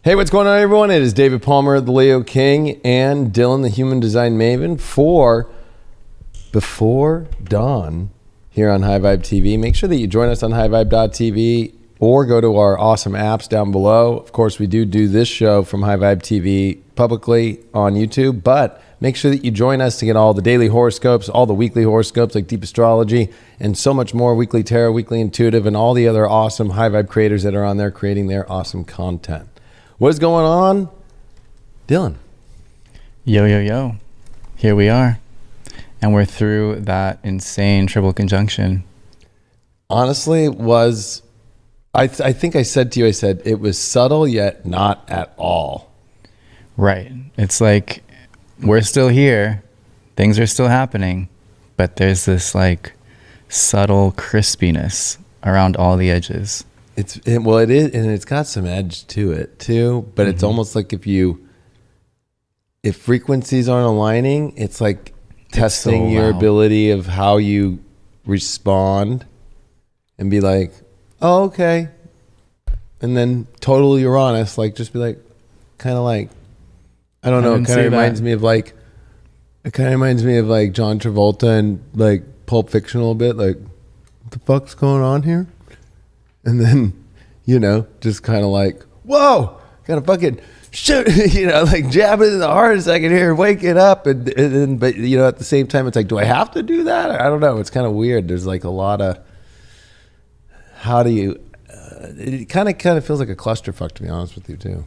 Hey, what's going on, everyone? It is David Palmer, the Leo King, and Dylan, the Human Design Maven, for Before Dawn here on High Vibe TV. Make sure that you join us on highvibe.tv or go to our awesome apps down below. Of course, we do this show from High Vibe TV publicly on YouTube, but make sure that you join us to get all the daily horoscopes, all the weekly horoscopes like Deep Astrology, and so much more, weekly tarot, weekly intuitive, and all the other awesome High Vibe creators that are on there creating their awesome content. What's going on, Dylan? Yo, yo, yo. Here we are. And we're through that insane triple conjunction. Honestly, it was, I think I said to you, it was subtle yet not at all. Right. It's like we're still here. Things are still happening. But there's this like subtle crispiness around all the edges. It is, and it's got some edge to it too, but it's almost like if frequencies aren't aligning, it's like testing your ability of how you respond and be like, oh, okay. And then totally you're honest, like just be like, kind of like, I don't know, it kind of reminds me of like John Travolta and like Pulp Fiction a little bit, like, what the fuck's going on here? And then, just kind of like, whoa, kind of fucking shoot, like jab it in the heart a second here, wake it up. But at the same time, it's like, do I have to do that? I don't know. It's kind of weird. There's like a lot of, how do you, it kind of feels like a clusterfuck, to be honest with you too.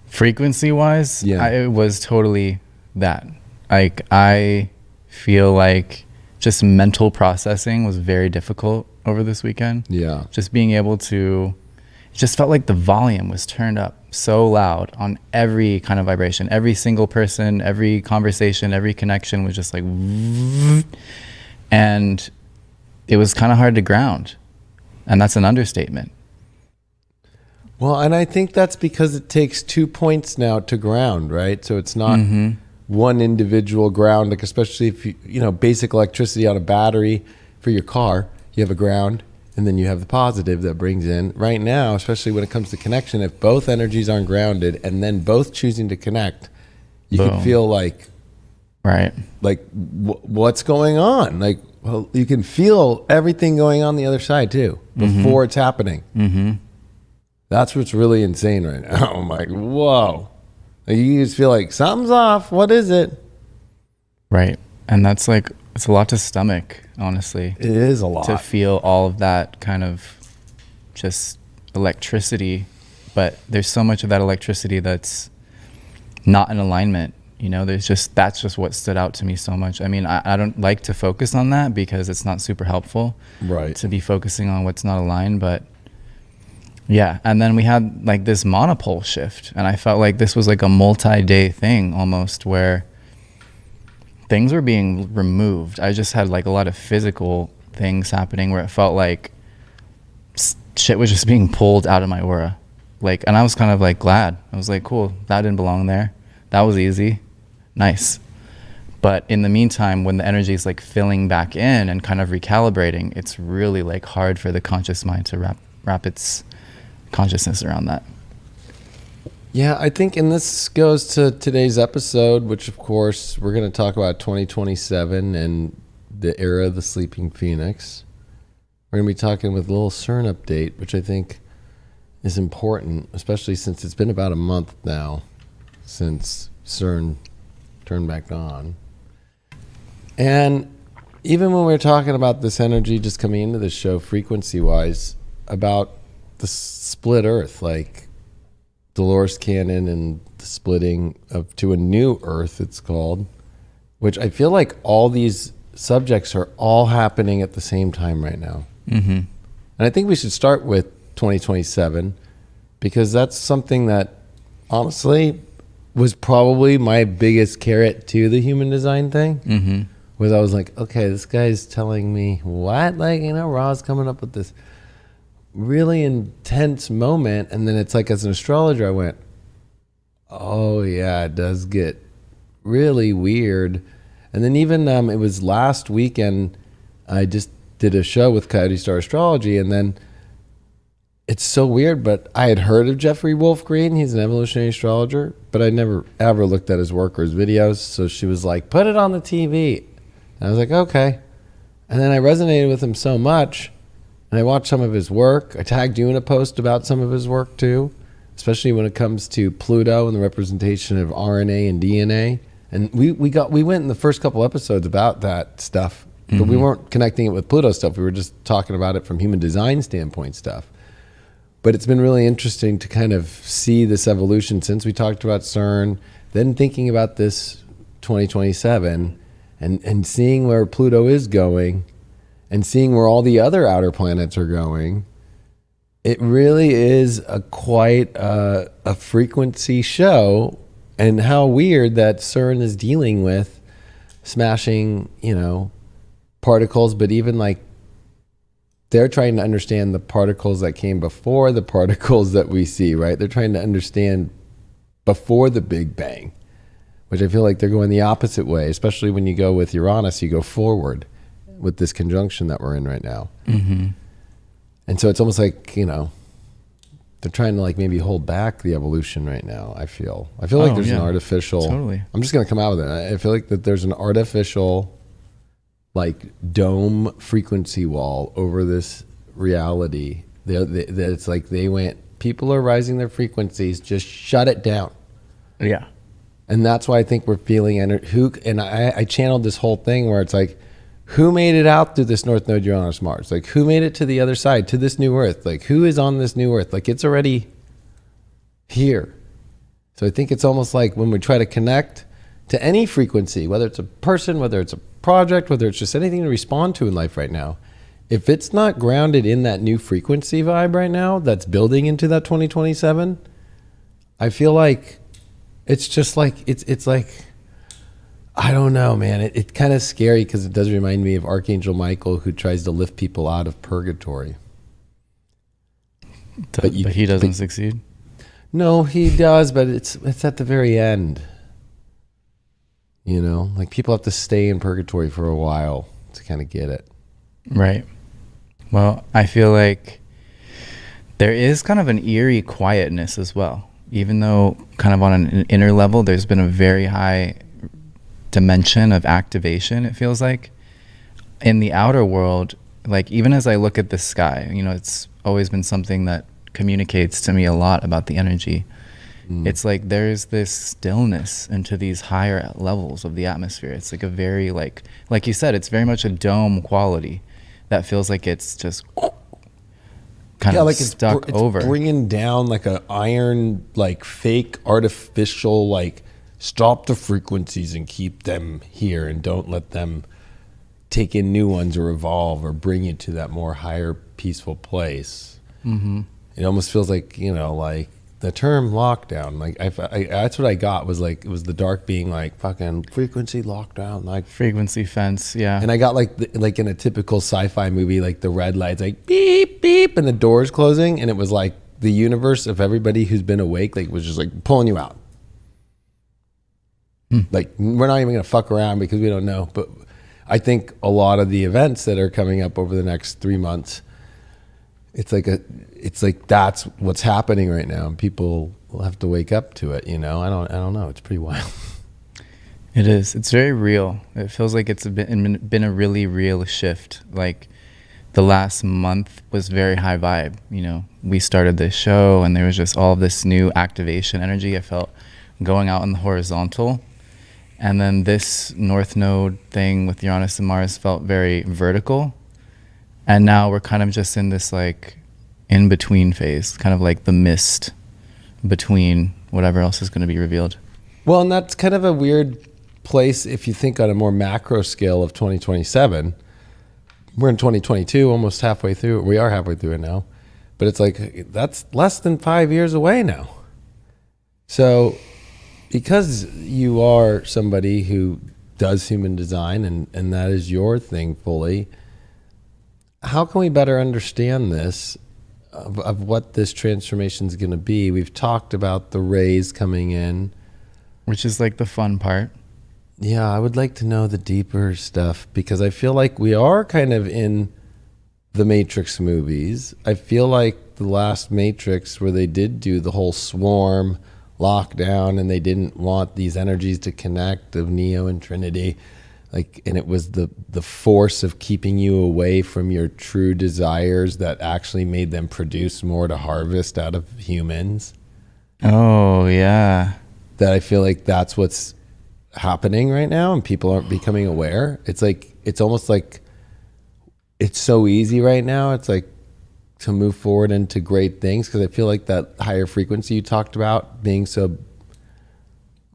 Frequency wise, yeah. It was totally that. Like, I feel like just mental processing was very difficult over this weekend. Yeah. Just being able to, it just felt like the volume was turned up so loud on every kind of vibration. Every single person, every conversation, every connection was just like, and it was kind of hard to ground. And that's an understatement. Well, and I think that's because it takes 2 points now to ground, right? So it's not one individual ground, like especially if basic electricity on a battery for your car, you have a ground, and then you have the positive that brings in. Right now, especially when it comes to connection, if both energies aren't grounded and then both choosing to connect, you can feel like, right, like what's going on? Like, well, you can feel everything going on the other side too before it's happening. Mm-hmm. That's what's really insane right now. I'm like, whoa. Like, you just feel like something's off. What is it? Right. And that's like, it's a lot to stomach, honestly. It is a lot. To feel all of that kind of just electricity. But there's so much of that electricity that's not in alignment. That's just what stood out to me so much. I mean, I don't like to focus on that because it's not super helpful. Right. To be focusing on what's not aligned, but yeah. And then we had like this monopole shift, and I felt like this was like a multi-day thing almost, where things were being removed. I just had like a lot of physical things happening where it felt like shit was just being pulled out of my aura. Like, and I was kind of like glad. I was like, cool, that didn't belong there. That was easy. Nice. But in the meantime, when the energy is like filling back in and kind of recalibrating, it's really like hard for the conscious mind to wrap its consciousness around that. Yeah, I think, and this goes to today's episode, which of course we're going to talk about 2027 and the era of the sleeping phoenix. We're going to be talking with a little CERN update, which I think is important, especially since it's been about a month now since CERN turned back on. And even when we were talking about this energy just coming into the show frequency-wise, about the split Earth, like Dolores Cannon and the splitting of to a new Earth, it's called, which I feel like all these subjects are all happening at the same time right now. Mm-hmm. And I think we should start with 2027 because that's something that honestly was probably my biggest carrot to the human design thing. Mm-hmm. Was I was like, okay, this guy's telling me what? Like, Ra's coming up with this really intense moment. And then it's like, as an astrologer, I went, oh yeah, it does get really weird. And then even it was last weekend, I just did a show with Coyote Star Astrology, and then it's so weird, but I had heard of Jeffrey Wolf Green. He's an evolutionary astrologer, but I never ever looked at his work or his videos. So she was like, put it on the TV. And I was like, okay. And then I resonated with him so much, and I watched some of his work. I tagged you in a post about some of his work too, especially when it comes to Pluto and the representation of RNA and DNA. And we went in the first couple episodes about that stuff, but we weren't connecting it with Pluto stuff. We were just talking about it from human design standpoint stuff. But it's been really interesting to kind of see this evolution since we talked about CERN, then thinking about this 2027 and seeing where Pluto is going and seeing where all the other outer planets are going. It really is quite a frequency show, and how weird that CERN is dealing with smashing, particles, but even like they're trying to understand the particles that came before the particles that we see, right? They're trying to understand before the Big Bang, which I feel like they're going the opposite way, especially when you go with Uranus, you go forward with this conjunction that we're in right now. Mm-hmm. And so it's almost like, they're trying to like maybe hold back the evolution right now. I feel like there's an artificial, totally. I'm just going to come out with it. I feel like that there's an artificial like dome frequency wall over this reality. That it's like people are rising their frequencies, just shut it down. Yeah. And that's why I think we're feeling, I channeled this whole thing where it's like, who made it out through this North Node Uranus Mars? Like, who made it to the other side, to this new Earth? Like, who is on this new Earth? Like, it's already here. So I think it's almost like when we try to connect to any frequency, whether it's a person, whether it's a project, whether it's just anything to respond to in life right now, if it's not grounded in that new frequency vibe right now that's building into that 2027, I feel like it's just like, it's like, I don't know, man. It's kind of scary because it does remind me of Archangel Michael, who tries to lift people out of purgatory. But he doesn't succeed? No, he does, but it's at the very end. Like people have to stay in purgatory for a while to kind of get it. Right. Well, I feel like there is kind of an eerie quietness as well. Even though kind of on an inner level, there's been a very high dimension of activation, it feels like. In the outer world, like even as I look at the sky, it's always been something that communicates to me a lot about the energy. It's like there's this stillness into these higher levels of the atmosphere. It's like a very like you said, it's very much a dome quality that feels like it's just kind of like stuck over. It's bringing down like an iron, like fake artificial, like stop the frequencies and keep them here and don't let them take in new ones or evolve or bring you to that more higher peaceful place. Mm-hmm. It almost feels like, like the term lockdown, like that's what I got was like, it was the dark being like fucking frequency lockdown, like frequency fence. Yeah. And I got like in a typical sci-fi movie, like the red lights, like beep, beep, and the doors closing. And it was like the universe of everybody who's been awake, like was just like pulling you out. Like we're not even gonna fuck around because we don't know. But I think a lot of the events that are coming up over the next 3 months, it's like that's what's happening right now, and people will have to wake up to it. I don't know. It's pretty wild. It is. It's very real. It feels like it's been a really real shift. Like the last month was very high vibe. We started this show, and there was just all of this new activation energy. I felt going out in the horizontal. And then this North Node thing with Uranus and Mars felt very vertical. And now we're kind of just in this like in-between phase, kind of like the mist between whatever else is going to be revealed. Well, and that's kind of a weird place if you think on a more macro scale of 2027. We're in 2022, almost halfway through. We are halfway through it now. But it's like, that's less than 5 years away now. So because you are somebody who does human design and that is your thing fully, how can we better understand this, of what this transformation is going to be? We've talked about the rays coming in. Which is like the fun part. Yeah, I would like to know the deeper stuff, because I feel like we are kind of in the Matrix movies. I feel like the last Matrix, where they did do the whole swarm lockdown and they didn't want these energies to connect, of Neo and Trinity, like, and it was the force of keeping you away from your true desires that actually made them produce more to harvest out of humans. Oh, yeah. That I feel like that's what's happening right now, and people aren't becoming aware. It's like, it's almost like it's so easy right now. It's like to move forward into great things, because I feel like that higher frequency you talked about being so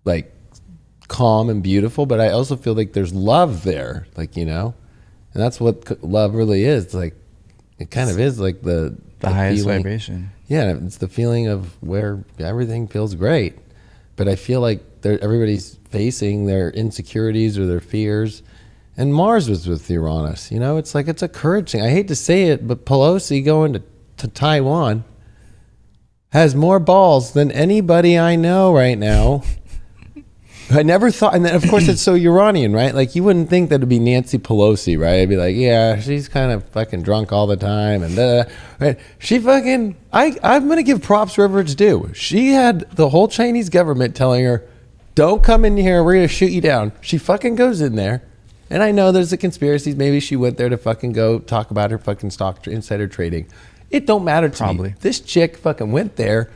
like calm and beautiful, but I also feel like there's love there, like, you know, and that's what love really is. It's like, it kind of is like the highest feeling, vibration. Yeah, it's the feeling of where everything feels great. But I feel like everybody's facing their insecurities or their fears. And Mars was with Uranus. You know, it's like, it's a courage thing. I hate to say it, but Pelosi going to Taiwan has more balls than anybody I know right now. I never thought, and then of course it's so Uranian, right? Like, you wouldn't think that it'd be Nancy Pelosi, right? I'd be like, yeah, she's kind of fucking drunk all the time, and right? She fucking, I'm gonna give props wherever it's due. She had the whole Chinese government telling her, don't come in here, we're gonna shoot you down. She fucking goes in there, and I know there's a conspiracy. Maybe she went there to fucking go talk about her fucking stock insider trading. It don't matter to me. This chick fucking went there.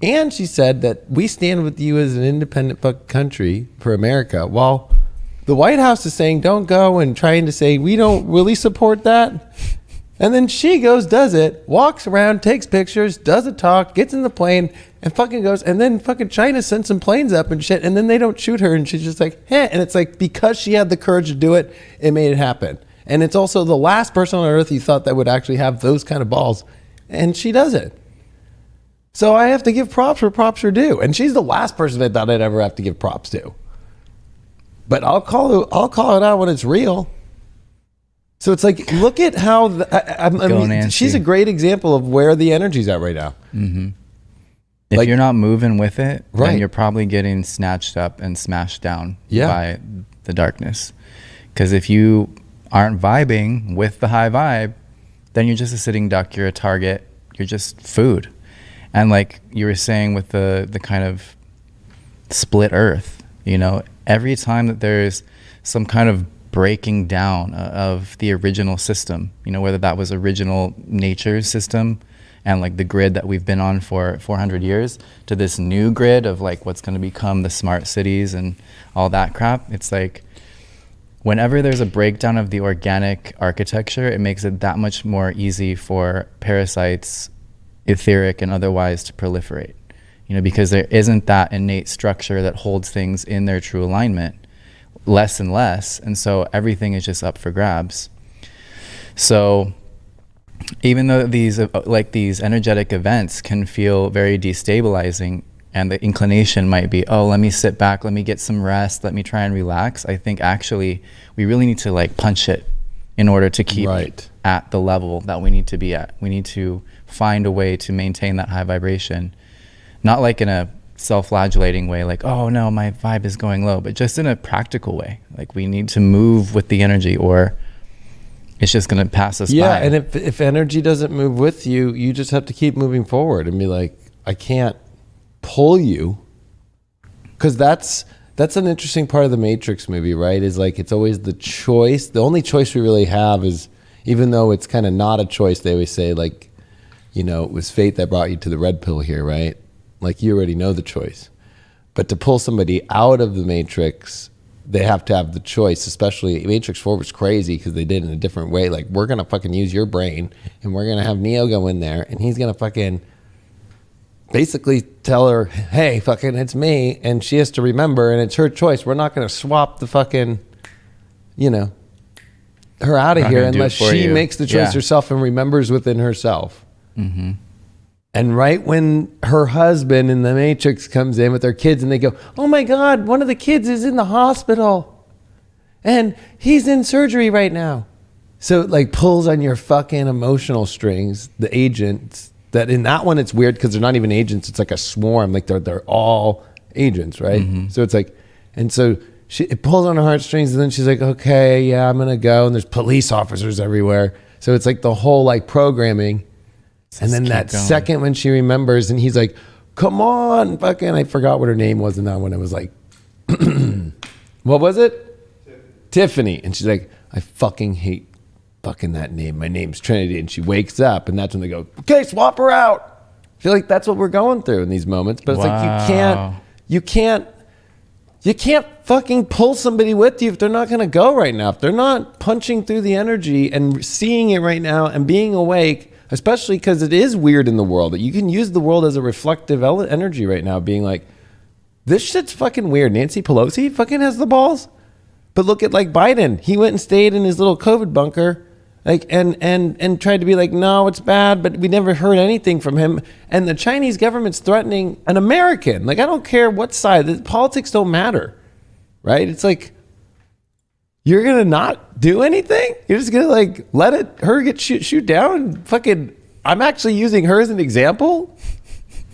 And she said that we stand with you as an independent fucking country for America, while the White House is saying don't go and trying to say we don't really support that. And then she goes, does it, walks around, takes pictures, does a talk, gets in the plane, and fucking goes. And then fucking China sends some planes up and shit, and then they don't shoot her, and she's just like, heh. And it's like, because she had the courage to do it, it made it happen. And it's also the last person on earth you thought that would actually have those kind of balls, and she does it. So I have to give props where props are due. And she's the last person I thought I'd ever have to give props to. But I'll call it out when it's real. So it's like, look at how, she's a great example of where the energy's at right now. Mm-hmm. If like, you're not moving with it, right, then you're probably getting snatched up and smashed down by the darkness. Because if you aren't vibing with the high vibe, then you're just a sitting duck, you're a target, you're just food. And like you were saying with the kind of split earth, you know, every time that there's some kind of breaking down of the original system, you know, whether that was original nature's system and like the grid that we've been on for 400 years to this new grid of like what's going to become the smart cities and all that crap. It's like whenever there's a breakdown of the organic architecture, it makes it that much more easy for parasites, etheric and otherwise, to proliferate, you know, because there isn't that innate structure that holds things in their true alignment, less and less, and so everything is just up for grabs. So even though these energetic events can feel very destabilizing, and the inclination might be, oh, let me sit back, let me get some rest, let me try and relax, I think actually we really need to like punch it in order to keep at the level that we need to be at. We need to find a way to maintain that high vibration, not like in a self-flagellating way, like, oh no, my vibe is going low, but just in a practical way. Like we need to move with the energy or it's just going to pass us by. Yeah, and if energy doesn't move with you, you just have to keep moving forward and be like, I can't pull you. Because that's an interesting part of the Matrix movie, right? Is like, it's always the choice. The only choice we really have is, even though it's kind of not a choice, they always say like, you know, it was fate that brought you to the red pill here, right? Like you already know the choice. But to pull somebody out of the Matrix they have to have the choice, especially Matrix 4 was crazy because they did it in a different way. Like, we're going to fucking use your brain and we're going to have Neo go in there and he's going to fucking basically tell her, hey, fucking, it's me. And she has to remember, and it's her choice. We're not going to swap the fucking, you know, her out of here unless she makes the choice herself and remembers within herself. Mm-hmm. And right when her husband in the Matrix comes in with their kids and they go, oh my God, one of the kids is in the hospital and he's in surgery right now. So it like pulls on your fucking emotional strings, the agents. That in that one, it's weird because they're not even agents. It's like a swarm. Like they're all agents, right? Mm-hmm. So it's like, and so it pulls on her heartstrings and then she's like, okay, yeah, I'm going to go. And there's police officers everywhere. So it's like the whole like programming. And then that second when she remembers and he's like, come on, fucking, I forgot what her name was in that one. It was like, what was it? Tiffany. And she's like, I fucking hate fucking that name. My name's Trinity. And she wakes up and that's when they go, okay, swap her out. I feel like that's what we're going through in these moments. But it's like, you can't fucking pull somebody with you if they're not going to go right now. If they're not punching through the energy and seeing it right now and being awake, especially because it is weird in the world that you can use the world as a reflective energy right now, being like, this shit's fucking weird. Nancy Pelosi fucking has the balls. But look at like Biden. He went and stayed in his little COVID bunker, like, and tried to be like, no, it's bad, but we never heard anything from him. And the Chinese government's threatening an American. Like, I don't care what side. Politics don't matter, right? It's like, you're going to not do anything? You're just going to like let her get shoot down? Fucking, I'm actually using her as an example?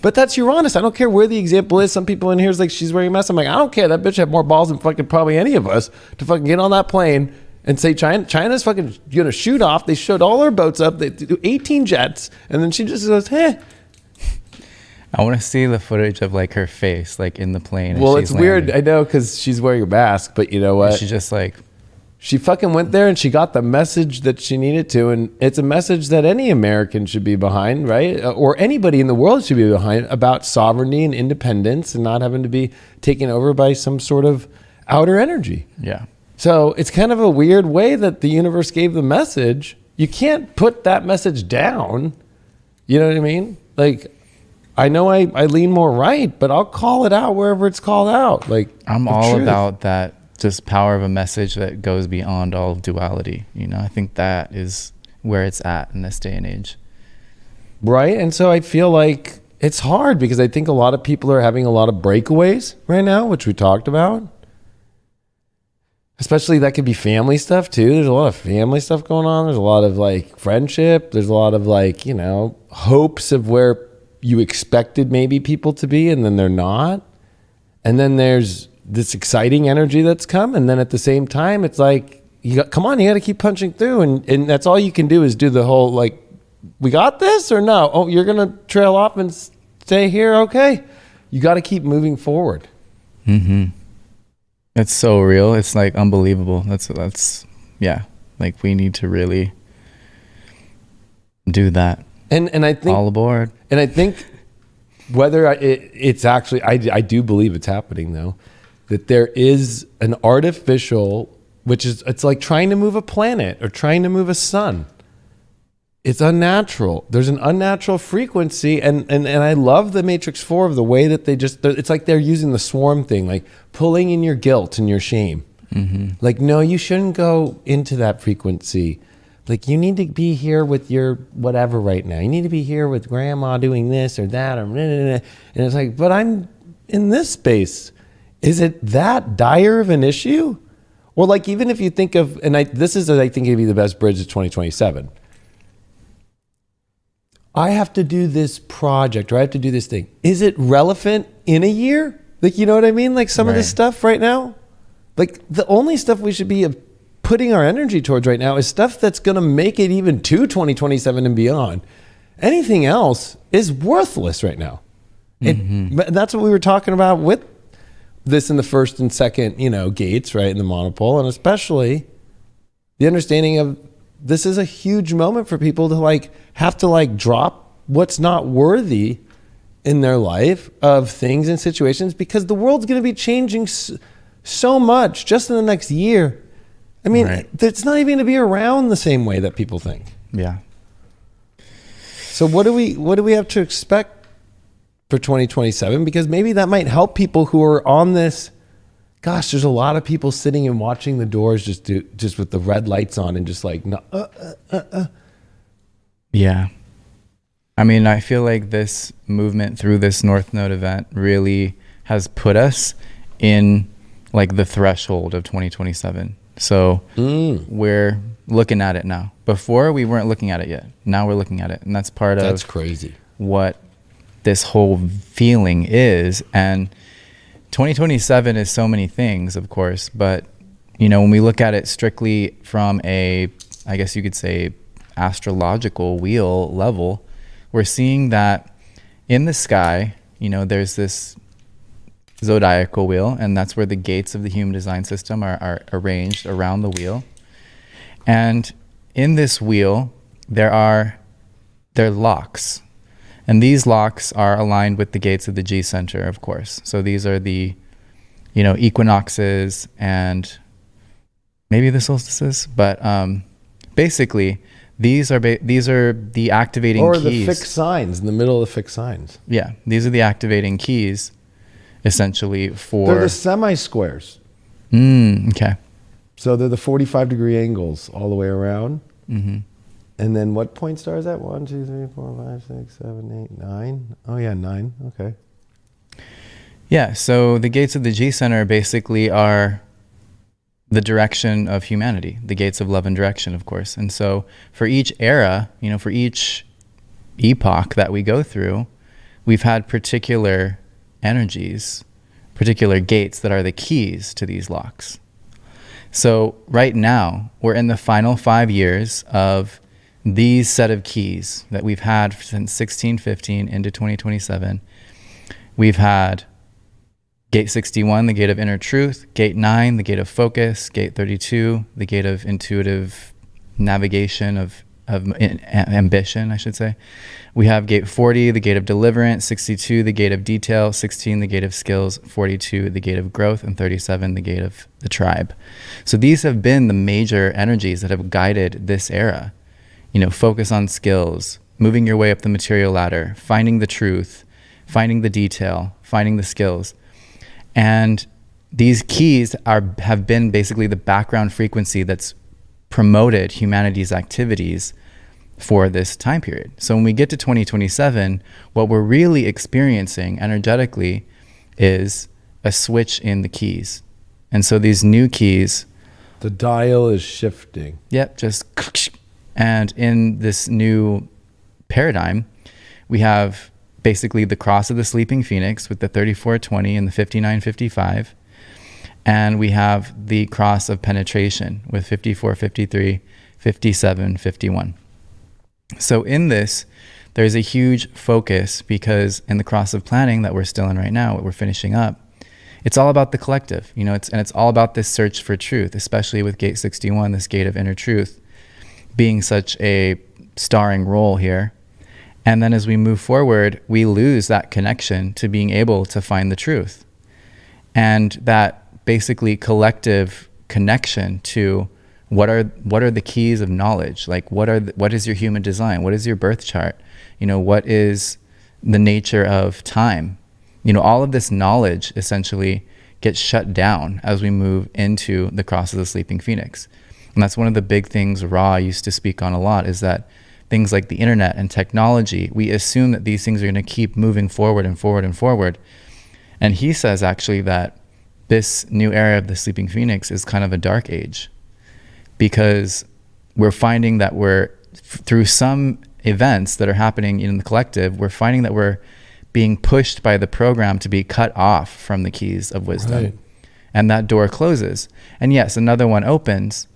But that's Uranus. I don't care where the example is. Some people in here is like, she's wearing a mask. I'm like, I don't care. That bitch had more balls than fucking probably any of us to fucking get on that plane and say China's fucking going to shoot off. They showed all their boats up. They do 18 jets. And then she just goes, hey. I want to see the footage of like her face, like in the plane. Well, it's weird. I know because she's wearing a mask, but you know what? And she just like. She fucking went there and she got the message that she needed to. And it's a message that any American should be behind, right? Or anybody in the world should be behind, about sovereignty and independence and not having to be taken over by some sort of outer energy. Yeah. So it's kind of a weird way that the universe gave the message. You can't put that message down. You know what I mean? Like, I know I lean more right, but I'll call it out wherever it's called out. Like, I'm all about that. Just power of a message that goes beyond all duality. You know, I think that is where it's at in this day and age. Right. And so I feel like it's hard because I think a lot of people are having a lot of breakaways right now, which we talked about. Especially that could be family stuff too. There's a lot of family stuff going on. There's a lot of like friendship. There's a lot of like, you know, hopes of where you expected maybe people to be and then they're not. And then there's this exciting energy that's come, and then at the same time it's like, you got to keep punching through, and that's all you can do is do the whole like, we got this or no? Oh, you're gonna trail off and stay here? Okay, you got to keep moving forward. Mm-hmm. It's so real. It's like unbelievable. That's yeah. Like we need to really do that. And I think all aboard. And I think whether it's actually, I do believe it's happening though. That there is an artificial, which is, it's like trying to move a planet or trying to move a sun. It's unnatural. There's an unnatural frequency. And I love the Matrix 4 of the way that it's like they're using the swarm thing, like pulling in your guilt and your shame. Mm-hmm. Like, no, you shouldn't go into that frequency. Like, you need to be here with your whatever right now. You need to be here with grandma doing this or that. And it's like, but I'm in this space. Is it that dire of an issue? Or like, even if you think of, this is, I think, it'd be the best bridge to 2027. I have to do this project or I have to do this thing. Is it relevant in a year? Like, you know what I mean? Like some of this stuff right now, like the only stuff we should be putting our energy towards right now is stuff that's going to make it even to 2027 and beyond. Anything else is worthless right now. Mm-hmm. That's what we were talking about with this in the first and second, gates, right, in the monopole, and especially the understanding of this is a huge moment for people to have to drop what's not worthy in their life of things and situations, because the world's going to be changing so much just in the next year. I mean, Right. it's not even going to be around the same way that people think. Yeah. So what do we have to expect for 2027? Because maybe that might help people who are on this. Gosh, there's a lot of people sitting and watching the doors just with the red lights on and just like, no, Yeah. I mean, I feel like this movement through this North Node event really has put us in like the threshold of 2027. So we're looking at it now. Before we weren't looking at it yet. Now we're looking at it. And that's part of that's crazy. What this whole feeling is. And 2027 is so many things, of course, but you know, when we look at it strictly from a, I guess you could say, astrological wheel level, we're seeing that in the sky, you know, there's this zodiacal wheel, and that's where the gates of the human design system are arranged around the wheel. And in this wheel, there are locks. And these locks are aligned with the gates of the G center, of course. So these are the, you know, equinoxes and maybe the solstices, but basically these are the activating or keys. Or the fixed signs in the middle of the fixed signs. Yeah, these are the activating keys, essentially for. They're the semi-squares. Okay. So they're the 45-degree angles all the way around. Mm-hmm. And then what point star is that? 1, 2, 3, 4, 5, 6, 7, 8, 9. Oh yeah, 9. Okay. Yeah. So the gates of the G center basically are the direction of humanity, the gates of love and direction, of course. And so for each era, you know, for each epoch that we go through, we've had particular energies, particular gates that are the keys to these locks. So right now, we're in the final 5 years of these set of keys that we've had since 1615 into 2027. We've had Gate 61, the gate of inner truth. Gate 9, the gate of focus. Gate 32, the gate of intuitive navigation, of ambition, I should say. We have gate 40, the gate of deliverance. 62, the gate of detail. 16, the gate of skills. 42, the gate of growth. And 37, the gate of the tribe. So these have been the major energies that have guided this era. You know, focus on skills, moving your way up the material ladder, finding the truth, finding the detail, finding the skills. And these keys have been basically the background frequency that's promoted humanity's activities for this time period. So when we get to 2027, what we're really experiencing energetically is a switch in the keys. And so these new keys, the dial is shifting. Yep, just, and in this new paradigm, we have basically the cross of the sleeping phoenix with the 3420 and the 5955. And we have the cross of penetration with 5453, 5751. So in this, there's a huge focus because in the cross of planning that we're still in right now, what we're finishing up, it's all about the collective, you know, it's all about this search for truth, especially with gate 61, this gate of inner truth being such a starring role here. And then as we move forward, we lose that connection to being able to find the truth. And that basically collective connection to what are the keys of knowledge? Like what is your human design? What is your birth chart? You know, what is the nature of time? You know, all of this knowledge essentially gets shut down as we move into the cross of the sleeping phoenix. And that's one of the big things Ra used to speak on a lot, is that things like the internet and technology, we assume that these things are going to keep moving forward and forward and forward. And he says actually that this new era of the sleeping phoenix is kind of a dark age, because we're finding that through some events that are happening in the collective, we're finding that we're being pushed by the program to be cut off from the keys of wisdom. Right. And that door closes. And yes, another one opens.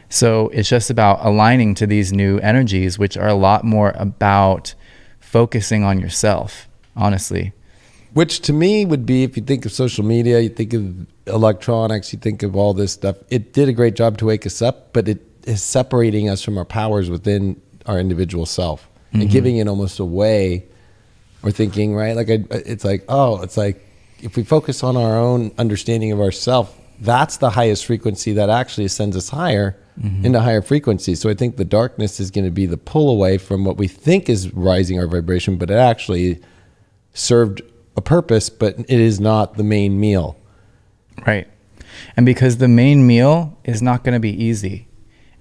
So it's just about aligning to these new energies, which are a lot more about focusing on yourself, honestly. Which to me would be, if you think of social media, you think of electronics, you think of all this stuff, it did a great job to wake us up, but it is separating us from our powers within our individual self and giving it almost away. Or thinking, right? Like it's like if we focus on our own understanding of ourself, that's the highest frequency that actually sends us higher into higher frequencies. So I think the darkness is going to be the pull away from what we think is rising our vibration, but it actually served a purpose, but it is not the main meal. Right. And because the main meal is not going to be easy.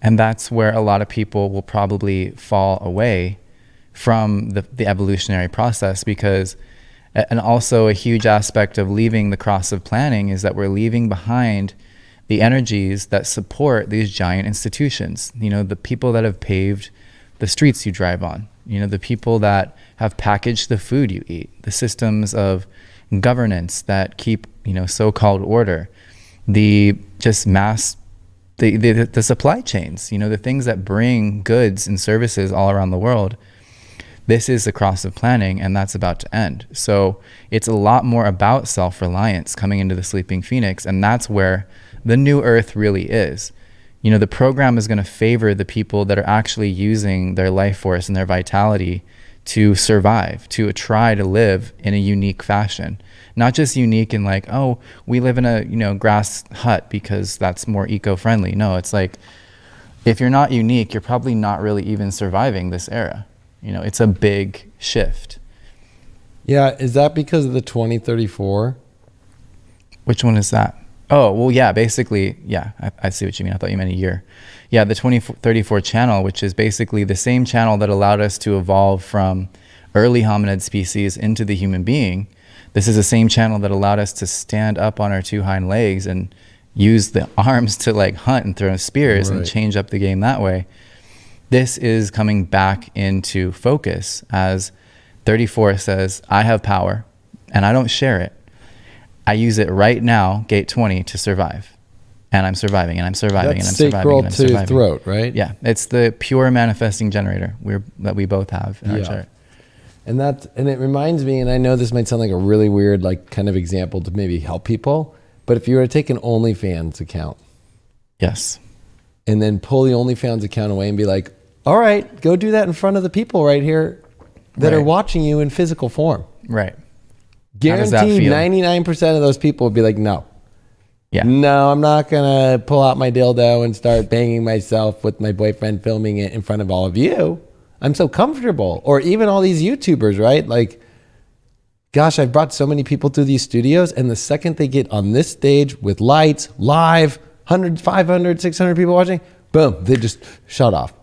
And that's where a lot of people will probably fall away from the evolutionary process, because, and also a huge aspect of leaving the cross of planning is that we're leaving behind the energies that support these giant institutions. You know, the people that have paved the streets you drive on, you know, the people that have packaged the food you eat, the systems of governance that keep, you know, so-called order, the just mass, the supply chains, you know, the things that bring goods and services all around the world. This is the cross of planning, and that's about to end. So it's a lot more about self-reliance coming into the sleeping phoenix, and that's where the new earth really is. You know, the program is going to favor the people that are actually using their life force and their vitality to survive, to try to live in a unique fashion. Not just unique in like, oh, we live in a, you know, grass hut because that's more eco-friendly. No, it's like, if you're not unique, you're probably not really even surviving this era. You know, it's a big shift. Yeah, is that because of the 2034? Which one is that? Oh, well, yeah, basically, yeah, I see what you mean. I thought you meant a year. Yeah, the 2034 channel, which is basically the same channel that allowed us to evolve from early hominid species into the human being. This is the same channel that allowed us to stand up on our two hind legs and use the arms to like hunt and throw spears and change up the game that way. This is coming back into focus as 34 says, I have power and I don't share it. I use it right now, gate 20, to survive. And I'm surviving, and I'm surviving, and I'm surviving, and I'm surviving. Sacral to throat, right? Yeah, it's the pure manifesting generator that we both have in our chart. And it reminds me, and I know this might sound like a really weird, like kind of example to maybe help people, but if you were to take an OnlyFans account. Yes. And then pull the OnlyFans account away and be like, all right, go do that in front of the people right here that are watching you in physical form. Right. Guaranteed 99% of those people would be like, no. Yeah. No, I'm not going to pull out my dildo and start banging myself with my boyfriend filming it in front of all of you. I'm so comfortable. Or even all these YouTubers, right? Like, gosh, I've brought so many people through these studios, and the second they get on this stage with lights, live, 100, 500, 600 people watching, boom, they just shut off.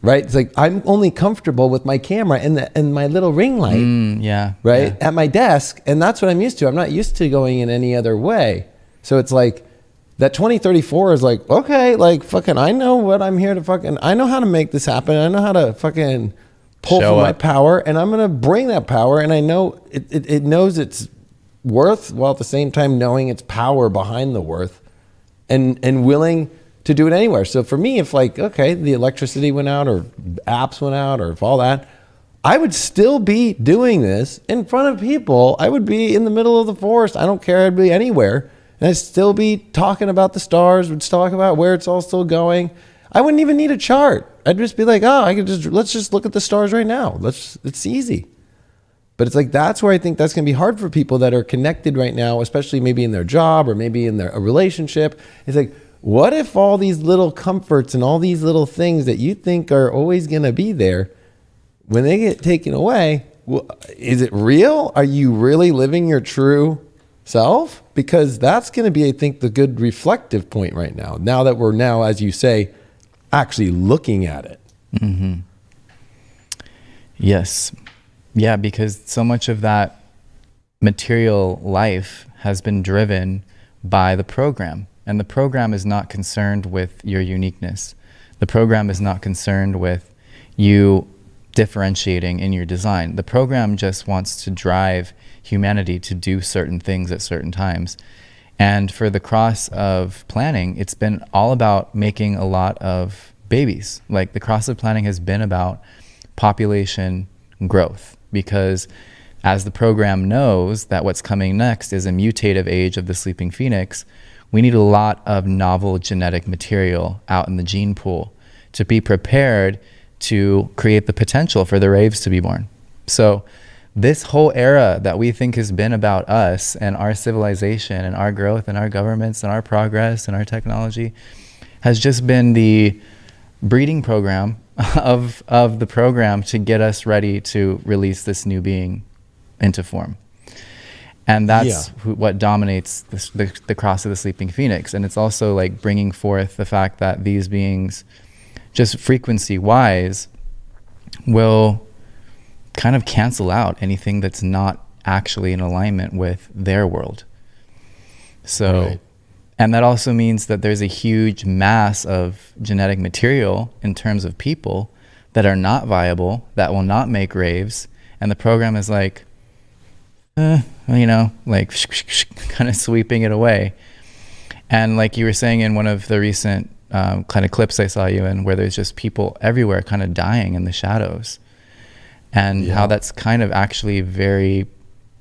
Right? It's like, I'm only comfortable with my camera and my little ring light. Right? Yeah. At my desk. And that's what I'm used to. I'm not used to going in any other way. So it's like, that 2034 is like, okay, like fucking, I know what I'm here to fucking, I know how to make this happen. I know how to fucking pull from my power, and I'm going to bring that power. And I know it knows its worth, while at the same time knowing its power behind the worth, and willing to do it anywhere. So for me, if like, okay, the electricity went out or apps went out or if all that, I would still be doing this in front of people. I would be in the middle of the forest. I don't care. I'd be anywhere. And I'd still be talking about the stars. We'd talk about where it's all still going. I wouldn't even need a chart. I'd just be like, oh, let's just look at the stars right now. It's easy. But it's like, that's where I think that's going to be hard for people that are connected right now, especially maybe in their job or maybe in a relationship. It's like, what if all these little comforts and all these little things that you think are always going to be there, when they get taken away, is it real? Are you really living your true self? Because that's going to be, I think, the good reflective point right now. Now that we're as you say, actually looking at it. Mm-hmm. Yes. Yeah, because so much of that material life has been driven by the program. And the program is not concerned with your uniqueness. The program is not concerned with you differentiating in your design. The program just wants to drive humanity to do certain things at certain times. And for the cross of planning, it's been all about making a lot of babies. Like the cross of planning has been about population growth, because as the program knows that what's coming next is a mutative age of the sleeping phoenix, we need a lot of novel genetic material out in the gene pool to be prepared to create the potential for the raves to be born. So this whole era that we think has been about us and our civilization and our growth and our governments and our progress and our technology has just been the breeding program of the program to get us ready to release this new being into form. And that's what dominates the cross of the sleeping phoenix. And it's also like bringing forth the fact that these beings, just frequency wise, will kind of cancel out anything that's not actually in alignment with their world. So, and that also means that there's a huge mass of genetic material in terms of people that are not viable, that will not make raves. And the program is like, you know, like kind of sweeping it away. And like you were saying in one of the recent kind of clips I saw you in, where there's just people everywhere kind of dying in the shadows, and how that's kind of actually very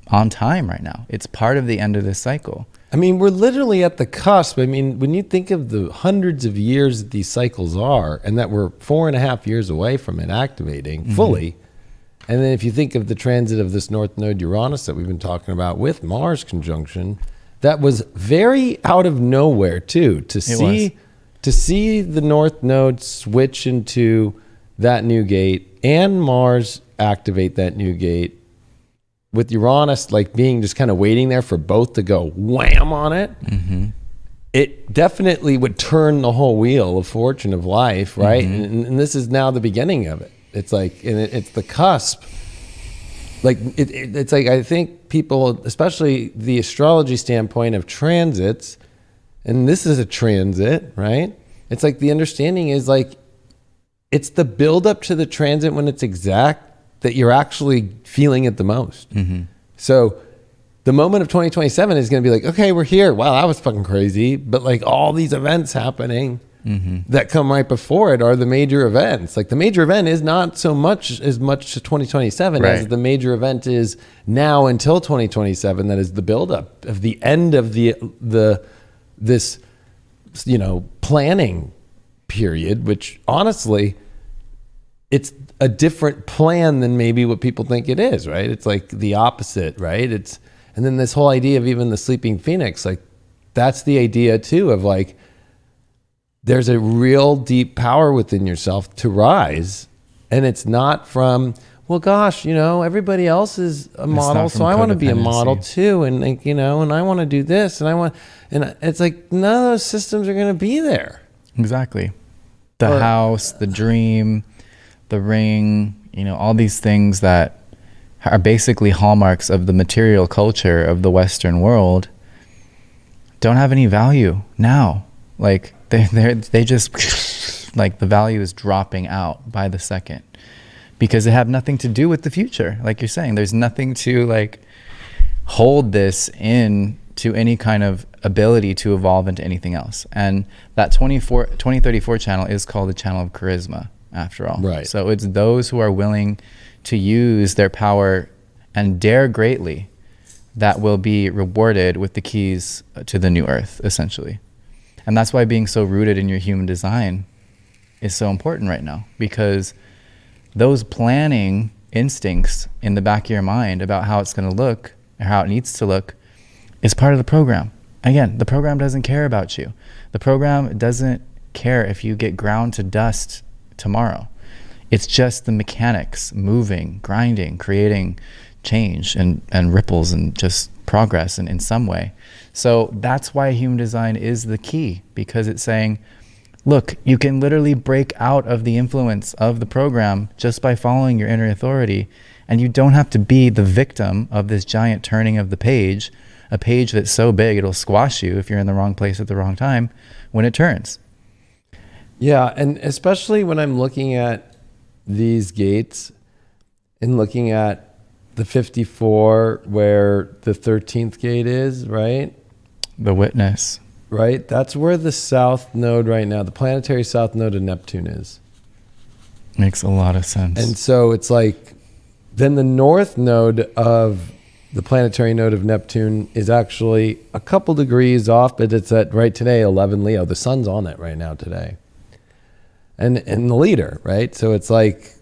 on time right now. It's part of the end of this cycle. I mean, we're literally at the cusp. I mean, when you think of the hundreds of years that these cycles are, and that we're 4.5 years away from it activating fully, and then if you think of the transit of this North Node Uranus that we've been talking about with Mars conjunction, that was very out of nowhere too, to see the North Node switch into that new gate and Mars activate that new gate, with Uranus like being just kind of waiting there for both to go wham on it. It definitely would turn the whole wheel of fortune of life, right? And this is now the beginning of it. It's like, and it's the cusp. Like it's like, I think people, especially the astrology standpoint of transits, and this is a transit, right? It's like the understanding is like, it's the build up to the transit when it's exact that you're actually feeling it the most. So the moment of 2027 is going to be like, okay, we're here. Wow, that was fucking crazy. But like all these events happening that come right before it are the major events. Like the major event is not so much as much to 2027 as the major event is now until 2027. That is the buildup of the end of this, you know, planning period, which honestly, it's a different plan than maybe what people think it is, right? It's like the opposite, right? And then this whole idea of even the sleeping phoenix, like that's the idea too of like, there's a real deep power within yourself to rise. And it's not from, well, gosh, you know, everybody else is a model, so I want to be a model too. And like, you know, and I want to do this and it's like, none of those systems are going to be there. Exactly. The house, the dream, the ring, you know, all these things that are basically hallmarks of the material culture of the Western world don't have any value now. Like they just like the value is dropping out by the second because they have nothing to do with the future. Like you're saying, there's nothing to like hold this in to any kind of ability to evolve into anything else. And that 2034 channel is called the channel of charisma after all. Right. So it's those who are willing to use their power and dare greatly that will be rewarded with the keys to the new earth, essentially. And that's why being so rooted in your human design is so important right now, because those planning instincts in the back of your mind about how it's going to look or how it needs to look is part of the program. Again, the program doesn't care about you. The program doesn't care if you get ground to dust tomorrow. It's just the mechanics, moving, grinding, creating change and ripples and just progress in some way. So that's why human design is the key, because it's saying, look, you can literally break out of the influence of the program just by following your inner authority, and you don't have to be the victim of this giant turning of the page, a page that's so big it'll squash you if you're in the wrong place at the wrong time when it turns. Yeah, and especially when I'm looking at these gates and looking at the 54 where the 13th gate is, right? The witness. Right? That's where the south node right now, the planetary south node of Neptune is. Makes a lot of sense. And so it's like, then the north node of the planetary node of Neptune is actually a couple degrees off, but it's at right today, 11 Leo. The sun's on it right now today. And the leader, right? So it's like,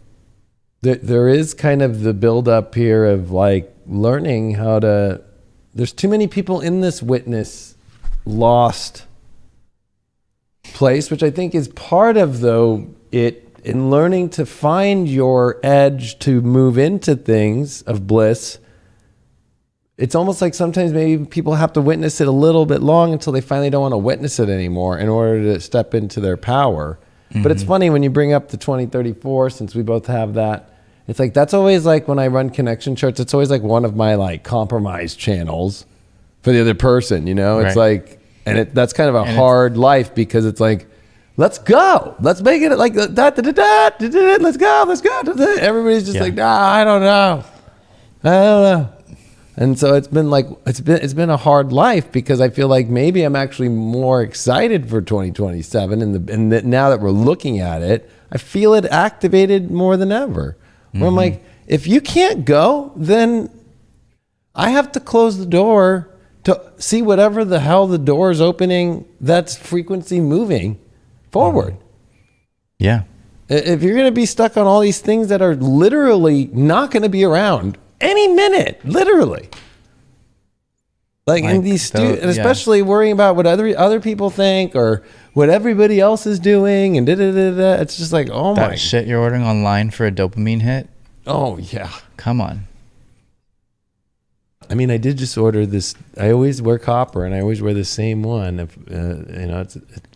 there is kind of the buildup here of like learning how to. There's too many people in this witness lost place, which I think is part of it in learning to find your edge to move into things of bliss. It's almost like sometimes maybe people have to witness it a little bit long until they finally don't want to witness it anymore in order to step into their power. Mm-hmm. But it's funny when you bring up the 2034, since we both have that. It's like, that's always like when I run connection charts, it's always like one of my like compromise channels for the other person, you know? It's like, and that's kind of a hard life because it's like, let's go. Let's make it like that. Let's go. Everybody's just like, I don't know. And so it's been like, it's been a hard life because I feel like maybe I'm actually more excited for 2027. And now that we're looking at it, I feel it activated more than ever. Where I'm like, if you can't go, then I have to close the door to see whatever the hell the door is opening that's frequency moving forward. Yeah. If you're going to be stuck on all these things that are literally not going to be around any minute, literally. Like in these and especially worrying about what other people think or what everybody else is doing and it's just like, oh my. That shit you're ordering online for a dopamine hit? Oh yeah. Come on. I mean, I did just order this. I always wear copper and I always wear the same one.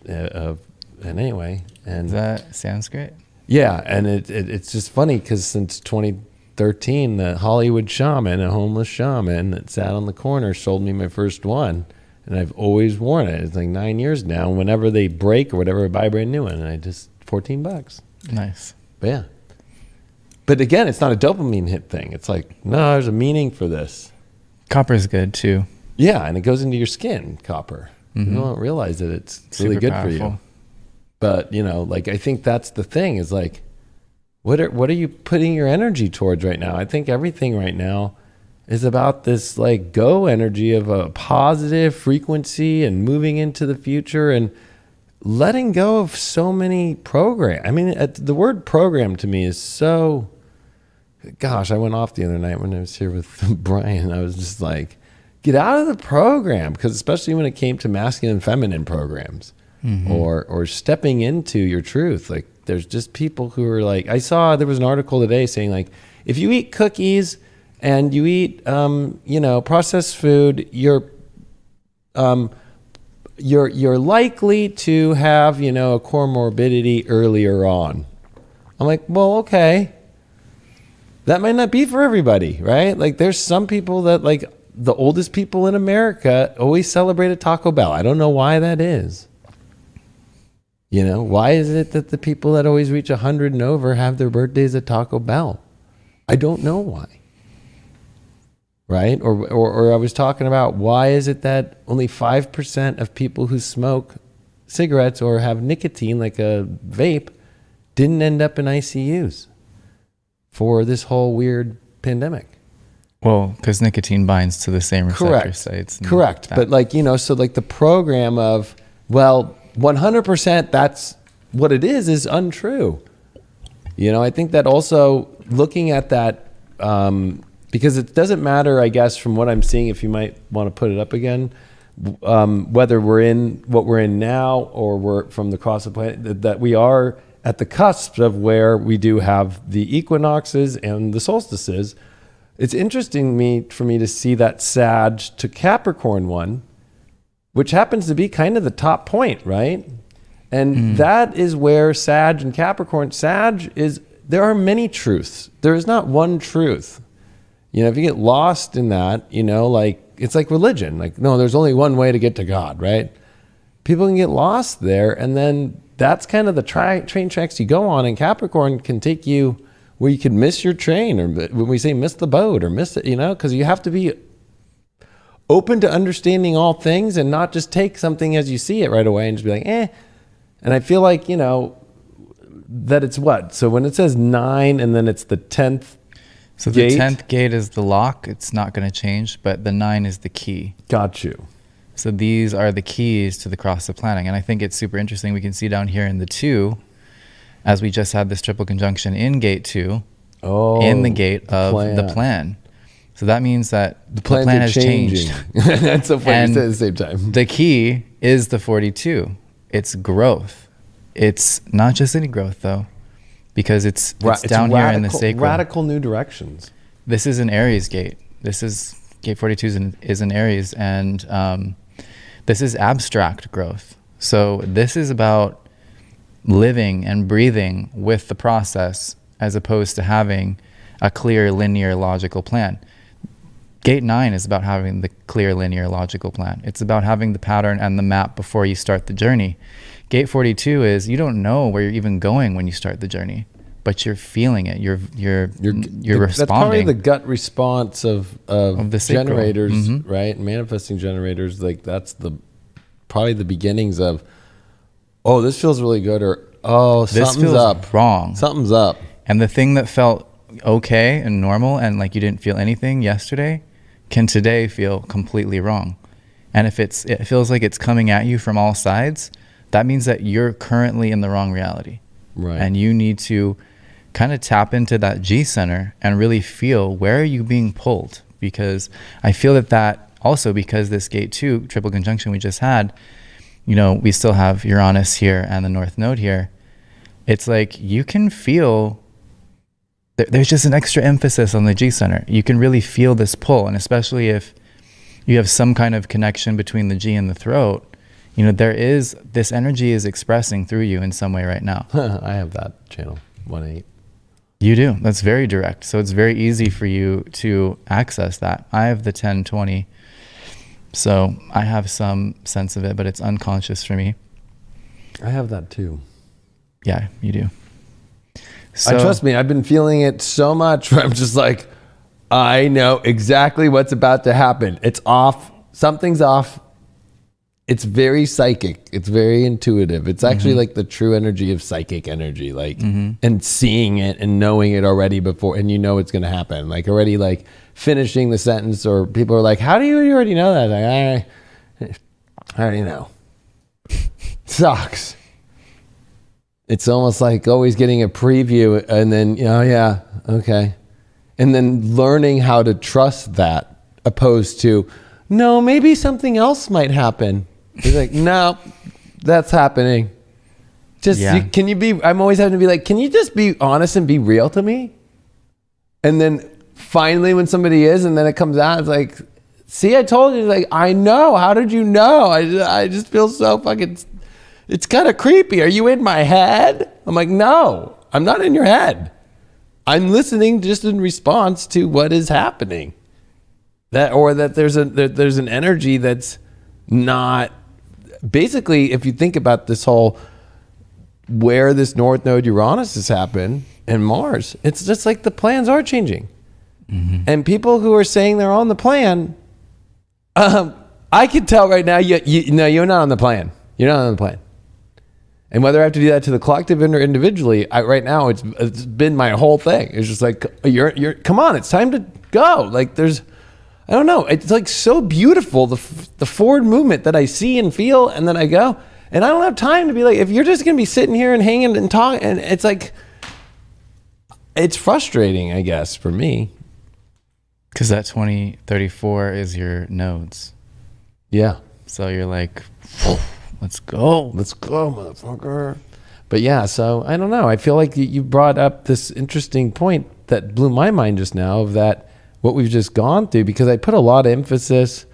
And anyway. And that sounds great. Yeah. And it's just funny because since 2013, the Hollywood shaman, a homeless shaman that sat on the corner, sold me my first one. And I've always worn it. It's like 9 years now. Whenever they break or whatever, I buy a brand new one. And I just, $14. Nice. But yeah. But again, it's not a dopamine hit thing. It's like, no, there's a meaning for this. Copper's good too. Yeah. And it goes into your skin, copper. You don't realize that it's really good for you. But, you know, like, I think that's the thing is like, what are you putting your energy towards right now? I think everything right now is about this like go energy of a positive frequency and moving into the future and letting go of so many programs. I mean, the word program to me is so, gosh, I went off the other night when I was here with Brian. I was just like, get out of the program. Because especially when it came to masculine and feminine programs or stepping into your truth, like there's just people who are like, I saw there was an article today saying like, if you eat cookies and you eat, processed food, you're likely to have, a comorbidity earlier on. I'm like, well, okay. That might not be for everybody, right? Like there's some people that like the oldest people in America always celebrated Taco Bell. I don't know why that is. Why is it that the people that always reach 100 and over have their birthdays at Taco Bell? I don't know why. Right? Or I was talking about why is it that only 5% of people who smoke cigarettes or have nicotine like a vape didn't end up in ICUs for this whole weird pandemic? Well, because nicotine binds to the same receptor sites. Correct. But so like the program of, well, 100% that's what it is untrue. I think that also looking at that, because it doesn't matter, I guess, from what I'm seeing, if you might want to put it up again, whether we're in what we're in now or we're from the cross of planet, that we are at the cusp of where we do have the equinoxes and the solstices. It's interesting for me to see that Sag to Capricorn one, which happens to be kind of the top point, right? And that is where Sag and Capricorn, there are many truths. There is not one truth. If you get lost in that, like it's like religion. Like, no, there's only one way to get to God, right? People can get lost there. And then that's kind of the train tracks you go on. And Capricorn can take you where you can miss your train, or when we say miss the boat or miss it, because you have to be open to understanding all things and not just take something as you see it right away and just be like, eh. And I feel like, that it's what? So when it says 9 and then it's the 10th So the 10th gate is the lock. It's not going to change, but the 9 is the key. Got you. So these are the keys to the cross of planning. And I think it's super interesting. We can see down here in the 2, as we just had this triple conjunction in gate 2. in the gate of the plan. So that means that the plan has changed. That's so funny to say at the same time. The key is the 42. It's growth. It's not just any growth though, because it's down here in the sacral. Radical new directions. This is an Aries gate. This is gate 42 is an Aries, and this is abstract growth. So this is about living and breathing with the process as opposed to having a clear, linear, logical plan. Gate 9 is about having the clear, linear, logical plan. It's about having the pattern and the map before you start the journey. Gate 42 is you don't know where you're even going when you start the journey, but you're feeling it. You're responding. That's probably the gut response of the generators, right? Manifesting generators. Like that's probably the beginnings of, oh, this feels really good, or oh, something's up. Wrong. Something's up. And the thing that felt okay and normal and like you didn't feel anything yesterday can today feel completely wrong. And if it feels like it's coming at you from all sides, that means that you're currently in the wrong reality. Right. And you need to kind of tap into that G center and really feel, where are you being pulled? Because I feel that also, because this gate 2 triple conjunction we just had, you know, we still have Uranus here and the North Node here. It's like you can feel there's just an extra emphasis on the G center. You can really feel this pull, and especially if you have some kind of connection between the G and the throat, you know, this energy is expressing through you in some way right now. I have that channel 1-8. You do. That's very direct. So it's very easy for you to access that. I have the 10-20. So I have some sense of it, but it's unconscious for me. I have that too. Yeah, you do. So, trust me, I've been feeling it so much where I'm just like, I know exactly what's about to happen. It's off. Something's off. It's very psychic. It's very intuitive. It's actually like the true energy of psychic energy, like, and seeing it and knowing it already before, and you know it's going to happen. Like already like finishing the sentence, or people are like, how do you already know that? Like, I already know. Sucks. It's almost like always getting a preview and then, oh yeah, okay. And then learning how to trust that, opposed to, no, maybe something else might happen. It's like, no, that's happening. Just, can you be, I'm always having to be like, can you just be honest and be real to me? And then finally when somebody is, and then it comes out, it's like, see, I told you, like, I know. How did you know? I just feel so fucking... It's kind of creepy. Are you in my head? I'm like, no, I'm not in your head. I'm listening just in response to what is happening. That there's an energy that's not, basically, if you think about this whole, where this North Node Uranus has happened and Mars, it's just like the plans are changing. And people who are saying they're on the plan, I can tell right now, no, you're not on the plan. You're not on the plan. And whether I have to do that to the collective or individually, right now it's been my whole thing. It's just like, you're come on, it's time to go. Like I don't know. It's like so beautiful, the forward movement that I see and feel, and then I go, and I don't have time to be like, if you're just gonna be sitting here and hanging and talking, and it's like, it's frustrating, I guess, for me. Because that 2034 is your nodes. Yeah. So you're like, let's go, motherfucker. But yeah, so I don't know. I feel like you brought up this interesting point that blew my mind just now, of that what we've just gone through, because I put a lot of emphasis,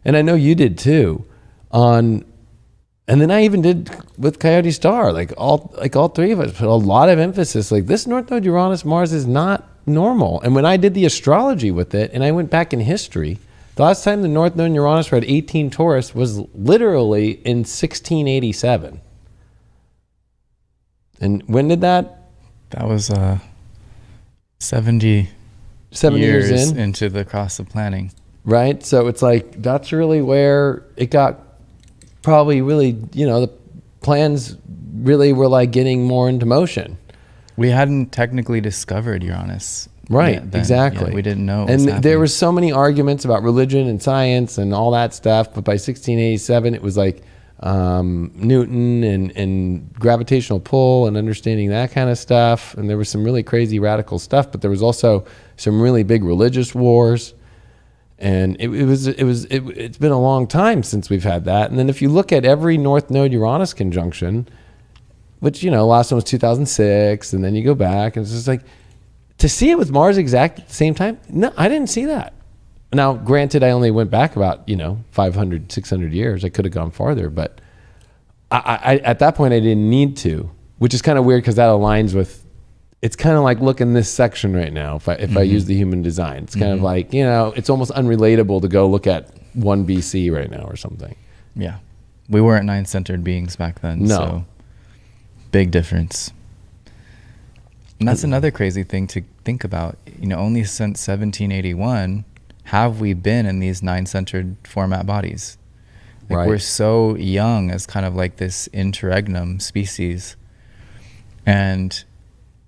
and I know you did too, on, and then I even did with Coyote Star, like all three of us put a lot of emphasis, like this North Node Uranus Mars is not normal. And when I did the astrology with it, and I went back in history, the last time the North Node Uranus read 18 Taurus was literally in 1687. And when did that? That was 70 years into the cross of planning. Right? So it's like, that's really where it got probably really, the plans really were like getting more into motion. We hadn't technically discovered Uranus. Right, exactly. Yeah, we didn't know. And there were so many arguments about religion and science and all that stuff. But by 1687, it was like, Newton and gravitational pull and understanding that kind of stuff. And there was some really crazy radical stuff, but there was also some really big religious wars. And it's been a long time since we've had that. And then if you look at every North Node Uranus conjunction, which, last one was 2006, and then you go back, and it's just like, to see it with Mars exact at the same time, no, I didn't see that. Now, granted, I only went back about, 500, 600 years. I could have gone farther, but I at that point, I didn't need to, which is kind of weird because that aligns with, it's kind of like, look in this section right now, if I use the human design. It's kind of like, it's almost unrelatable to go look at 1 BC right now or something. Yeah. We weren't 9-centered beings back then. No. So big difference. And that's another crazy thing to think about. Only since 1781 have we been in these 9-centered format bodies. Like, right. We're so young as kind of like this interregnum species. And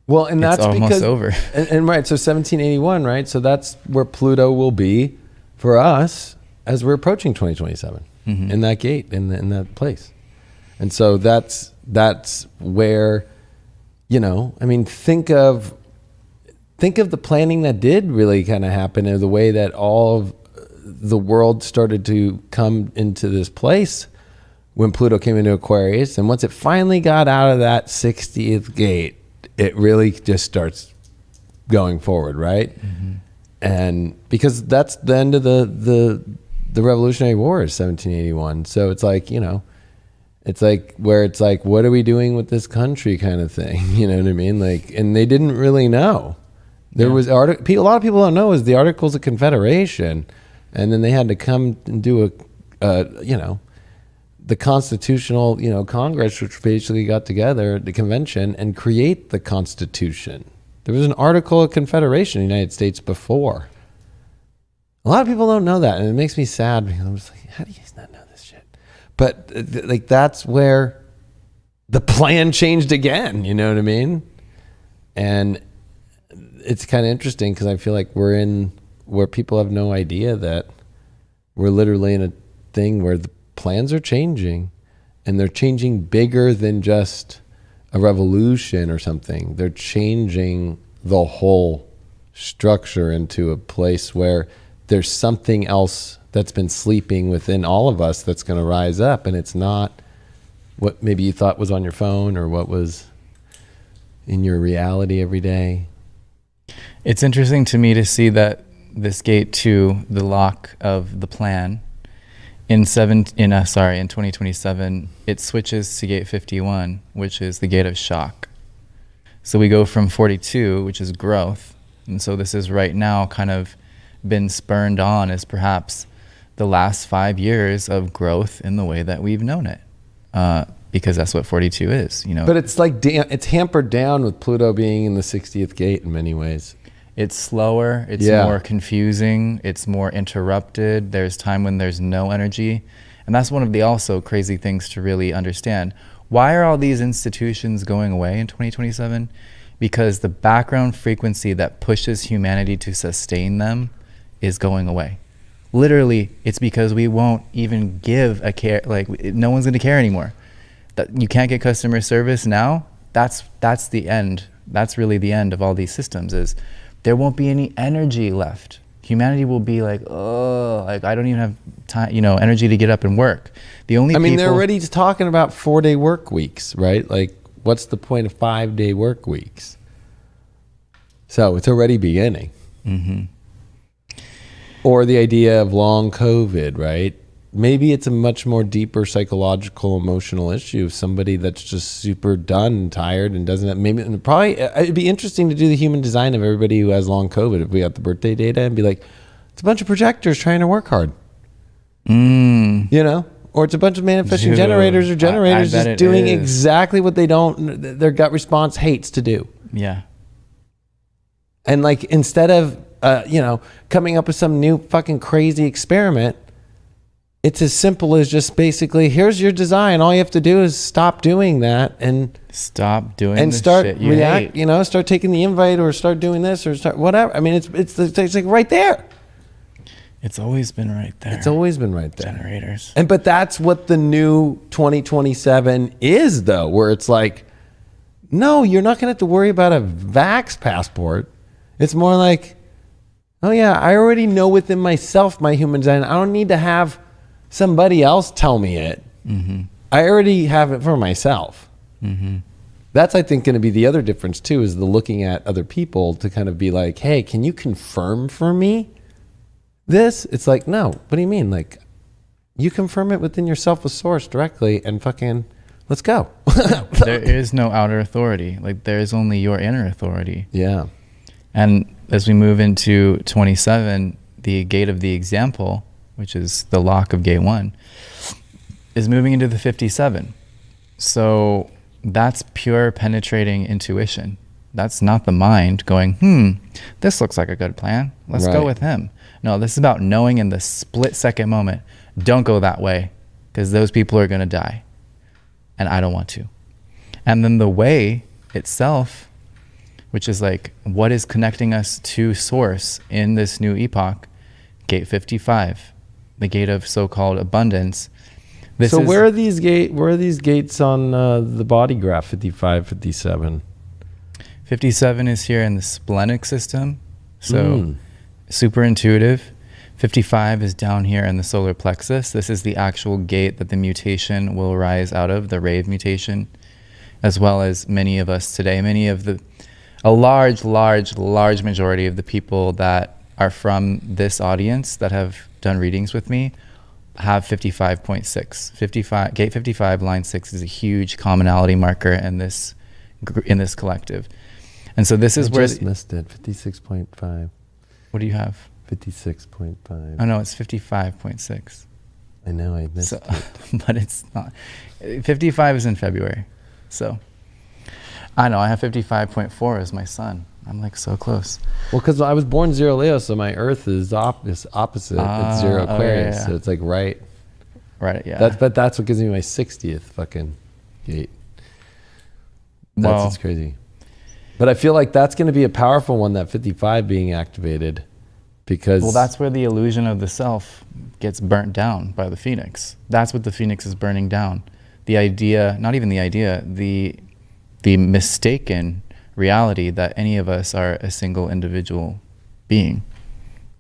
that's it's almost because, over. And right, so 1781, right? So that's where Pluto will be for us as we're approaching 2027 in that gate, in that place. And so that's where, think of the planning that did really kind of happen, and the way that all of the world started to come into this place when Pluto came into Aquarius. And once it finally got out of that 60th gate, it really just starts going forward, right? And because that's the end of the Revolutionary War is 1781. So it's like, it's like where it's like, what are we doing with this country kind of thing? You know what I mean? Like, and they didn't really know. There was a lot of people don't know is the Articles of Confederation, and then they had to come and do the Constitutional, Congress, which basically got together, the convention, and create the Constitution. There was an Article of Confederation in the United States before. A lot of people don't know that, and it makes me sad because I'm just like, how do you guys not know this shit? But that's where the plan changed again. You know what I mean? And it's kind of interesting because I feel like we're in where people have no idea that we're literally in a thing where the plans are changing, and they're changing bigger than just a revolution or something. They're changing the whole structure into a place where there's something else that's been sleeping within all of us that's going to rise up, and it's not what maybe you thought was on your phone or what was in your reality every day. It's interesting to me to see that this gate to the lock of the plan in 2027, it switches to gate 51, which is the gate of shock. So we go from 42, which is growth. And so this is right now kind of been spurned on as perhaps the last 5 years of growth in the way that we've known it. Because that's what 42 is, But it's like, it's hampered down with Pluto being in the 60th gate in many ways. It's slower, it's more confusing, it's more interrupted. There's time when there's no energy. And that's one of the also crazy things to really understand. Why are all these institutions going away in 2027? Because the background frequency that pushes humanity to sustain them is going away. Literally, it's because we won't even give a care, no one's gonna care anymore. That you can't get customer service now, that's the end. That's really the end of all these systems, is there won't be any energy left. Humanity will be like, oh, I don't even have time, energy to get up and work. They're already talking about 4-day work weeks, right? Like, what's the point of 5-day work weeks? So it's already beginning. Or the idea of long COVID, right? Maybe it's a much more deeper psychological, emotional issue of somebody that's just super done and tired and doesn't have, it'd be interesting to do the human design of everybody who has long COVID. If we got the birthday data and be like, it's a bunch of projectors trying to work hard. Or it's a bunch of manifesting generators or generators just doing exactly what their gut response hates to do. Yeah. And instead of, coming up with some new fucking crazy experiment, it's as simple as just basically, here's your design. All you have to do is stop doing that and stop doing and the start shit you react. hate. Start taking the invite or start doing this or start whatever. I mean, it's like right there. It's always been right there. It's always been right there. Generators. But that's what the new 2027 is, though, where it's like, no, you're not going to have to worry about a vax passport. It's more like, oh yeah, I already know within myself my human design. I don't need to have somebody else tell me it. Mm-hmm. I already have it for myself. Mm-hmm. That's, I think, going to be the other difference too, is the looking at other people to kind of be like, hey, can you confirm for me this? It's like, no, what do you mean? Like, you confirm it within yourself with source directly and fucking let's go. There is no outer authority. Like, there is only your inner authority. Yeah. And as we move into 27, the gate of the example, which is the lock of gate 1, is moving into the 57. So that's pure penetrating intuition. That's not the mind going, this looks like a good plan. Let's go with him. No, this is about knowing in the split second moment, don't go that way because those people are going to die. And I don't want to. And then the way itself, which is like what is connecting us to source in this new epoch, gate 55, the gate of so-called abundance. So where are these gates on the body graph? 55, 57. 57 is here in the splenic system, so super intuitive. 55 is down here in the solar plexus. This is the actual gate that the mutation will rise out of, the rave mutation, as well as many of us today. A large majority of the people that are from this audience that have done readings with me have 55.6. Gate 55, line 6 is a huge commonality marker in this collective. And so this is where... I just missed it, 56.5. What do you have? 56.5. Oh, no, it's 55.6. I know, I missed it. But it's not. 55 is in February. So I know, I have 55.4 as my sun. I'm like so close. Well, because I was born 0 Leo, so my Earth is opposite. It's 0 Aquarius, yeah. So it's like right. Right, yeah. That's what gives me my 60th fucking gate. It's crazy. But I feel like that's going to be a powerful one, that 55 being activated, because... Well, that's where the illusion of the self gets burnt down by the phoenix. That's what the phoenix is burning down. The idea, not even the idea, the mistaken reality that any of us are a single individual being.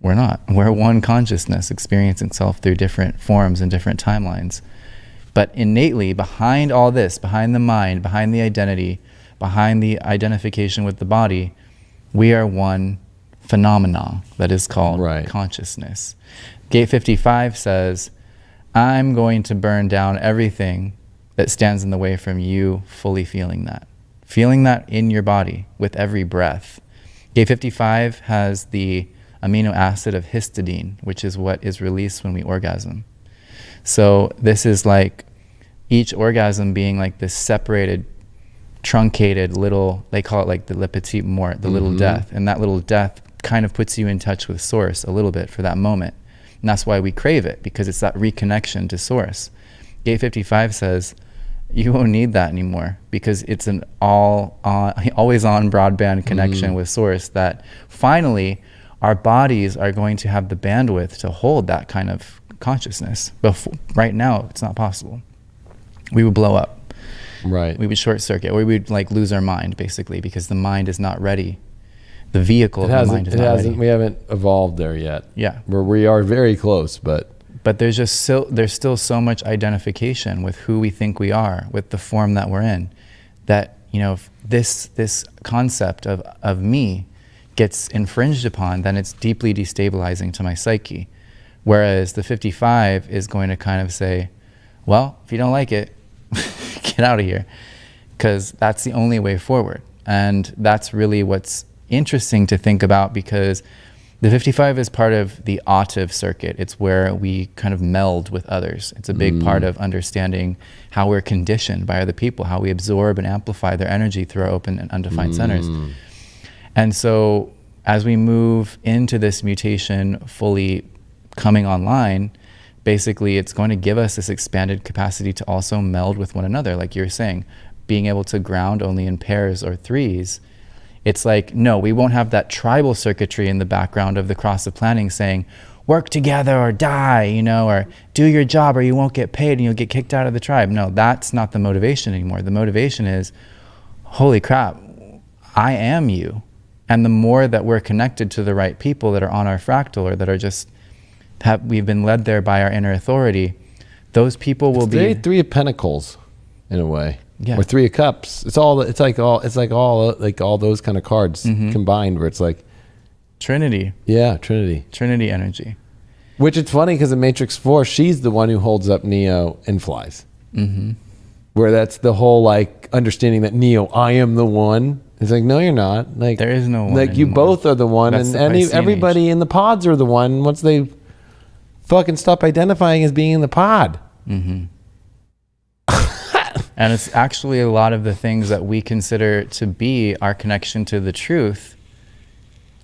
We're not. We're one consciousness experiencing self through different forms and different timelines. But innately, behind all this, behind the mind, behind the identity, behind the identification with the body, we are one phenomena that is called consciousness. Gate 55 says, I'm going to burn down everything that stands in the way from you fully feeling that in your body with every breath. Gate 55 has the amino acid of histidine, which is what is released when we orgasm. So this is like each orgasm being like this separated, truncated little, they call it like the le petit mort, the little death. And that little death kind of puts you in touch with source a little bit for that moment. And that's why we crave it, because it's that reconnection to source. Gate 55 says, you won't need that anymore, because it's an always on broadband connection with source, that finally our bodies are going to have the bandwidth to hold that kind of consciousness. Right now, it's not possible. We would blow up. Right. We would short circuit, or we would like lose our mind, basically, because the mind is not ready. The vehicle of the mind is not ready. We haven't evolved there yet. Yeah. Where we are very close, but there's still so much identification with who we think we are, with the form that we're in, that, you know, if this concept of me gets infringed upon, then it's deeply destabilizing to my psyche. Whereas the 55 is going to kind of say, well, if you don't like it, get out of here, because that's the only way forward. And that's really what's interesting to think about, because the 55 is part of the octave circuit. It's where we kind of meld with others. It's a big part of understanding how we're conditioned by other people, how we absorb and amplify their energy through our open and undefined centers. And so as we move into this mutation fully coming online, basically it's going to give us this expanded capacity to also meld with one another. Like you were saying, being able to ground only in pairs or threes. It's like, no, we won't have that tribal circuitry in the background of the cross of planning saying, work together or die, you know, or do your job or you won't get paid and you'll get kicked out of the tribe. No, that's not the motivation anymore. The motivation is, holy crap, I am you. And the more that we're connected to the right people that are on our fractal or that are just, we've been led there by our inner authority, those people will be Three of Pentacles in a way. Yeah. Or Three of Cups. It's all those kind of cards combined where it's like Trinity. Yeah, Trinity. Trinity energy. Which it's funny because in Matrix 4, she's the one who holds up Neo and flies. Mm-hmm. Where that's the whole like understanding that Neo, I am the one. It's like, no, you're not. Like there is no one. Like you both are the one, That's and the everybody in the pods are the one once they fucking stop identifying as being in the pod. Mm-hmm. And it's actually a lot of the things that we consider to be our connection to the truth,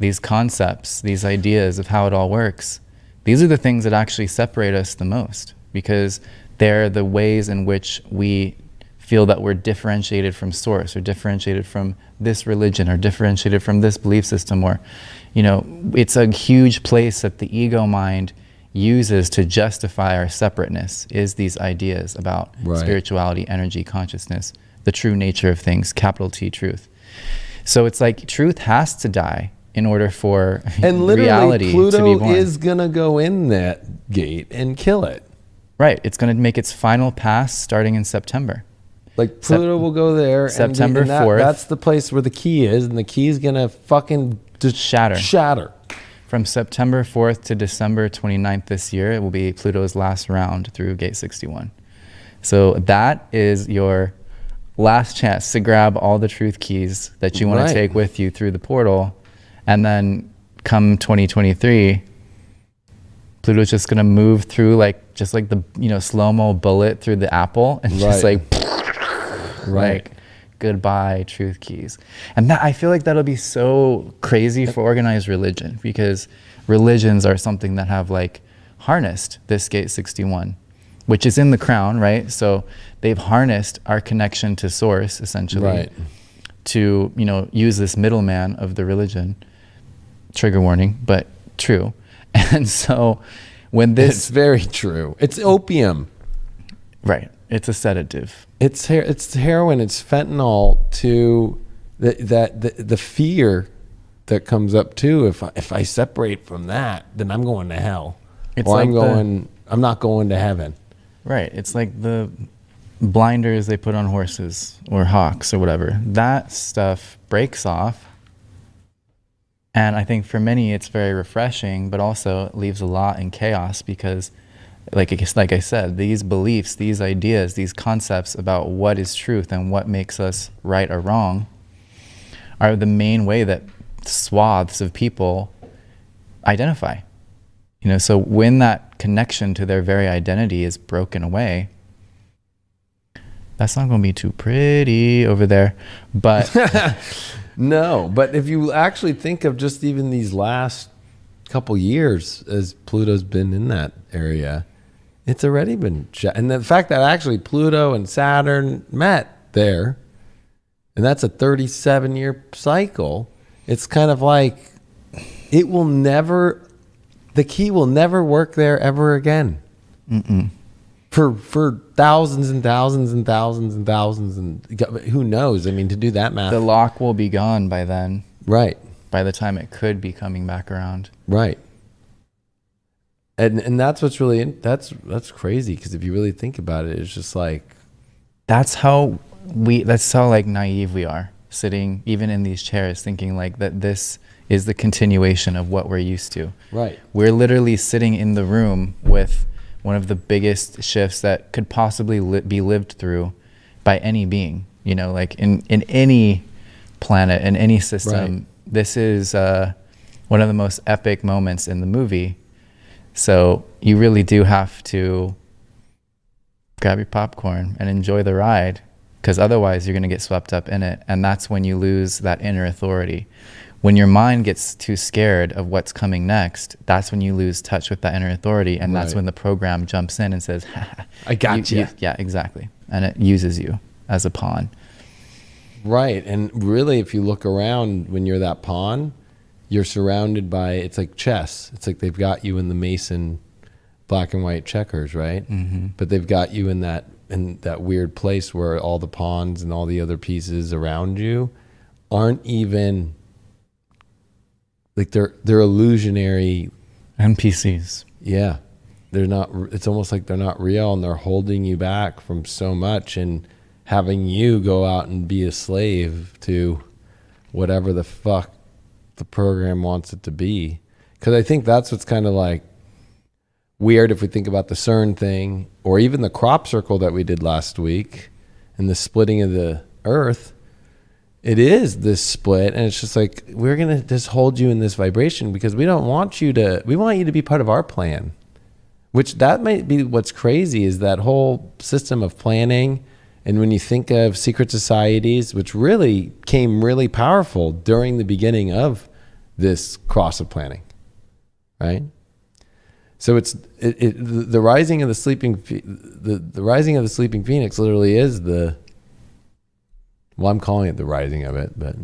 these concepts, these ideas of how it all works. These are the things that actually separate us the most, because they're the ways in which we feel that we're differentiated from source, or differentiated from this religion, or differentiated from this belief system, or, you know, it's a huge place that the ego mind uses to justify our separateness, is these ideas about spirituality, energy, consciousness, the true nature of things, capital T, truth. So it's like truth has to die in order for and literally reality Pluto to be born. is gonna go in that gate and kill it. Right, it's going to make its final pass starting in September. Like Pluto will go there. September 4th. That's the place where the key is, and the key is gonna fucking just shatter. From September 4th to December 29th this year, it will be Pluto's last round through Gate 61. So that is your last chance to grab all the truth keys that you want to take with you through the portal. And then come 2023, Pluto's just going to move through just like the, you know, slow-mo bullet through the apple, and just like goodbye truth keys. And that, I feel like that'll be so crazy for organized religion, because religions are something that have like harnessed this Gate 61, which is in the crown, right? So they've harnessed our connection to source, essentially, to, you know, use this middleman of the religion. Trigger warning, but true. And so when this... It's very true. It's opium. Right. It's a sedative. It's heroin. It's fentanyl to the fear that comes up too. If I separate from that, then I'm going to hell. It's or like I'm not going to heaven. Right. It's like the blinders they put on horses or hawks or whatever. That stuff breaks off. And I think for many it's very refreshing, but also it leaves a lot in chaos, because like I said, these beliefs, these ideas, these concepts about what is truth and what makes us right or wrong are the main way that swaths of people identify. You know, so when that connection to their very identity is broken away, that's not going to be too pretty over there. But no, but if you actually think of just even these last couple years as Pluto's been in that area, it's already been, and the fact that actually Pluto and Saturn met there, and that's a 37-year cycle, it's kind of like it will never, the key will never work there ever again. Mm-mm. For thousands and thousands and thousands and thousands, and who knows? I mean, to do that math, the lock will be gone by then. Right. By the time it could be coming back around. Right. And that's what's really that's crazy, because if you really think about it, it's just like that's how like naive we are, sitting even in these chairs thinking like that this is the continuation of what we're used to. Right. We're literally sitting in the room with one of the biggest shifts that could possibly be lived through by any being, you know, like in any planet, in any system. Right. This is one of the most epic moments in the movie. So you really do have to grab your popcorn and enjoy the ride, because otherwise you're going to get swept up in it. And that's when you lose that inner authority. When your mind gets too scared of what's coming next, that's when you lose touch with that inner authority. And that's when the program jumps in and says, I got you. Yeah, exactly. And it uses you as a pawn. Right. And really, if you look around when you're that pawn, you're surrounded by, it's like chess. It's like they've got you in the Mason black and white checkers, right? Mm-hmm. But they've got you in that weird place where all the pawns and all the other pieces around you aren't even like they're illusionary NPCs. Yeah. They're not, it's almost like they're not real, and they're holding you back from so much and having you go out and be a slave to whatever the fuck the program wants it to be. Because I think that's what's kind of like weird if we think about the CERN thing, or even the crop circle that we did last week and the splitting of the earth. It is this split, and it's just like, we're going to just hold you in this vibration because we want you to be part of our plan. Which that might be what's crazy, is that whole system of planning. And when you think of secret societies, which really came really powerful during the beginning of this cross of planning, right? So it's the rising of the sleeping, the rising of the sleeping phoenix literally is I'm calling it the rising of it, but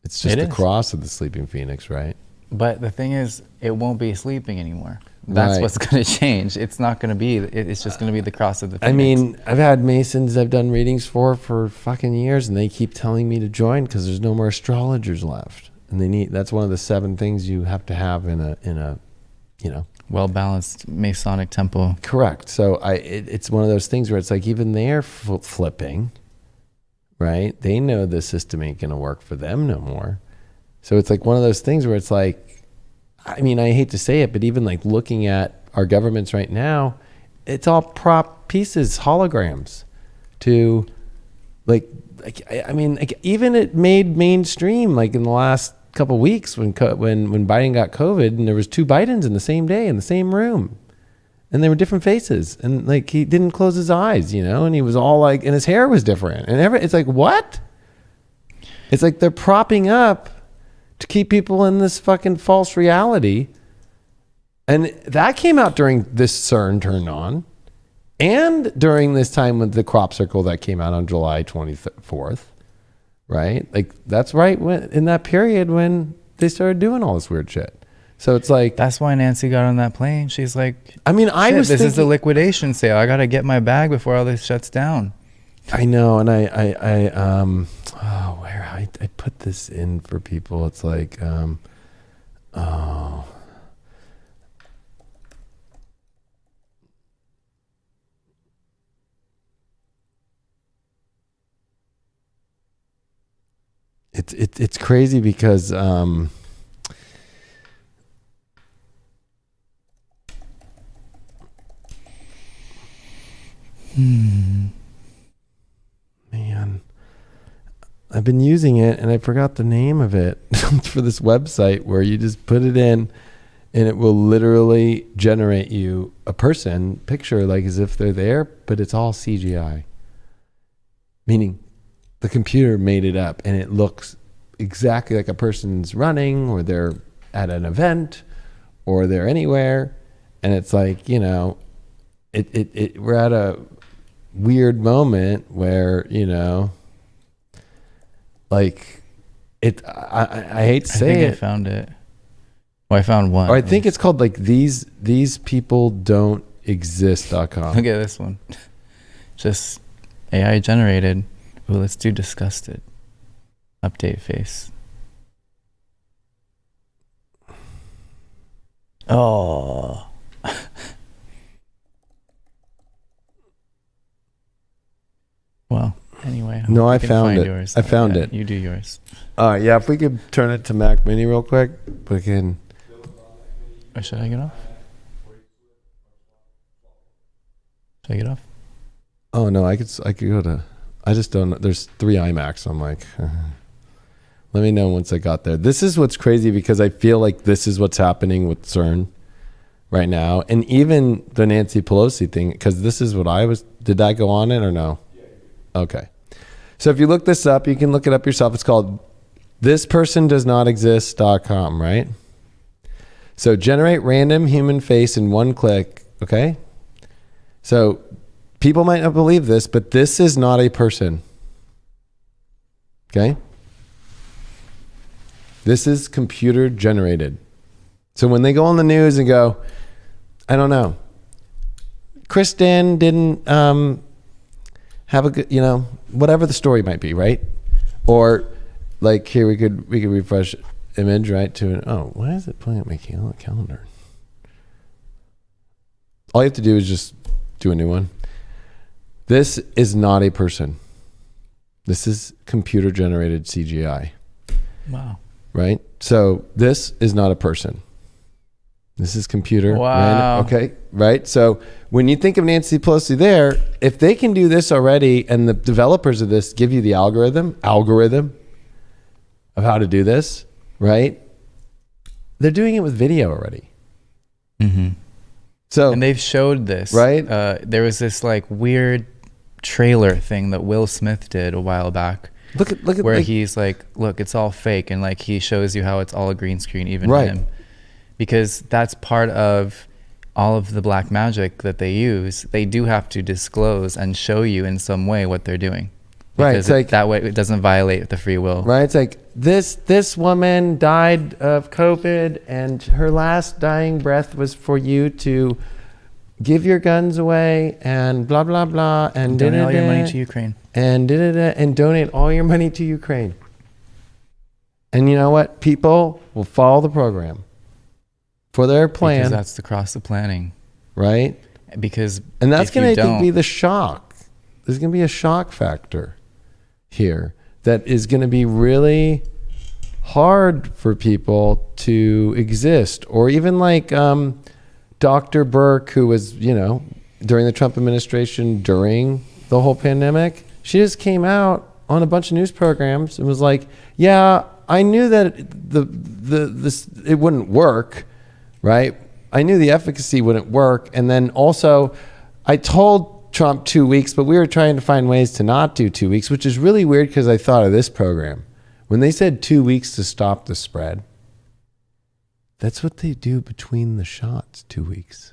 it's just the cross of the sleeping phoenix, right? But the thing is, it won't be sleeping anymore. That's what's going to change. It's not going to be, it's just going to be the cross of the phoenix. I mean, I've had Masons I've done readings for fucking years, and they keep telling me to join because there's no more astrologers left. And that's one of the 7 things you have to have in a well-balanced Masonic temple. Correct. So it's one of those things where it's like, even they're flipping, right? They know the system ain't going to work for them no more. So it's like one of those things where it's like, I mean, I hate to say it, but even like looking at our governments right now, it's all prop pieces, holograms to I mean, like even it made mainstream like in the last couple of weeks when Biden got COVID, and there was 2 Bidens in the same day in the same room, and they were different faces, and like he didn't close his eyes, and he was all like, and his hair was different, and it's like, what? It's like they're propping up to keep people in this fucking false reality. And that came out during this CERN turn on, and during this time with the crop circle that came out on July 24th, right? Like that's right in that period when they started doing all this weird shit. So it's like, that's why Nancy got on that plane. She's like, I mean, this is the liquidation sale. I got to get my bag before all this shuts down. I know. And I put this in for people. It's like, it's crazy because, man, I've been using it and I forgot the name of it for this website where you just put it in and it will literally generate you a person picture like as if they're there, but it's all CGI. Meaning the computer made it up and it looks exactly like a person's running, or they're at an event, or they're anywhere. And it's like, we're at a weird moment where, like I hate to say it. I found it. Well, I found one. Or I think it's called like these people don't exist.com. Look at this one. Just AI generated. Ooh, let's do disgusted. Update face. Oh. Well, anyway. No, I found it. Yours. I found it. You do yours. All right, yeah, if we could turn it to Mac Mini real quick, we can. Or should I get off? Should I get off? Oh no, I could go to. I just don't know. There's 3 iMacs. So I'm like, let me know once I got there. This is what's crazy because I feel like this is what's happening with CERN right now, and even the Nancy Pelosi thing. Because this is what I was. Did that go on it or no? Okay. So if you look this up, you can look it up yourself. It's called thispersondoesnotexist.com, right? So generate random human face in 1 click, okay? So people might not believe this, but this is not a person. Okay? This is computer generated. So when they go on the news and go, I don't know, Kristen didn't have a good, whatever the story might be, right? Or like here we could refresh image, right? Why is it pulling up my calendar? All you have to do is just do a new one. This is not a person. This is computer generated CGI. Wow. Right? So this is not a person. This is computer. Wow. Okay. Right. So when you think of Nancy Pelosi there, if they can do this already and the developers of this give you the algorithm of how to do this, right? They're doing it with video already. Mm-hmm. So, and they've showed this, right? There was this like weird trailer thing that Will Smith did a while back. Look at where he's like, look, it's all fake, and like he shows you how it's all a green screen, even him, because that's part of all of the black magic that they use. They do have to disclose and show you in some way what they're doing, because that way it doesn't violate the free will. Right. It's like this woman died of COVID, and her last dying breath was for you to give your guns away and blah blah blah and donate all your money to Ukraine and donate all your money to Ukraine. And you know what? People will follow the program for their plan. Because that's the cross of planning. Right? And that's going to be the shock. There's going to be a shock factor here that is going to be really hard for people to exist. Or even like Dr. Burke, who was, during the Trump administration, during the whole pandemic, she just came out on a bunch of news programs and was like, yeah, I knew that it wouldn't work, right? I knew the efficacy wouldn't work. And then also I told Trump 2 weeks, but we were trying to find ways to not do 2 weeks, which is really weird because I thought of this program. When they said 2 weeks to stop the spread, that's what they do between the shots, 2 weeks.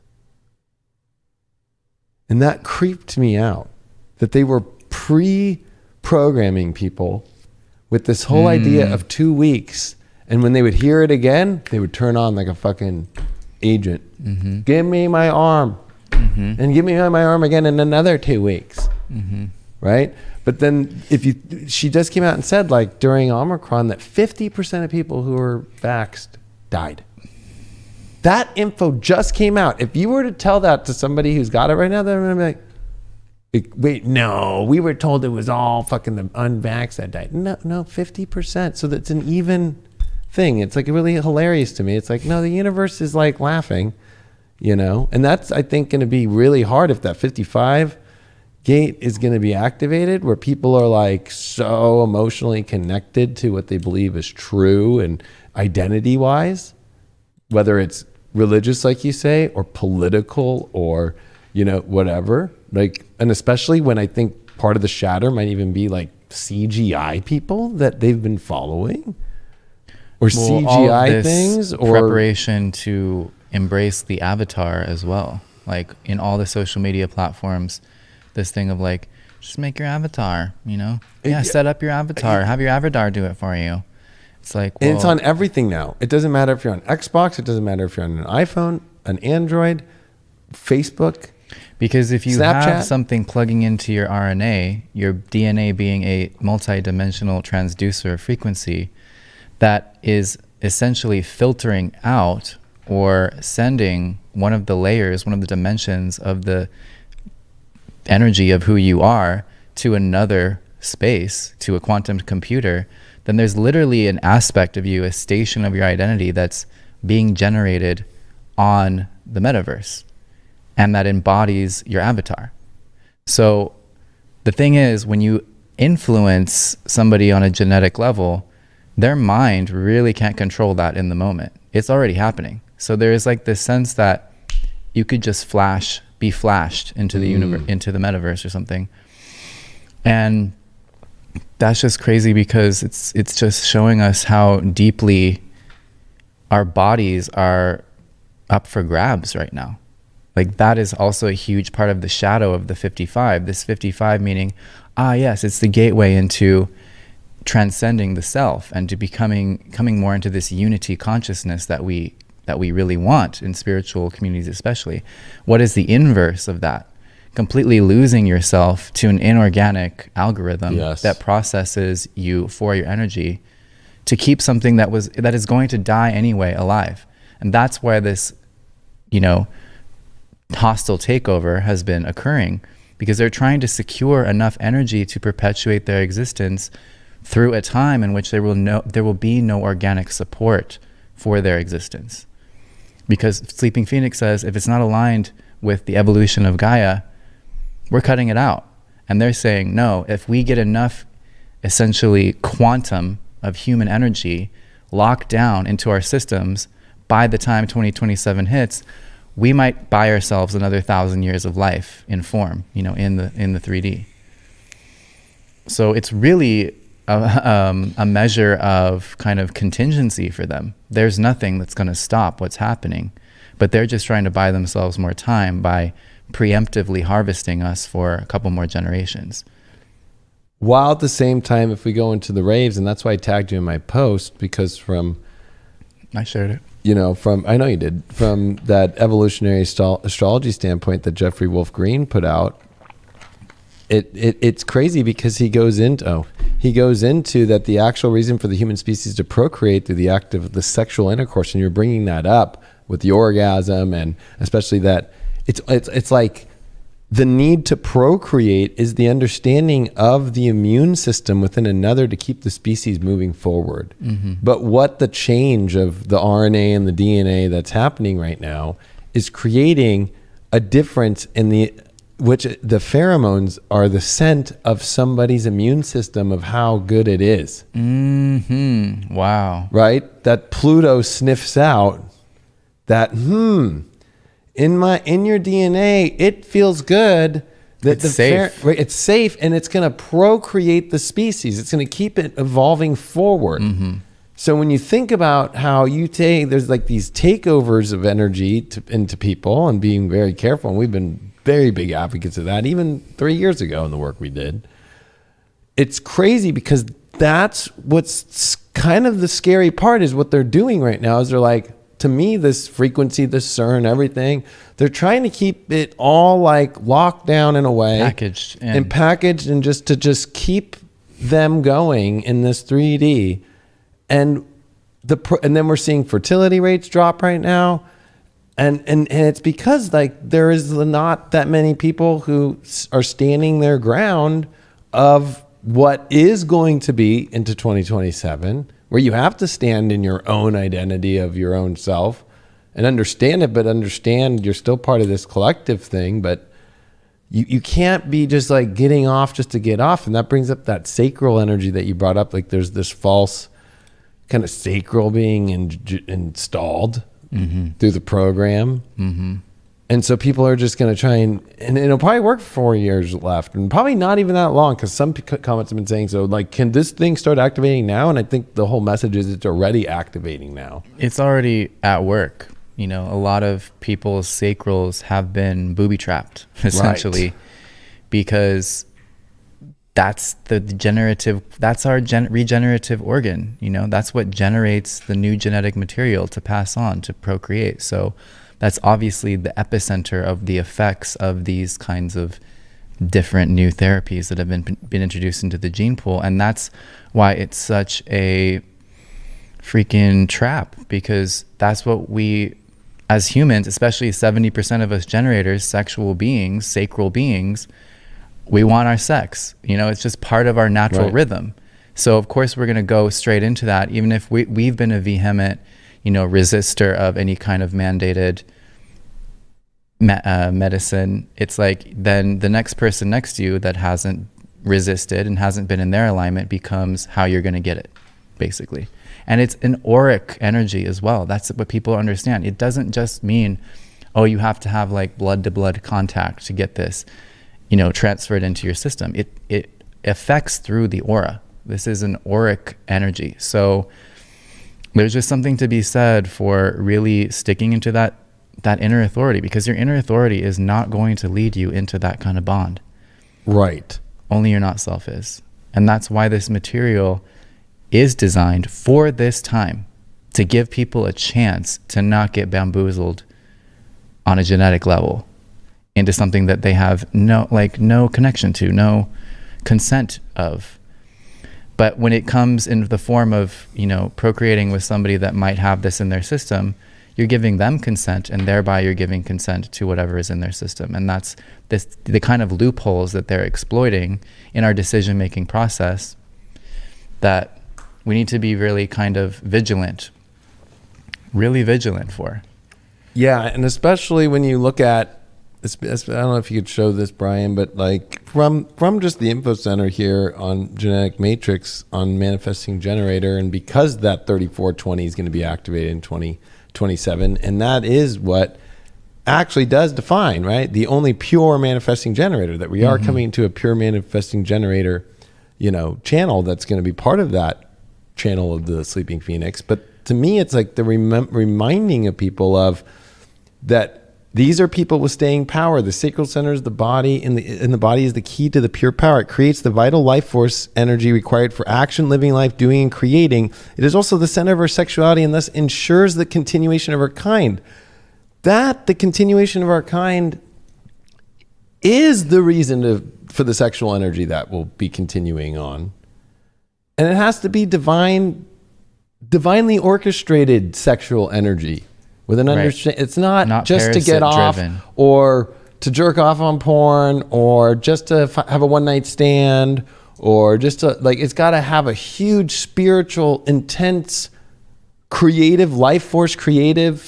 And that creeped me out, that they were pre-programming people with this whole idea of 2 weeks. And when they would hear it again, they would turn on like a fucking agent. Mm-hmm. Give me my arm. Mm-hmm. And give me my arm again in another 2 weeks. Mm-hmm. Right? But then she just came out and said, like during Omicron, that 50% of people who were vaxxed died. That info just came out. If you were to tell that to somebody who's got it right now, they're going to be like, wait, no, we were told it was all fucking the unvaxxed that died. No, 50%. So that's an even thing. It's like really hilarious to me. It's like, no, the universe is like laughing, and that's, I think, going to be really hard if that 55 gate is going to be activated, where people are like so emotionally connected to what they believe is true and identity wise, whether it's religious, like you say, or political, or, whatever. Like, and especially when I think part of the shatter might even be like CGI people that they've been following, or CGI things, or preparation to embrace the avatar as well. Like in all the social media platforms, this thing of like, just make your avatar, set up your avatar, have your avatar do it for you. It's like, and it's on everything now. It doesn't matter if you're on Xbox. It doesn't matter if you're on an iPhone, an Android, Facebook. Because if you Snapchat. have something plugging into your RNA, your DNA being a multi-dimensional transducer frequency that is essentially filtering out or sending one of the layers, one of the dimensions of the energy of who you are to another space, to a quantum computer, then there's literally an aspect of you, a station of your identity that's being generated on the metaverse, and that embodies your avatar. So the thing is, when you influence somebody on a genetic level, their mind really can't control that in the moment. It's already happening. So there is like this sense that you could just be flashed into the universe, into the metaverse or something. And that's just crazy, because it's just showing us how deeply our bodies are up for grabs right now. Like that is also a huge part of the shadow of the 55. This 55 meaning, yes, it's the gateway into transcending the self and to coming more into this unity consciousness that we really want in spiritual communities especially. What is the inverse of that? Completely losing yourself to an inorganic algorithm that processes you for your energy to keep something that is going to die anyway alive. And that's why this, hostile takeover has been occurring, because they're trying to secure enough energy to perpetuate their existence through a time in which there will be no organic support for their existence. Because Sleeping Phoenix says if it's not aligned with the evolution of Gaia, we're cutting it out. And they're saying, no, if we get enough, essentially, quantum of human energy locked down into our systems, by the time 2027 hits, we might buy ourselves another 1,000 years of life in form, in the 3D. So it's really a measure of kind of contingency for them. There's nothing that's going to stop what's happening, but they're just trying to buy themselves more time by preemptively harvesting us for a couple more generations. While at the same time, if we go into the raves, and that's why I tagged you in my post, because I shared it. I know you did, from that evolutionary astrology standpoint that Jeffrey Wolf Green put out, it's crazy because he goes into that the actual reason for the human species to procreate through the act of the sexual intercourse, and you're bringing that up with the orgasm, and especially that it's like the need to procreate is the understanding of the immune system within another to keep the species moving forward. Mm-hmm. But what the change of the RNA and the DNA that's happening right now is creating a difference in which the pheromones are the scent of somebody's immune system of how good it is. Mm-hmm. Wow. Right? That Pluto sniffs out that, in your DNA, it feels good. That it's safe. It's safe, and it's going to procreate the species. It's going to keep it evolving forward. Mm-hmm. So when you think about how there's like these takeovers of energy into people and being very careful, and we've been very big advocates of that, even 3 years ago in the work we did. It's crazy because that's what's kind of the scary part is what they're doing right now is they're like, to me, this frequency, this CERN, everything, they're trying to keep it all like locked down in a way. Packaged. And just keep them going in this 3D. And then we're seeing fertility rates drop right now. And it's because like there is not that many people who are standing their ground of what is going to be into 2027, where you have to stand in your own identity of your own self and understand it, but understand you're still part of this collective thing, but you can't be just like getting off just to get off. And that brings up that sacral energy that you brought up. Like there's this false kind of sacral being installed through the program. Mm-hmm. And so people are just going to try and it'll probably work for 4 years left, and probably not even that long, because some comments have been saying, so like, can this thing start activating now? And I think the whole message is it's already activating now. It's already at work. A lot of people's sacrals have been booby trapped, essentially, right. Because that's that's our regenerative organ. That's what generates the new genetic material to pass on, to procreate. So that's obviously the epicenter of the effects of these kinds of different new therapies that have been introduced into the gene pool. And that's why it's such a freaking trap, because that's what we, as humans, especially 70% of us generators, sexual beings, sacral beings, we want our sex. It's just part of our natural rhythm. So of course we're going to go straight into that, even if we've been a vehement resistor of any kind of mandated medicine. It's like then the next person next to you that hasn't resisted and hasn't been in their alignment becomes how you're going to get it, basically. And it's an auric energy as well. That's what people understand. It doesn't just mean, oh, you have to have like blood to blood contact to get this, transferred into your system. It affects through the aura. This is an auric energy. So there's just something to be said for really sticking into that inner authority, because your inner authority is not going to lead you into that kind of bond. Right. Only your not self is. And that's why this material is designed for this time to give people a chance to not get bamboozled on a genetic level into something that they have no connection to, no consent of. But when it comes in the form of, procreating with somebody that might have this in their system, you're giving them consent, and thereby you're giving consent to whatever is in their system. And that's the kind of loopholes that they're exploiting in our decision-making process that we need to be really kind of really vigilant for. Yeah, and especially when you look at, I don't know if you could show this, Brian, but like from just the info center here on genetic matrix on manifesting generator, and because that 3420 is going to be activated in 2027, and that is what actually does define, right, the only pure manifesting generator, that we are coming to a pure manifesting generator, channel that's going to be part of that channel of the sleeping phoenix. But to me, it's like the reminding of people of that. These are people with staying power. The sacral center is the body, and the body is the key to the pure power. It creates the vital life force energy required for action, living life, doing, and creating. It is also the center of our sexuality, and thus ensures the continuation of our kind. The continuation of our kind is the reason for the sexual energy that will be continuing on. And it has to be divinely orchestrated sexual energy. With an understanding, it's not just to get off or to jerk off on porn or just to have a one-night stand or just to, it's got to have a huge spiritual, intense, creative, life force, creative /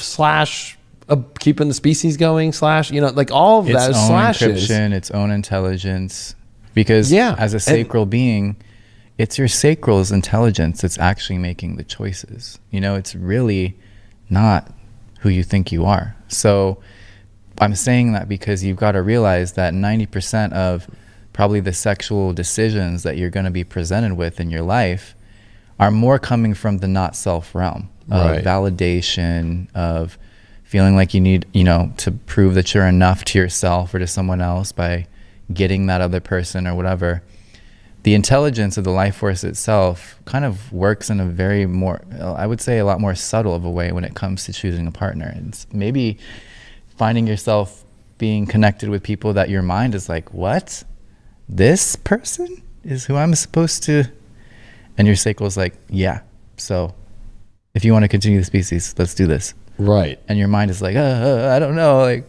keeping the species going / all of that is slashes. Its own encryption, its own intelligence. Because as a sacral being, it's your sacral's intelligence that's actually making the choices. It's really not who you think you are. So I'm saying that because you've got to realize that 90% of probably the sexual decisions that you're going to be presented with in your life are more coming from the not self realm of validation, of feeling like you need, to prove that you're enough to yourself or to someone else by getting that other person or whatever. The intelligence of the life force itself kind of works in a very more, I would say, a lot more subtle of a way when it comes to choosing a partner. It's maybe finding yourself being connected with people that your mind is like, what? This person is who I'm supposed to? And your sacral is like, yeah. So if you want to continue the species, let's do this. Right. And your mind is like, I don't know.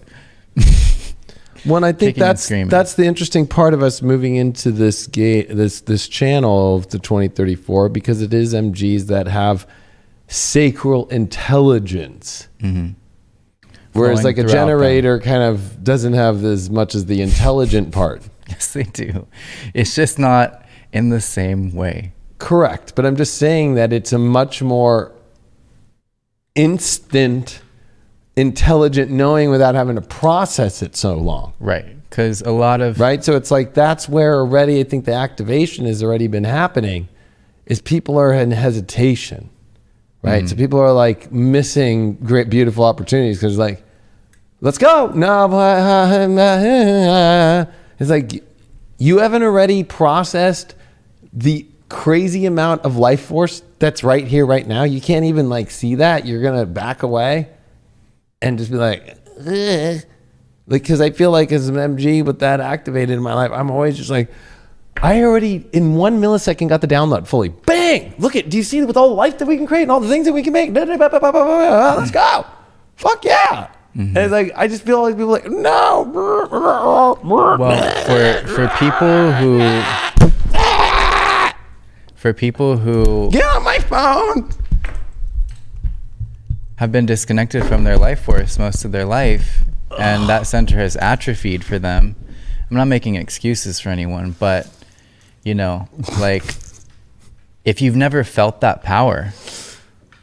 Well, I think that's the interesting part of us moving into this this channel of the 2034, because it is MGs that have sacral intelligence, whereas like a generator kind of doesn't have as much as the intelligent part. Yes, they do. It's just not in the same way. Correct, but I'm just saying that it's a much more instant, intelligent knowing without having to process it so long. Right. Because a lot of... Right. So it's like that's where already I think the activation has already been happening, is people are in hesitation. Right. So people are like missing great, beautiful opportunities because like, let's go. No. It's like you haven't already processed the crazy amount of life force that's right here, right now. You can't even like see that. You're going to back away and just be like, because I feel like as an MG with that activated in my life, I'm always just like, I already in 1 millisecond got the download fully. Bang! Look at, do you see with all the life that we can create and all the things that we can make? Let's go! Fuck yeah! And it's like, I just feel like people are like, no! Well, for people who get on my phone! Have been disconnected from their life force most of their life, and that center has atrophied for them. I'm not making excuses for anyone, but like if you've never felt that power,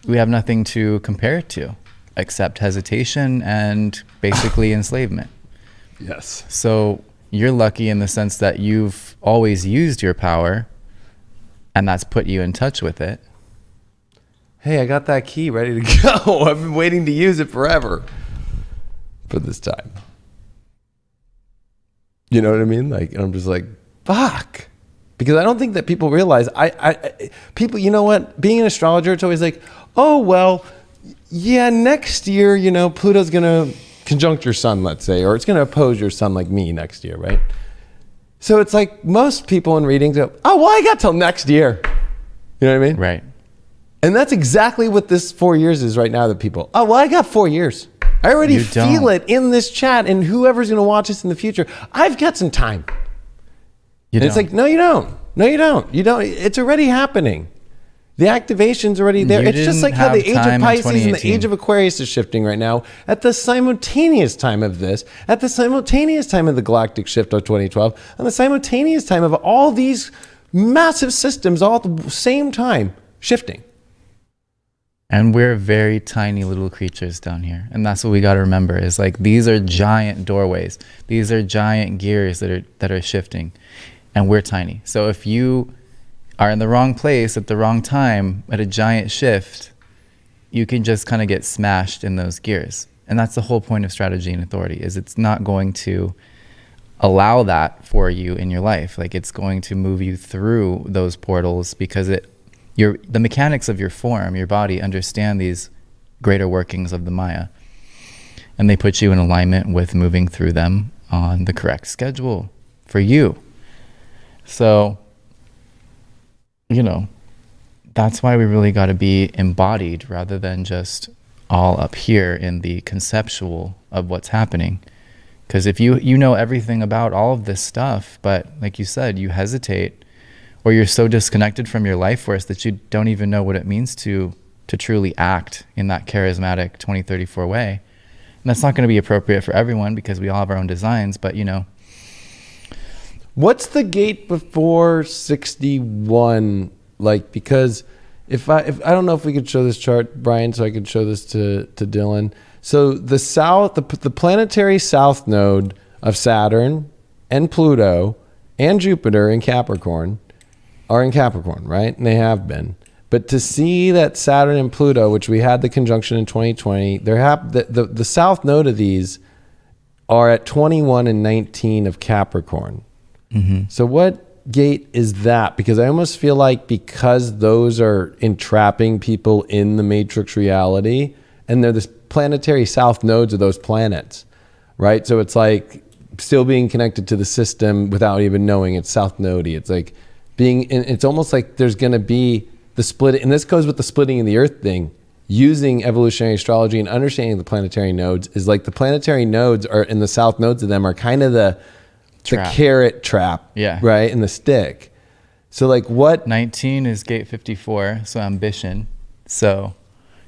we have nothing to compare it to except hesitation and basically enslavement. Yes. So you're lucky in the sense that you've always used your power, and that's put you in touch with it. Hey, I got that key ready to go. I've been waiting to use it forever for this time. You know what I mean? Like, I'm just like, fuck. Because I don't think that people realize, people, you know what, being an astrologer, it's always like, oh, well, yeah, next year, you know, Pluto's going to conjunct your sun, let's say, or it's going to oppose your sun like me next year, right? So it's like most people in readings go, oh, well, I got till next year. You know what I mean? Right. And that's exactly what this 4 years is right now, that people, oh, well, I got 4 years. I already feel it in this chat, and whoever's going to watch this in the future, I've got some time. It's like, no, you don't. No, you don't. You don't. It's already happening. The activation's already there. It's just like how the age of Pisces and the age of Aquarius is shifting right now at the simultaneous time of this, at the simultaneous time of the galactic shift of 2012, and the simultaneous time of all these massive systems all at the same time shifting. And we're very tiny little creatures down here. And that's what we got to remember is like, these are giant doorways. These are giant gears that are shifting, and we're tiny. So if you are in the wrong place at the wrong time at a giant shift, you can just kind of get smashed in those gears. And that's the whole point of strategy and authority, is it's not going to allow that for you in your life. Like, it's going to move you through those portals, because the mechanics of your form, your body, understand these greater workings of the Maya, and they put you in alignment with moving through them on the correct schedule for you. So, you know, that's why we really got to be embodied rather than just all up here in the conceptual of what's happening. Because if you know everything about all of this stuff, but like you said, you hesitate, or you're so disconnected from your life force that you don't even know what it means to truly act in that charismatic 2034 way. And that's not going to be appropriate for everyone, because we all have our own designs, but you know. What's the gate before 61? Like, because if I don't know if we could show this chart, Brian, so I could show this to Dylan. So the planetary south node of Saturn and Pluto and Jupiter in Capricorn are in Capricorn, right? And they have been. But to see that Saturn and Pluto, which we had the conjunction in 2020, the south node of these are at 21 and 19 of Capricorn. Mm-hmm. So what gate is that? Because I almost feel like, because those are entrapping people in the matrix reality, and they're the planetary south nodes of those planets, right? So it's like still being connected to the system without even knowing it's south nodey. It's like it's almost like there's going to be the split, and this goes with the splitting in the earth thing. Using evolutionary astrology and understanding the planetary nodes is like, the planetary nodes are, in the south nodes of them are kind of the carrot trap, yeah, right, and the stick. So like, what 19 is gate 54, so ambition. So,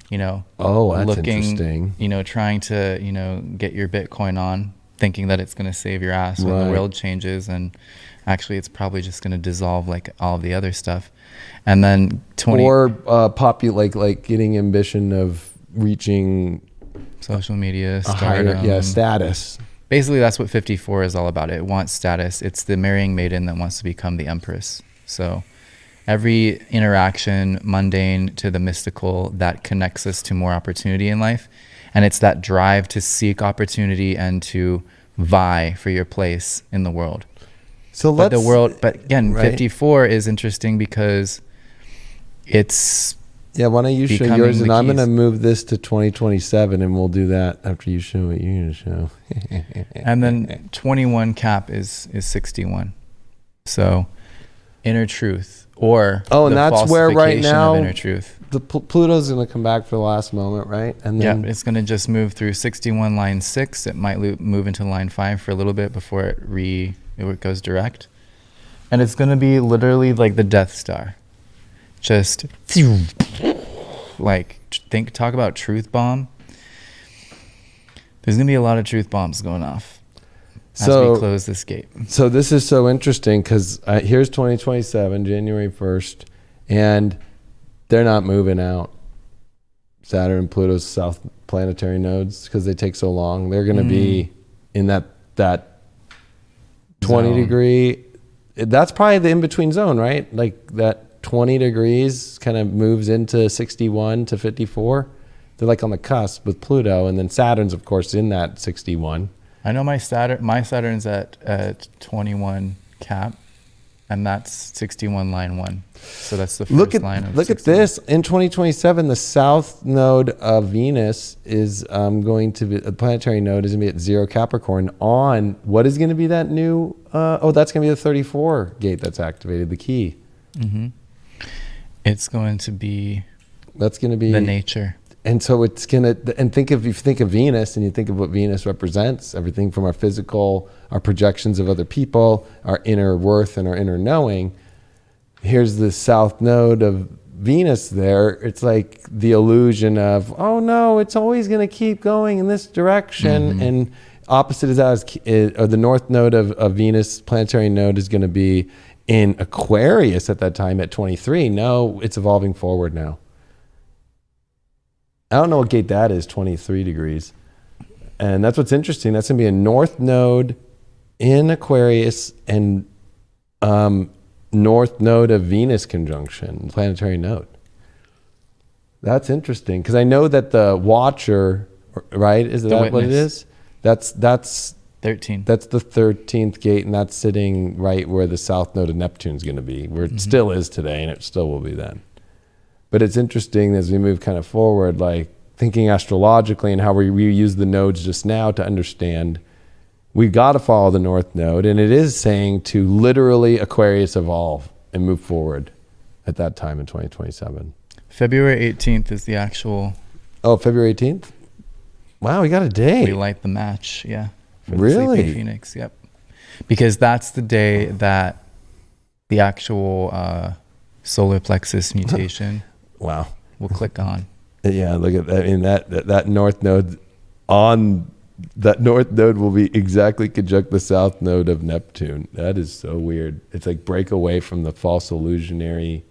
you know, that's interesting. You know, trying to, you know, get your Bitcoin on, thinking that it's going to save your ass when the world changes, and actually it's probably just going to dissolve like all of the other stuff. And then 20, or like getting ambition of reaching social media, stardom, status. Basically, that's what 54 is all about. It wants status. It's the marrying maiden that wants to become the empress. So every interaction, mundane to the mystical, that connects us to more opportunity in life. And it's that drive to seek opportunity and to vie for your place in the world. So but again, right? 54 is interesting because it's... Yeah, why don't you show yours, and I'm going to move this to 2027, and we'll do that after you show what you're going to show. And then 21 cap is 61. So inner truth, or and that's where right now inner truth. The Pluto's going to come back for the last moment, right? And then it's going to just move through 61 line 6. It might move into line 5 for a little bit before it goes direct. And it's going to be literally like the Death Star. Just like, talk about truth bomb. There's gonna be a lot of truth bombs going off as we close this gate. So this is so interesting, because here's 2027, January 1st, and they're not moving out. Saturn and Pluto's south planetary nodes, because they take so long. They're gonna be in that 20 degree. That's probably the in-between zone, right? Like that 20 degrees kind of moves into 61 to 54. They're like on the cusp with Pluto, and then Saturn's of course in that 61. I know my Saturn's at 21 cap. And that's 61 line 1. So that's the first line of Look 61. at this. In 2027, the south node of Venus is going to be, a planetary node is going to be at 0 Capricorn on what is going to be that new, that's going to be the 34 gate that's activated, the key. Mm-hmm. It's going to be That's going to be the nature. And so it's going to, and if you think of Venus and you think of what Venus represents, everything from our physical, our projections of other people, our inner worth and our inner knowing, here's the south node of Venus there. It's like the illusion of, oh no, it's always going to keep going in this direction. Mm-hmm. And opposite is or the north node of Venus, planetary node, is going to be in Aquarius at that time at 23. No, it's evolving forward now. I don't know what gate that is, 23 degrees. And that's what's interesting. That's going to be a north node in Aquarius and north node of Venus conjunction, planetary node. That's interesting because I know that the Watcher, right? Is that what it is? That's 13. That's the 13th gate, and that's sitting right where the south node of Neptune is going to be, where it still is today, and it still will be then. But it's interesting as we move kind of forward, like thinking astrologically and how we use the nodes just now to understand we've got to follow the north node. And it is saying to literally Aquarius evolve and move forward at that time in 2027. February 18th is the actual. Oh, February 18th? Wow, we got a date. We light the match, yeah. For really? The Sleeping Phoenix, yep. Because that's the day that the actual solar plexus mutation wow. will click on. Yeah, look at that. I mean, that north node will be exactly conjunct the south node of Neptune. That is so weird. It's like break away from the false illusionary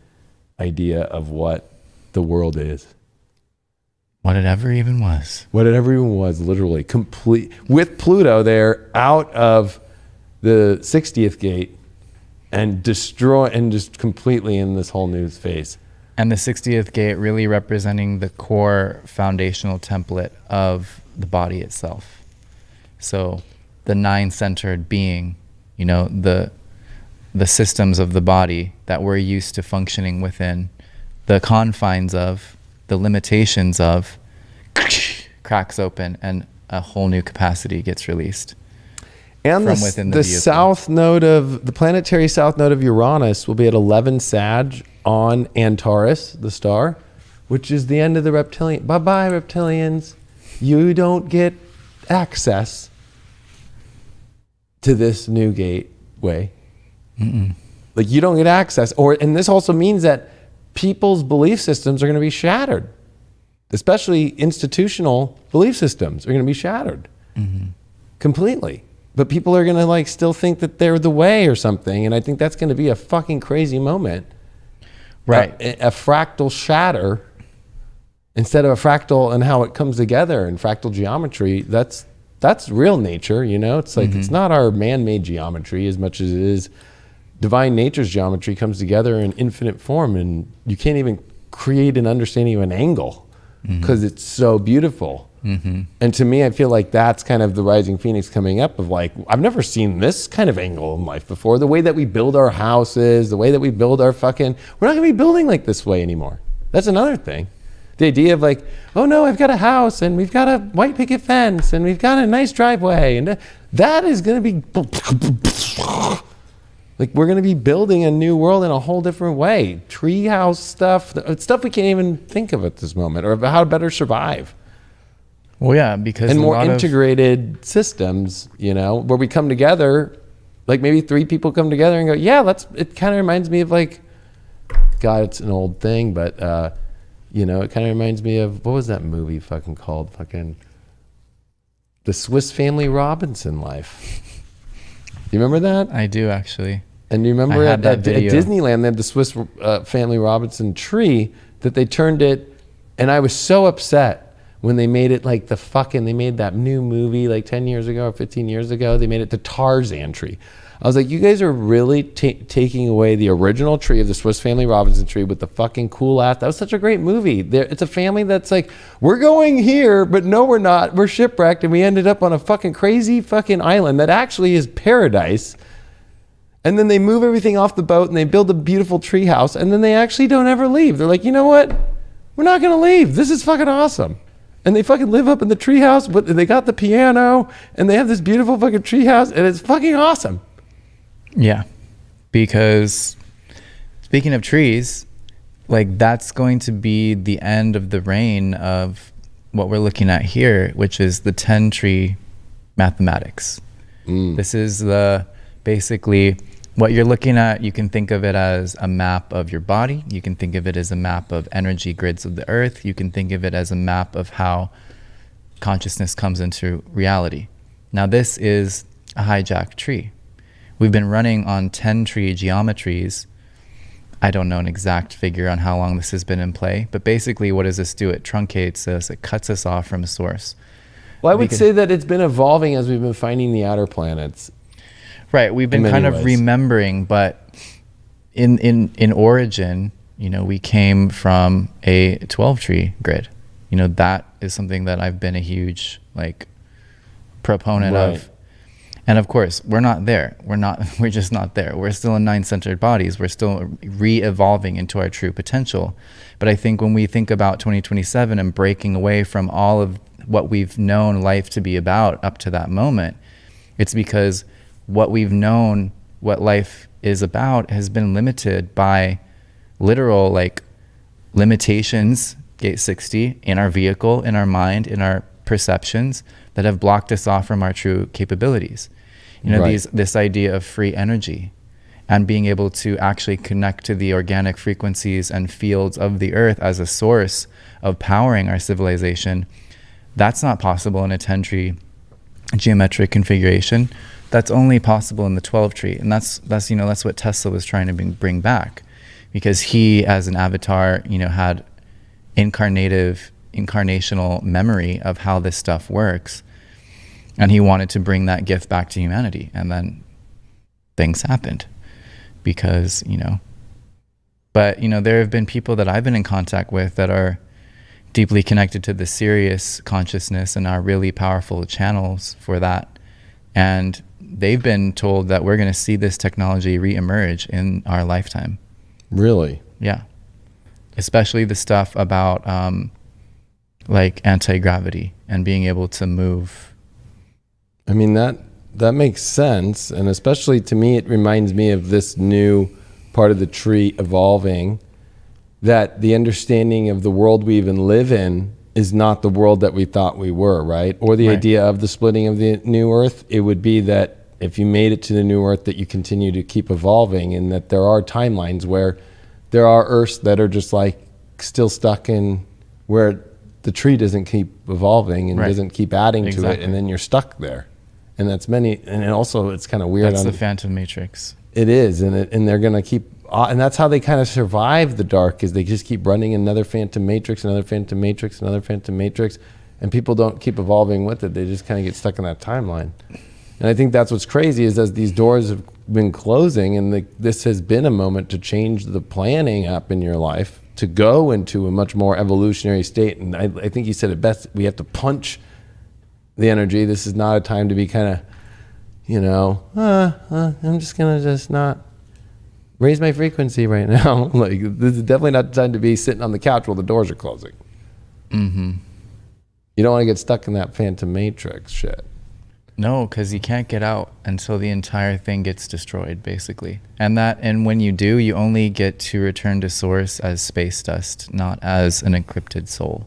idea of what the world is. What it ever even was. What it ever even was, literally. Complete. With Pluto there out of the 60th gate and just completely in this whole new phase. And the 60th gate really representing the core foundational template of the body itself. So the 9-centered being, the systems of the body that we're used to functioning within, the confines of, the limitations of, cracks open and a whole new capacity gets released. And from within the south node of the planetary south node of Uranus will be at 11 Sag on Antares, the star, which is the end of the reptilian. Bye-bye, reptilians. You don't get access to this new gateway. Mm-mm. Like you don't get access. And this also means that people's belief systems are going to be shattered. Especially institutional belief systems are going to be shattered completely. But people are going to still think that they're the way or something. And I think that's going to be a fucking crazy moment. Right. A fractal shatter instead of a fractal and how it comes together in fractal geometry. That's real nature, It's like it's not our man-made geometry as much as it is divine nature's geometry comes together in infinite form, and you can't even create an understanding of an angle because it's so beautiful. And to me, I feel like that's kind of the rising phoenix coming up of I've never seen this kind of angle in life before. The way that we build our houses, the way that we build our we're not gonna be building like this way anymore. That's another thing. The idea of oh no, I've got a house and we've got a white picket fence and we've got a nice driveway and that is gonna be we're gonna be building a new world in a whole different way. Treehouse stuff we can't even think of at this moment, or how to better survive. Well, yeah, because and more integrated systems, where we come together, maybe 3 people come together and go, yeah, it kind of reminds me of God, it's an old thing, but it kind of reminds me of, what was that movie called? The Swiss Family Robinson Life. You remember that? I do, actually. And you remember at Disneyland, they had the Swiss Family Robinson tree that they turned it, and I was so upset when they made it they made that new movie 10 years ago or 15 years ago, they made it the Tarzan tree. I was like, you guys are really taking away the original tree of the Swiss Family Robinson tree with the fucking cool ass. That was such a great movie. It's a family that's we're going here, but no, we're not. We're shipwrecked and we ended up on a fucking crazy fucking island that actually is paradise. And then they move everything off the boat and they build a beautiful tree house. And then they actually don't ever leave. They're like, you know what? We're not going to leave. This is fucking awesome. And they fucking live up in the tree house, but they got the piano and they have this beautiful fucking tree house and it's fucking awesome. Yeah. Because speaking of trees, like that's going to be the end of the reign of what we're looking at here, which is the 10 tree mathematics. This is basically what you're looking at. You can think of it as a map of your body. You can think of it as a map of energy grids of the earth. You can think of it as a map of how consciousness comes into reality. Now this is a hijacked tree. We've been running on 10 tree geometries. I don't know an exact figure on how long this has been in play, but basically what does this do? It truncates us, it cuts us off from source. Well, I would say that it's been evolving as we've been finding the outer planets. Right, we've been kind of remembering, but in origin, you know, we came from a 12 tree grid. You know, that is something that I've been a huge like proponent of. And of course, we're not there. We're just not there. We're still in 9-centered bodies. We're still re-evolving into our true potential. But I think when we think about 2027 and breaking away from all of what we've known life to be about up to that moment, it's because what we've known what life is about has been limited by literal like limitations, gate 60, in our vehicle, in our mind, in our perceptions that have blocked us off from our true capabilities. You know, this idea of free energy and being able to actually connect to the organic frequencies and fields of the earth as a source of powering our civilization, that's not possible in a 10 tree geometric configuration. That's only possible in the 12 tree. And that's you know, that's what Tesla was trying to bring back, because he as an avatar, you know, had incarnational memory of how this stuff works, and he wanted to bring that gift back to humanity. And then things happened because, you know, but you know, there have been people that I've been in contact with that are deeply connected to the Sirius consciousness and are really powerful channels for that, and they've been told that we're going to see this technology re-emerge in our lifetime. Really? Yeah. Especially the stuff about like anti-gravity and being able to move. I mean, that makes sense. And especially to me, it reminds me of this new part of the tree evolving, that the understanding of the world we even live in is not the world that we thought we were, right? Or the idea of the splitting of the new earth, it would be that if you made it to the new earth, that you continue to keep evolving, and that there are timelines where there are earths that are just like still stuck in where the tree doesn't keep evolving and doesn't keep adding to it, and then you're stuck there. And that's many, and also it's kind of weird. That's the Phantom Matrix. It is, and they're gonna keep, and that's how they kind of survive the dark, is they just keep running another Phantom Matrix, another Phantom Matrix, another Phantom Matrix, and people don't keep evolving with it. They just kind of get stuck in that timeline. And I think that's what's crazy, is as these doors have been closing, and this has been a moment to change the planning up in your life, to go into a much more evolutionary state. And I think you said it best, we have to punch the energy. This is not a time to be kind of, you know, I'm just going to just not raise my frequency right now. Like, this is definitely not the time to be sitting on the couch while the doors are closing. Mm-hmm. You don't want to get stuck in that Phantom Matrix shit. No, because you can't get out until the entire thing gets destroyed, basically. And when you do, you only get to return to source as space dust, not as an encrypted soul.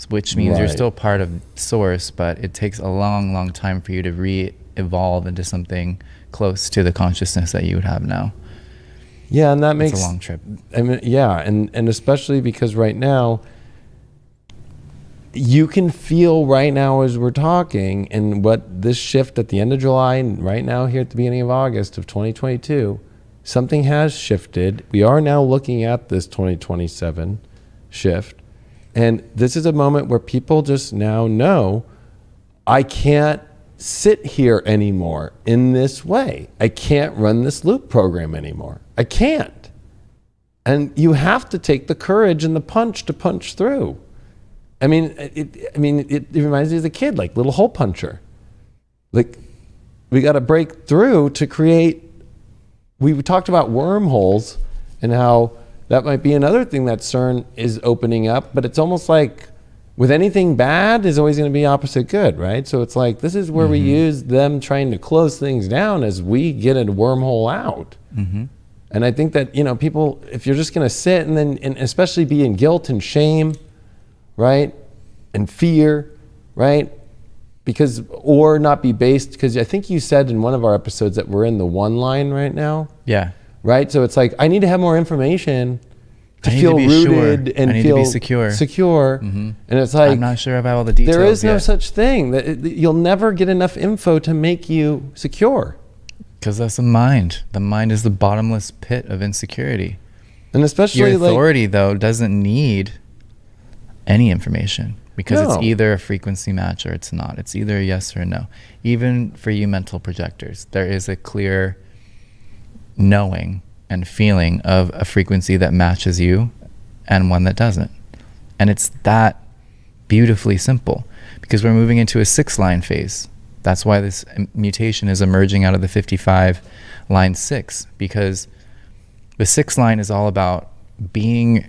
Which means you're still part of source, but it takes a long, long time for you to re-evolve into something close to the consciousness that you would have now. Yeah, and that makes a long trip. I mean, yeah, and especially because right now, you can feel right now as we're talking, and what this shift at the end of July and right now here at the beginning of August of 2022, something has shifted. We are now looking at this 2027 shift. And this is a moment where people just now know, I can't sit here anymore in this way. I can't run this loop program anymore. I can't. And you have to take the courage and the punch to punch through. I mean, it reminds me of a kid, like little hole puncher. Like, we got to break through to create we talked about wormholes and how that might be another thing that CERN is opening up, but it's almost like with anything bad is always going to be opposite good, right? So it's like, this is where we use them trying to close things down as we get a wormhole out. And I think that, you know, people, if you're just going to sit and then, and especially be in guilt and shame, right? And fear, right? Because, or not be based, because I think you said in one of our episodes that we're in the one line right now. Yeah. Right? So it's like, I need to have more information to I need feel to be rooted sure. and I need feel to be secure. And it's like, I'm not sure about all the details there is no yet. such thing. You'll never get enough info to make you secure. Because that's the mind. The mind is the bottomless pit of insecurity. And especially Your like, authority, though, doesn't need any information, because No. it's either a frequency match or it's not. It's either a yes or a no. Even for you mental projectors, there is a clear knowing and feeling of a frequency that matches you and one that doesn't. And it's that beautifully simple, because we're moving into a 6-line phase. That's why this mutation is emerging out of the 55 line 6, because the 6th line is all about being.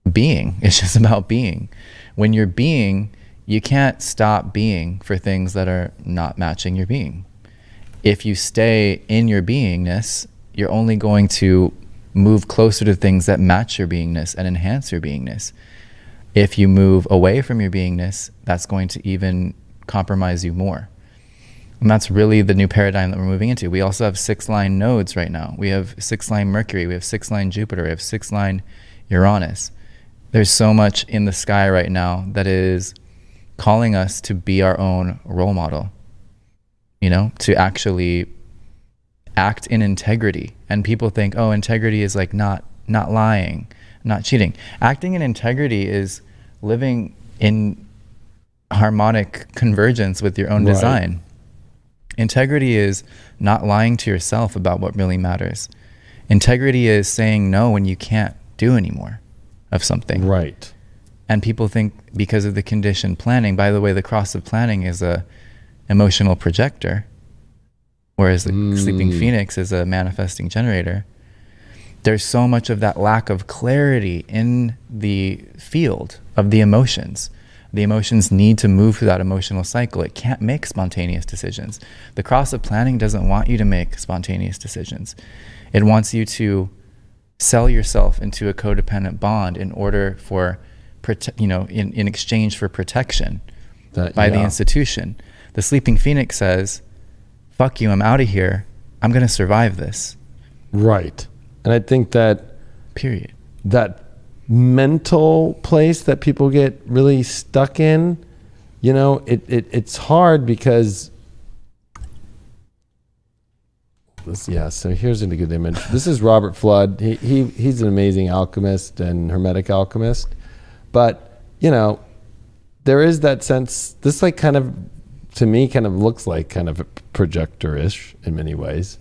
It's just about being. When you're being, you can't stop being for things that are not matching your being. If you stay in your beingness, you're only going to move closer to things that match your beingness and enhance your beingness. If you move away from your beingness, that's going to even compromise you more. And that's really the new paradigm that we're moving into. We also have 6-line nodes right now. We have 6-line Mercury, we have 6-line Jupiter, we have 6-line Uranus. There's so much in the sky right now that is calling us to be our own role model, you know, to actually act in integrity. And people think, oh, integrity is like not lying, not cheating. Acting in integrity is living in harmonic convergence with your own design. Integrity is not lying to yourself about what really matters. Integrity is saying no when you can't do anymore of something. right. And people think because of the conditioned planning, by the way, the cross of planning is a emotional projector, whereas the sleeping phoenix is a manifesting generator. There's so much of that lack of clarity in the field of the emotions. The emotions need to move through that emotional cycle. It can't make spontaneous decisions. The cross of planning doesn't want you to make spontaneous decisions. It wants you to sell yourself into a codependent bond in order for, in exchange for protection by the institution. The sleeping phoenix says, fuck you, I'm out of here. I'm going to survive this. Right. And I think that Period. that mental place that people get really stuck in, you know, it's hard because so here's a good image. This is Robert Flood. He's an amazing alchemist and hermetic alchemist, but you know, there is that sense, this like kind of, to me, kind of looks like kind of a projector-ish in many ways,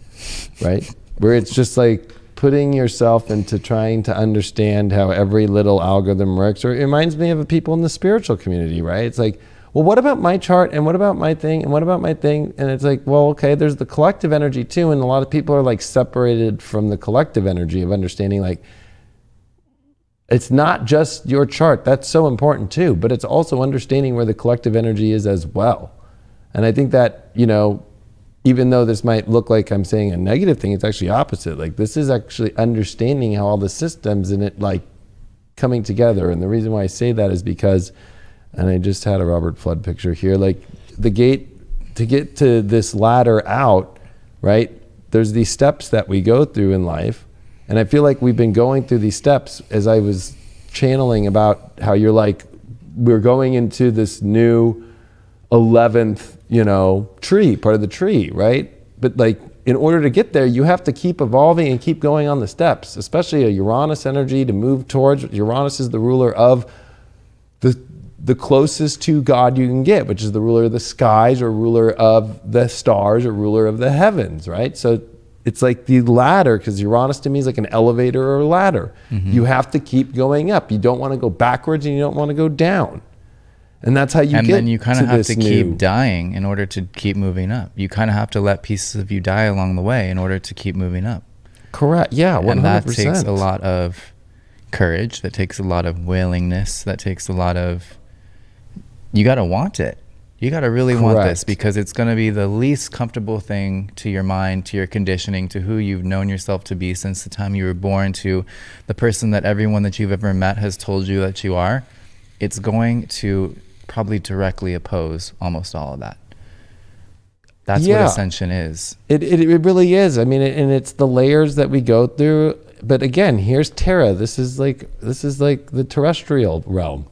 right? Where it's just like putting yourself into trying to understand how every little algorithm works. Or it reminds me of the people in the spiritual community, right? It's like, well, what about my chart? And what about my thing? And what about my thing? And it's like, well, okay, there's the collective energy too. And a lot of people are like separated from the collective energy of understanding, like, it's not just your chart. That's so important too. But it's also understanding where the collective energy is as well. And I think that, you know, even though this might look like I'm saying a negative thing, it's actually opposite. Like, this is actually understanding how all the systems in it like coming together. And the reason why I say that is because, and I just had a Robert Flood picture here, like the gate to get to this ladder out, right? There's these steps that we go through in life. And I feel like we've been going through these steps as I was channeling about how you're like, we're going into this new 11th, you know, tree, part of the tree, right? But like, in order to get there, you have to keep evolving and keep going on the steps, especially a Uranus energy to move towards. Uranus is the ruler of the closest to God you can get, which is the ruler of the skies or ruler of the stars or ruler of the heavens, right? So it's like the ladder, because Uranus to me is like an elevator or a ladder. You have to keep going up. You don't want to go backwards and you don't want to go down. And that's how you and get then you kind of have to new... keep dying in order to keep moving up. You kind of have to let pieces of you die along the way in order to keep moving up. Correct. Yeah, 100%. And that takes a lot of courage. That takes a lot of willingness. That takes a lot of, you got to want it. You got to really want this, because it's going to be the least comfortable thing to your mind, to your conditioning, to who you've known yourself to be since the time you were born, to the person that everyone that you've ever met has told you that you are. It's going to probably directly oppose almost all of that. That's what ascension is. It really is. I mean, and it's the layers that we go through. But again, here's Terra. This is like the terrestrial realm.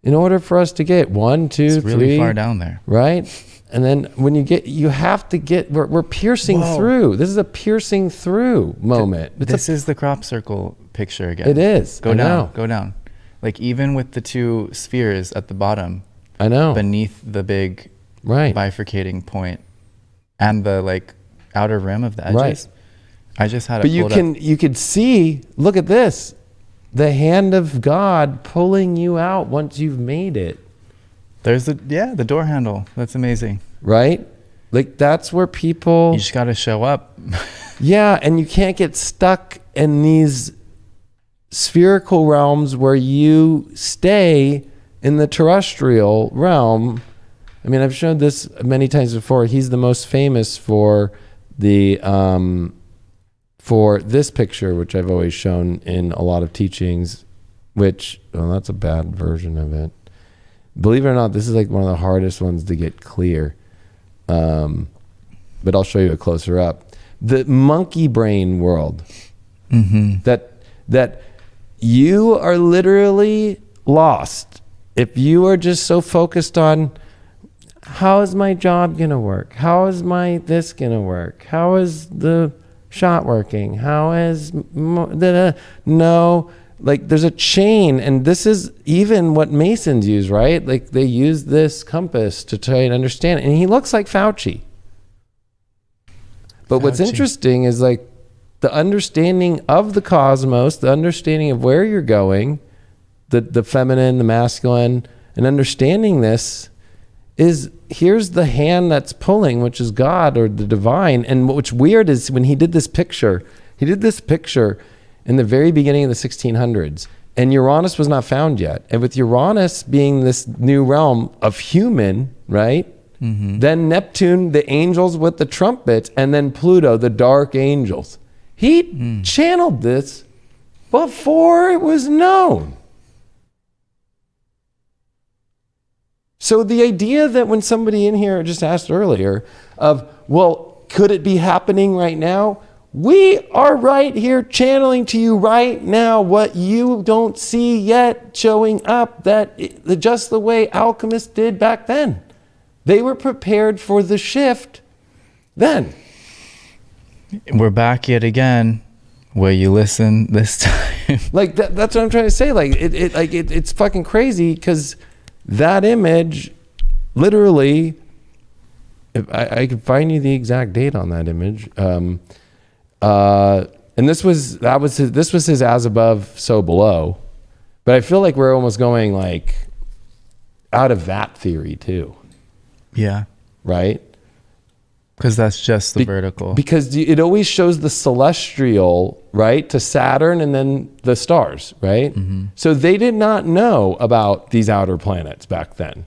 In order for us to get 1, 2, it's 3, really far down there, right? And then when you have to get, we're piercing through. This is a piercing through moment. This is the crop circle picture again. It is. Go down. Like even with the 2 spheres at the bottom. I know. Beneath the big bifurcating point and the like outer rim of the edges. Right. I just had it pulled up. You could see, look at this. The hand of God pulling you out once you've made it. There's the door handle. That's amazing. Right? Like that's where people... You just got to show up. Yeah, and you can't get stuck in these spherical realms where you stay in the terrestrial realm. I mean, I've shown this many times before. He's the most famous for the... for this picture, which I've always shown in a lot of teachings, which, that's a bad version of it. Believe it or not, this is like one of the hardest ones to get clear. But I'll show you a closer up. The monkey brain world. Mm-hmm. That you are literally lost. If you are just so focused on, how is my job going to work? How is my this going to work? How is the shot working? How is no, like there's a chain, and this is even what Masons use, right? Like they use this compass to try and understand it. And he looks like Fauci. But what's interesting is like the understanding of the cosmos, the understanding of where you're going, the feminine, the masculine, and understanding this is, here's the hand that's pulling, which is God or the divine. And what's weird is when he did this picture in the very beginning of the 1600s, and Uranus was not found yet. And with Uranus being this new realm of human, right? Mm-hmm. Then Neptune, the angels with the trumpet, and then Pluto, the dark angels. He channeled this before it was known. So the idea that when somebody in here just asked earlier of, well, could it be happening right now? We are right here channeling to you right now what you don't see yet showing up, just the way alchemists did back then. They were prepared for the shift then. We're back yet again where you listen this time. Like that's what I'm trying to say. Like it's fucking crazy, because that image, literally, if I could find you the exact date on that image, and this was his as above, so below, but I feel like we're almost going like out of that theory too. Yeah. Right. Because that's just the vertical. Because it always shows the celestial, right, to Saturn and then the stars, right? Mm-hmm. So they did not know about these outer planets back then.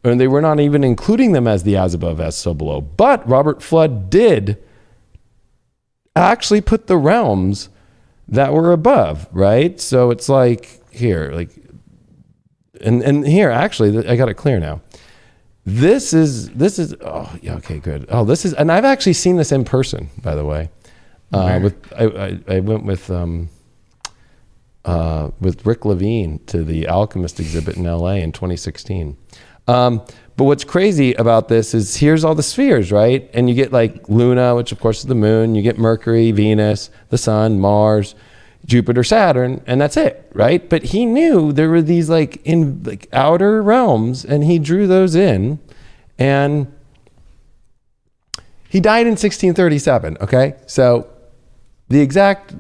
And they were not even including them as the as above, as so below. But Robert Flood did actually put the realms that were above, right? So it's like here, like, and here, actually, I got it clear now. This is oh yeah, okay, good. Oh, this is, and I've actually seen this in person, by the way. I went with Rick Levine to the Alchemist exhibit in LA in 2016. But what's crazy about this is here's all the spheres, right? And you get like Luna, which of course is the moon. You get Mercury, Venus, the Sun, Mars, Jupiter, Saturn, and that's it, right? But he knew there were these like outer realms, and he drew those in, and he died in 1637. Okay, so the exact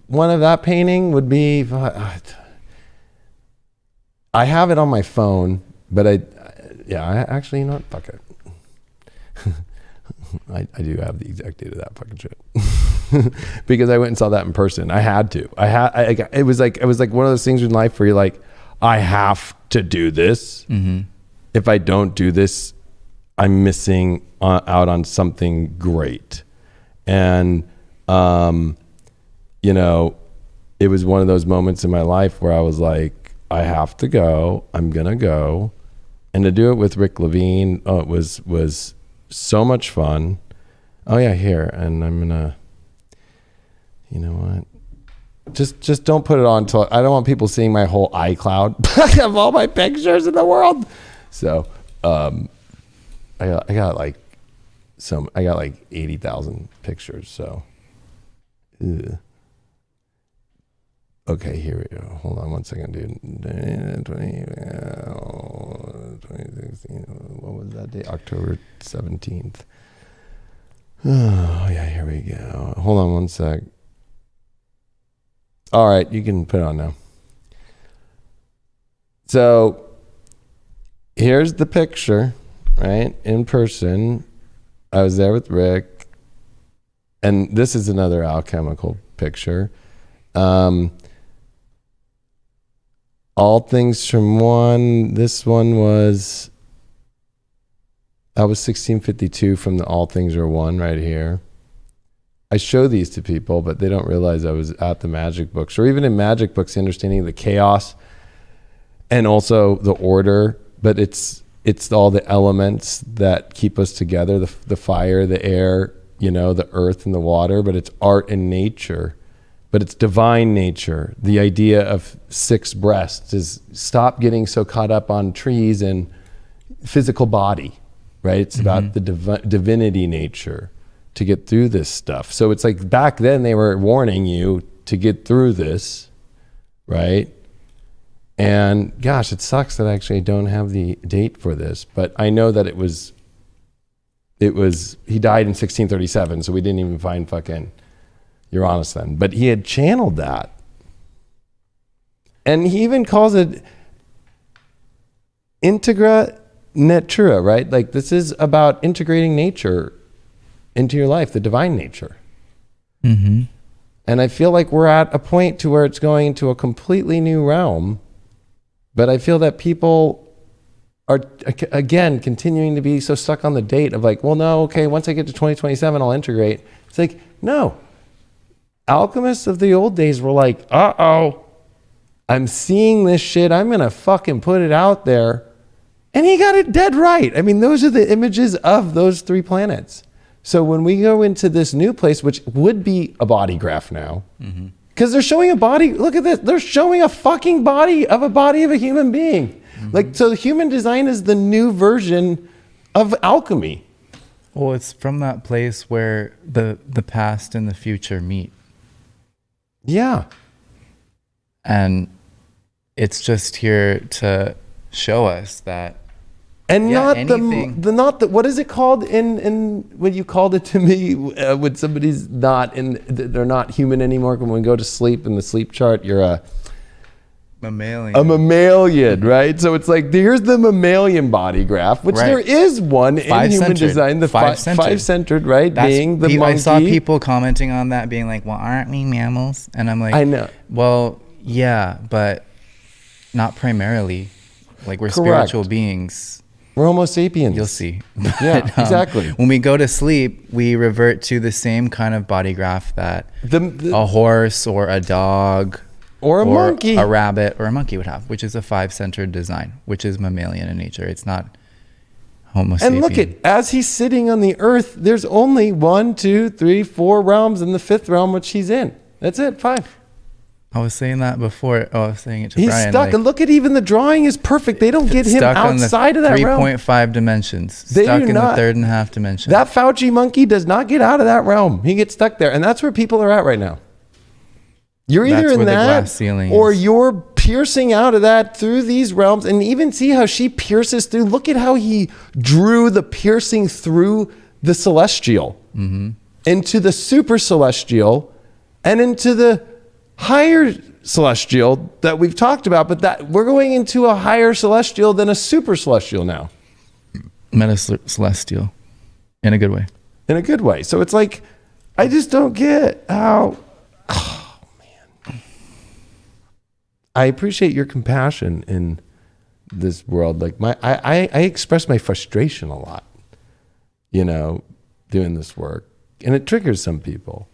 one of that painting would be, I have it on my phone, but I actually, you know what? Fuck it. I do have the exact date of that fucking shit. because I went and saw that in person. I had to. It was like one of those things in life where you're like, I have to do this. If I don't do this, I'm missing out on something great. And you know, it was one of those moments in my life where I was like, I have to go. I'm gonna go. And to do it with Rick Levine, it was so much fun. Oh yeah, here. And I'm gonna, you know what? Just don't put it on until I don't want people seeing my whole iCloud of all my pictures in the world. So I got like 80,000 pictures. So ugh. Okay, here we go. Hold on one second, dude. 2016. What was that day? October 17th. Oh yeah, here we go. Hold on one sec. All right, you can put it on now. So here's the picture, right? In person. I was there with Rick. And this is another alchemical picture. All things from one. This one was, that was 1652 from the All Things Are One right here. I show these to people, but they don't realize I was at the magic books, or even in magic books, understanding the chaos and also the order, but it's all the elements that keep us together, the fire, the air, you know, the earth and the water, but it's art and nature, but it's divine nature. The idea of six breasts is stop getting so caught up on trees and physical body, right? It's about the divinity nature to get through this stuff. So it's like back then they were warning you to get through this, right? And gosh, it sucks that I actually don't have the date for this, but I know that it was, he died in 1637, so we didn't even find fucking Uranus then, but he had channeled that. And he even calls it integra natura, right? Like this is about integrating nature into your life, the divine nature. And I feel like we're at a point to where it's going into a completely new realm, but I feel that people are, again, continuing to be so stuck on the date of like, well, no, okay, once I get to 2027, I'll integrate. It's like, no. Alchemists of the old days were like, uh-oh, I'm seeing this shit. I'm going to fucking put it out there. And he got it dead right. I mean, those are the images of those three planets. So when we go into this new place, which would be a body graph now, because they're showing a body, look at this, they're showing a fucking body of a human being. Like, so human design is the new version of alchemy. Well, it's from that place where the past and the future meet. Yeah. And it's just here to show us that. And Yeah, not the what is it called in when you called it to me when somebody's not they're not human anymore, when we go to sleep in the sleep chart you're a mammalian, right? So it's like here's the mammalian body graph, which there is one in human design, the five-centered, right? That's, being the monkey. I saw people commenting on that being like, well, aren't we mammals? And I'm like, I know. Well, yeah, but not primarily. Like we're spiritual beings. We're Homo sapiens. You'll see. But, yeah, exactly. When we go to sleep, we revert to the same kind of body graph that a horse or a dog or a monkey, a rabbit or a monkey would have, which is a five-centered design, which is mammalian in nature. It's not Homo sapien. And look at, as he's sitting on the earth, there's only 1, 2, 3, 4 realms in the fifth realm, which he's in. That's it, 5. I was saying that before. Oh, I was saying it to He's Brian. He's stuck. Like, and look at even the drawing is perfect. They don't get him outside of that realm. 3.5 dimensions. They stuck in not. The 3.5 dimension. That Fauci monkey does not get out of that realm. He gets stuck there. And that's where people are at right now. You're either in that or you're piercing out of that through these realms. And even see how she pierces through. Look at how he drew the piercing through the celestial into the super celestial and into the higher celestial that we've talked about, but that we're going into a higher celestial than a super celestial now. Meta celestial in a good way. In a good way. So it's like I just don't get how. Oh man, I appreciate your compassion in this world. Like I express my frustration a lot, you know, doing this work, and it triggers some people.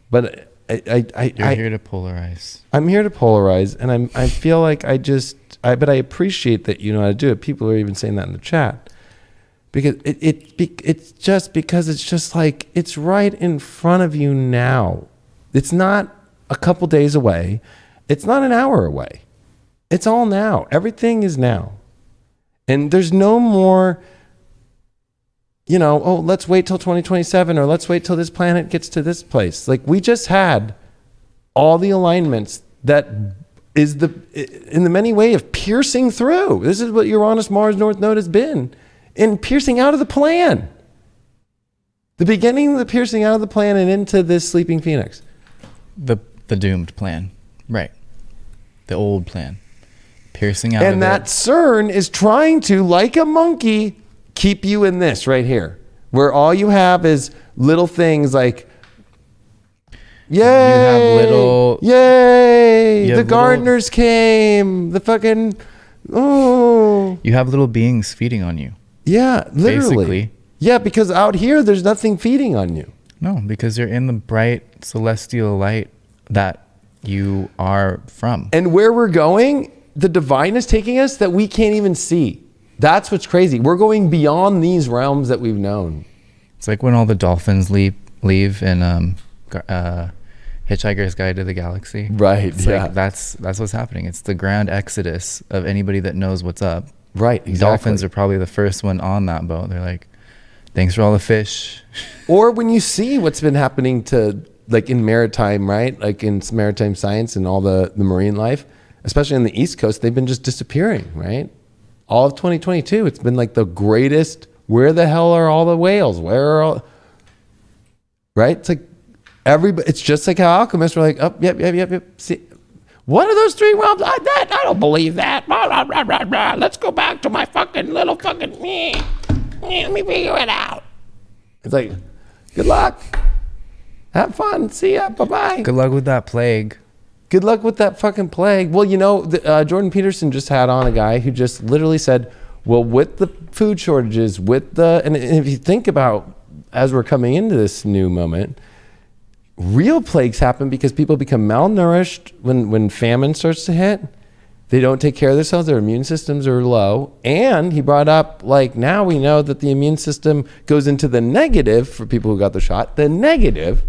But You're here to polarize. I'm here to polarize, and I feel like but I appreciate that you know how to do it. People are even saying that in the chat. Because it's just like it's right in front of you now. It's not a couple days away. It's not an hour away. It's all now. Everything is now. And there's no more, you know, oh, let's wait till 2027 or let's wait till this planet gets to this place. Like we just had all the alignments that is in the many way of piercing through. This is what Uranus, Mars, North Node has been. In piercing out of the plan. The beginning of the piercing out of the plan and into this sleeping phoenix. The doomed plan. Right. The old plan. Piercing out and that CERN is trying to, like a monkey, keep you in this right here. Where all you have is little things like, yay! You have little... Yay! The gardeners came! The fucking... Oh! You have little beings feeding on you. Yeah, literally. Basically. Yeah, because out here, there's nothing feeding on you. No, because you're in the bright celestial light that you are from. And where we're going, the divine is taking us that we can't even see. That's what's crazy. We're going beyond these realms that we've known. It's like when all the dolphins leave in Hitchhiker's Guide to the Galaxy. Right, it's like that's what's happening. It's the grand exodus of anybody that knows what's up. Right, exactly. Dolphins are probably the first one on that boat. They're like, thanks for all the fish. Or when you see what's been happening to, like in maritime, right? Like in maritime science and all the marine life, especially on the East Coast, they've been just disappearing, right? All of 2022, it's been like the greatest, where the hell are all the whales? Where are all, right? It's like everybody, it's just like how alchemists were like, oh, yep. See, what are those three realms? I don't believe that. Blah, blah, blah, blah, blah. Let's go back to my fucking little fucking me. Let me figure it out. It's like, good luck. Have fun. See ya. Bye-bye. Good luck with that plague. Good luck with that fucking plague. Well, you know, Jordan Peterson just had on a guy who just literally said, well, with the food shortages, and if you think about, as we're coming into this new moment, real plagues happen because people become malnourished when famine starts to hit. They don't take care of themselves. Their immune systems are low. And he brought up, like, now we know that the immune system goes into the negative for people who got the shot. The negative.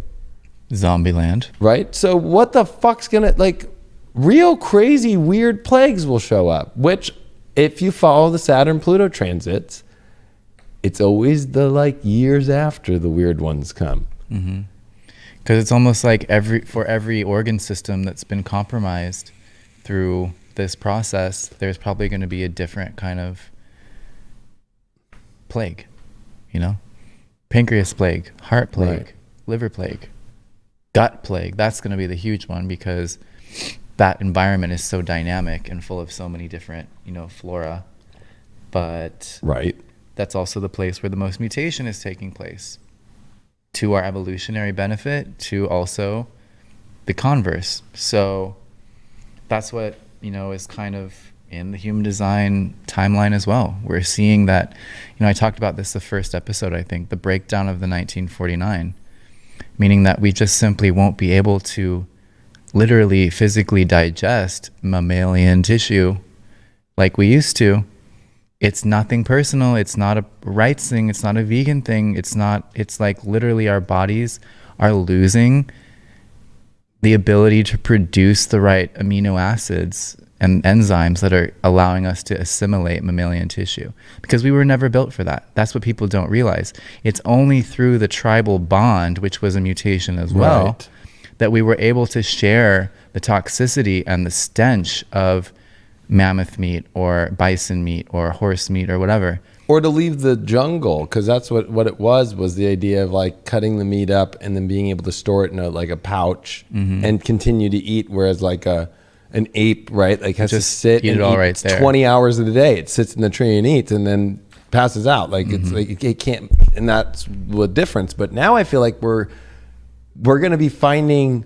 Zombieland. Right? So what the fuck's gonna, like, real crazy weird plagues will show up, which if you follow the Saturn-Pluto transits, it's always the, like, years after the weird ones come. Mm-hmm. Because it's almost like for every organ system that's been compromised through this process, there's probably going to be a different kind of plague, you know? Pancreas plague, heart plague, right. Liver plague, gut plague. That's going to be the huge one because that environment is so dynamic and full of so many different, you know, flora. But right. That's also the place where the most mutation is taking place. To our evolutionary benefit, to also the converse. So that's what, you know, is kind of in the human design timeline as well. We're seeing that, you know, I talked about this the first episode, I think, the breakdown of the 1949, meaning that we just simply won't be able to literally physically digest mammalian tissue like we used to. It's nothing personal. It's not a rights thing. It's not a vegan thing. It's like literally our bodies are losing the ability to produce the right amino acids and enzymes that are allowing us to assimilate mammalian tissue because we were never built for that. That's what people don't realize. It's only through the tribal bond, which was a mutation as well, right, that we were able to share the toxicity and the stench of mammoth meat or bison meat or horse meat or whatever. Or to leave the jungle, because that's what it was the idea of like cutting the meat up and then being able to store it in a pouch and continue to eat, whereas like an ape, right, like has to sit and eat right there. 20 hours of the day. It sits in the tree and eats and then passes out. Like it's like it can't, and that's the difference. But now I feel like we're we're going to be finding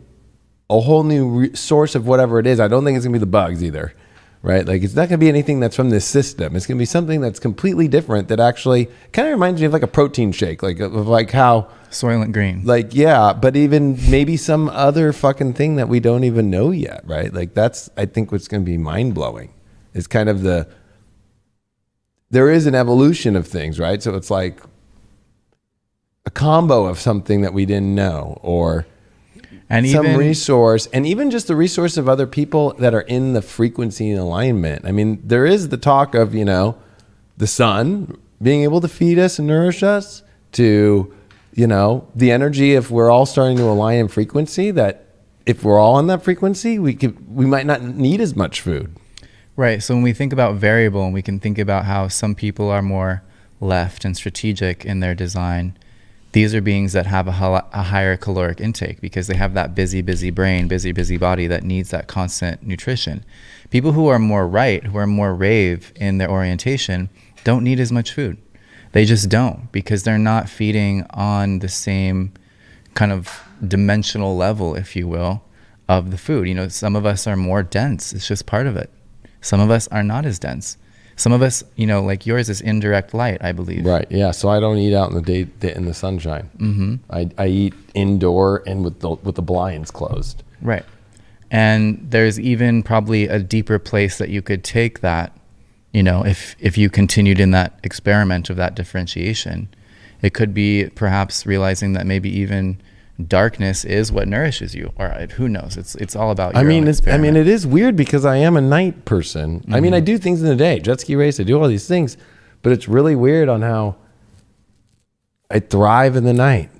a whole new source of whatever it is. I don't think it's going to be the bugs either, right? Like, it's not going to be anything that's from this system. It's going to be something that's completely different that actually kind of reminds me of like a protein shake, like of like how Soylent Green. like, yeah, but even maybe some other fucking thing that we don't even know yet, right? Like, that's, I think, what's going to be mind-blowing is kind of there is an evolution of things, right? So it's like a combo of something that we didn't know, or and some even resource, and even just the resource of other people that are in the frequency and alignment. I mean, there is the talk of, the sun being able to feed us and nourish us, to, the energy, if we're all starting to align in frequency, that if we're all on that frequency, we might not need as much food. Right. So when we think about variable, and we can think about how some people are more left and strategic in their design, these are beings that have a higher caloric intake because they have that busy brain, busy body that needs that constant nutrition. People who are more right, who are more rave in their orientation, don't need as much food. They just don't, because they're not feeding on the same kind of dimensional level, if you will, of the food. Some of us are more dense. It's just part of it. Some of us are not as dense. Some of us, like yours is indirect light, I believe. Right. Yeah. So I don't eat out in the day in the sunshine. Mm-hmm. I eat indoor and with the blinds closed. Right. And there's even probably a deeper place that you could take that, if you continued in that experiment of that differentiation. It could be perhaps realizing that maybe even darkness is what nourishes you, or who knows? It's all about your own experiment. It is weird because I am a night person. Mm-hmm. I do things in the day, jet ski race, I do all these things, but it's really weird on how I thrive in the night,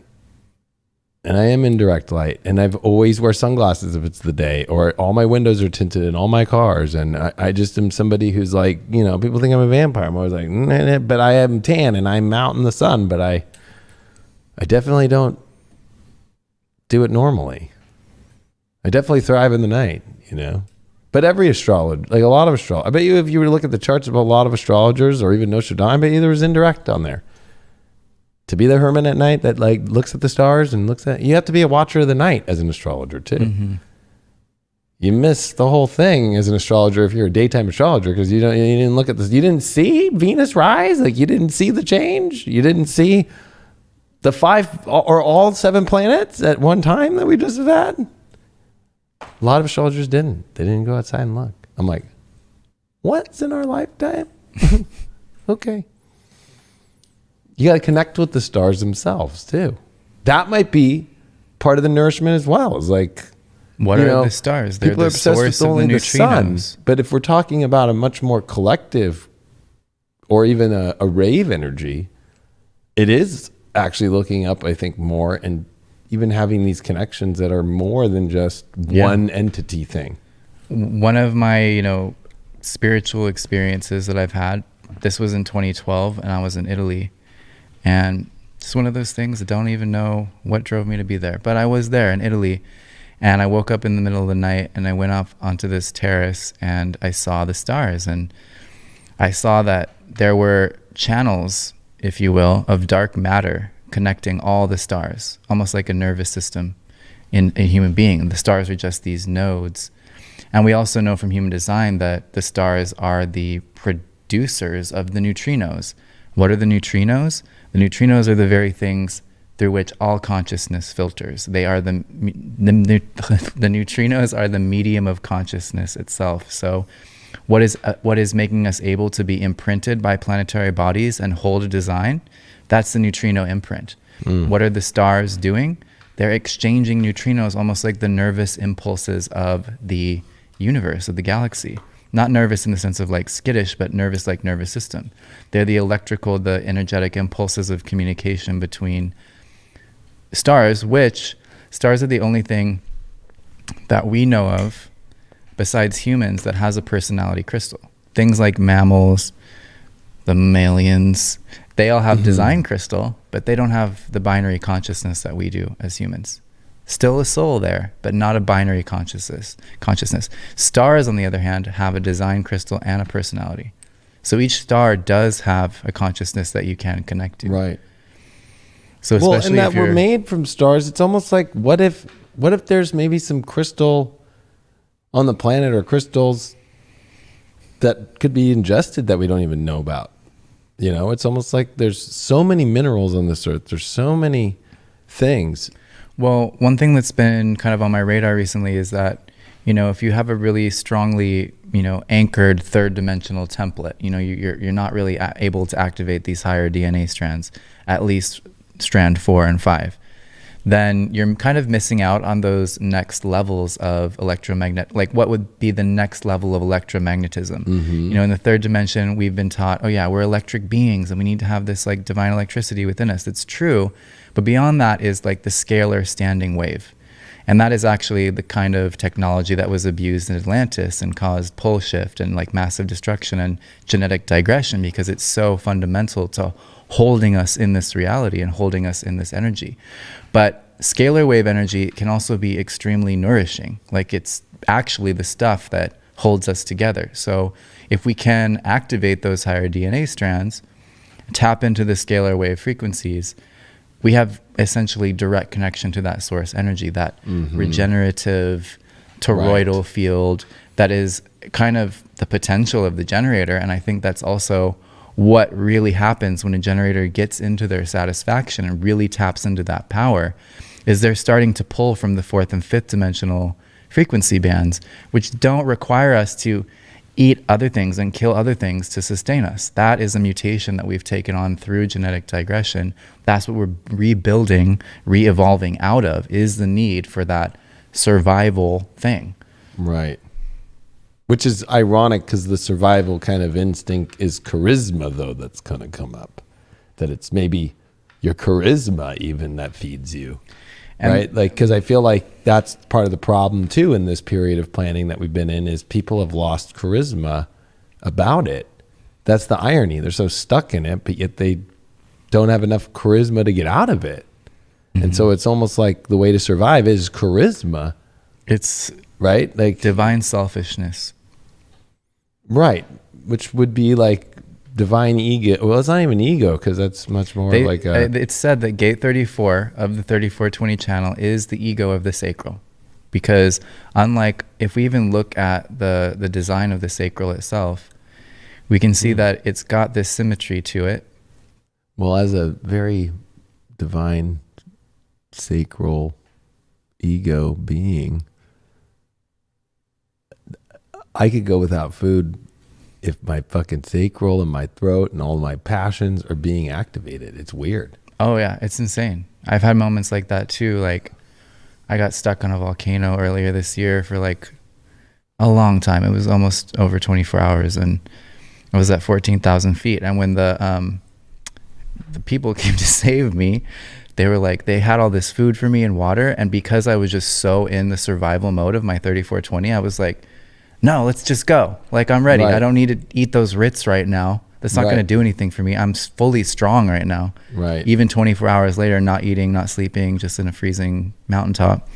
and I am in direct light, and I've always wear sunglasses if it's the day, or all my windows are tinted in all my cars, and I just am somebody who's like, people think I'm a vampire. I'm always like, nah, but I am tan and I'm out in the sun, but I definitely don't do it normally. I definitely thrive in the night, But every astrologer, like a lot of astrologers, I bet you if you were to look at the charts of a lot of astrologers, or even Nostradamus, I bet you there was indirect on there. To be the hermit at night that like looks at the stars and you have to be a watcher of the night as an astrologer too. Mm-hmm. You miss the whole thing as an astrologer if you're a daytime astrologer, because you didn't look at this. You didn't see Venus rise, like you didn't see the change. You didn't see the 5 or all 7 planets at one time that we just had. A lot of astrologers didn't. They didn't go outside and look. I'm like, what's in our lifetime? Okay. You got to connect with the stars themselves too. That might be part of the nourishment as well. It's like, what are the stars? They're the source of the neutrinos. But if we're talking about a much more collective, or even a rave energy, it is actually looking up, I think, more, and even having these connections that are more than just one entity thing. One of my, spiritual experiences that I've had, this was in 2012, and I was in Italy. And it's one of those things I don't even know what drove me to be there. But I was there in Italy, and I woke up in the middle of the night, and I went up onto this terrace, and I saw the stars. And I saw that there were channels, if you will, of dark matter connecting all the stars, almost like a nervous system in a human being. The stars are just these nodes. And we also know from human design that the stars are the producers of the neutrinos. What are the neutrinos? The neutrinos are the very things through which all consciousness filters. They are the neutrinos are the medium of consciousness itself. So what is making us able to be imprinted by planetary bodies and hold a design? That's the neutrino imprint. What are the stars doing? They're exchanging neutrinos, almost like the nervous impulses of the universe, of the galaxy. Not nervous in the sense of like skittish, but nervous like nervous system. They're the electrical, the energetic impulses of communication between stars, which stars are the only thing that we know of besides humans that has a personality crystal. Things like mammals, the mammalians, they all have design crystal, but they don't have the binary consciousness that we do as humans. Still a soul there, but not a binary consciousness. Stars, on the other hand, have a design crystal and a personality. So each star does have a consciousness that you can connect to. Right. So Well, especially and if that we're you're made from stars. It's almost like what if there's maybe some crystal on the planet or crystals that could be ingested that we don't even know about. You know, it's almost like there's so many minerals on this earth. There's so many things. Well, one thing that's been kind of on my radar recently is that, you know, if you have a really strongly, you know, anchored third dimensional template, you know, you're not really able to activate these higher DNA strands, at least strand 4 and 5, then you're kind of missing out on those next levels of electromagnet. Like what would be the next level of electromagnetism? You know, in the third dimension, we've been taught, oh yeah, we're electric beings and we need to have this like divine electricity within us. It's true. But beyond that is like the scalar standing wave. And that is actually the kind of technology that was abused in Atlantis and caused pole shift and like massive destruction and genetic digression, because it's so fundamental to holding us in this reality and holding us in this energy. But scalar wave energy can also be extremely nourishing. Like it's actually the stuff that holds us together. So if we can activate those higher DNA strands, tap into the scalar wave frequencies, we have essentially direct connection to that source energy, that regenerative toroidal field that is kind of the potential of the generator. And I think that's also what really happens when a generator gets into their satisfaction and really taps into that power, is they're starting to pull from the 4th and 5th dimensional frequency bands, which don't require us to eat other things and kill other things to sustain us. That is a mutation that we've taken on through genetic digression. That's what we're rebuilding, re-evolving out of, is the need for that survival thing. Right. Which is ironic because the survival kind of instinct is charisma, though, that's going to come up. That it's maybe your charisma even that feeds you. And right? Like, because I feel like that's part of the problem, too, in this period of planning that we've been in, is people have lost charisma about it. That's the irony. They're so stuck in it, but yet they don't have enough charisma to get out of it. And so it's almost like the way to survive is charisma. It's right, like divine selfishness. Right, which would be like divine ego. Well, it's not even ego, because that's much more like a... It's said that gate 34 of the 3420 channel is the ego of the sacral. Because unlike, if we even look at the design of the sacral itself, we can see that it's got this symmetry to it. Well, as a very divine sacral ego being, I could go without food if my fucking sacral and my throat and all my passions are being activated. It's weird. Oh yeah, it's insane. I've had moments like that too. Like I got stuck on a volcano earlier this year for like a long time. It was almost over 24 hours and I was at 14,000 feet. And when the people came to save me, they were like, they had all this food for me and water. And because I was just so in the survival mode of my 3420, I was like, no, let's just go. Like, I'm ready. Right. I don't need to eat those Ritz right now. That's not going to do anything for me. I'm fully strong right now. Right. Even 24 hours later, not eating, not sleeping, just in a freezing mountaintop.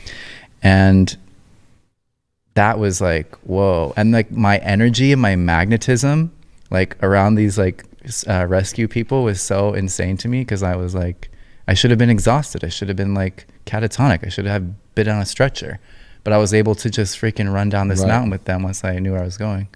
And that was like, whoa. And like my energy and my magnetism, like around these like rescue people was so insane to me, because I was like, I should have been exhausted. I should have been like catatonic. I should have been on a stretcher. But I was able to just freaking run down this mountain with them once I knew where I was going.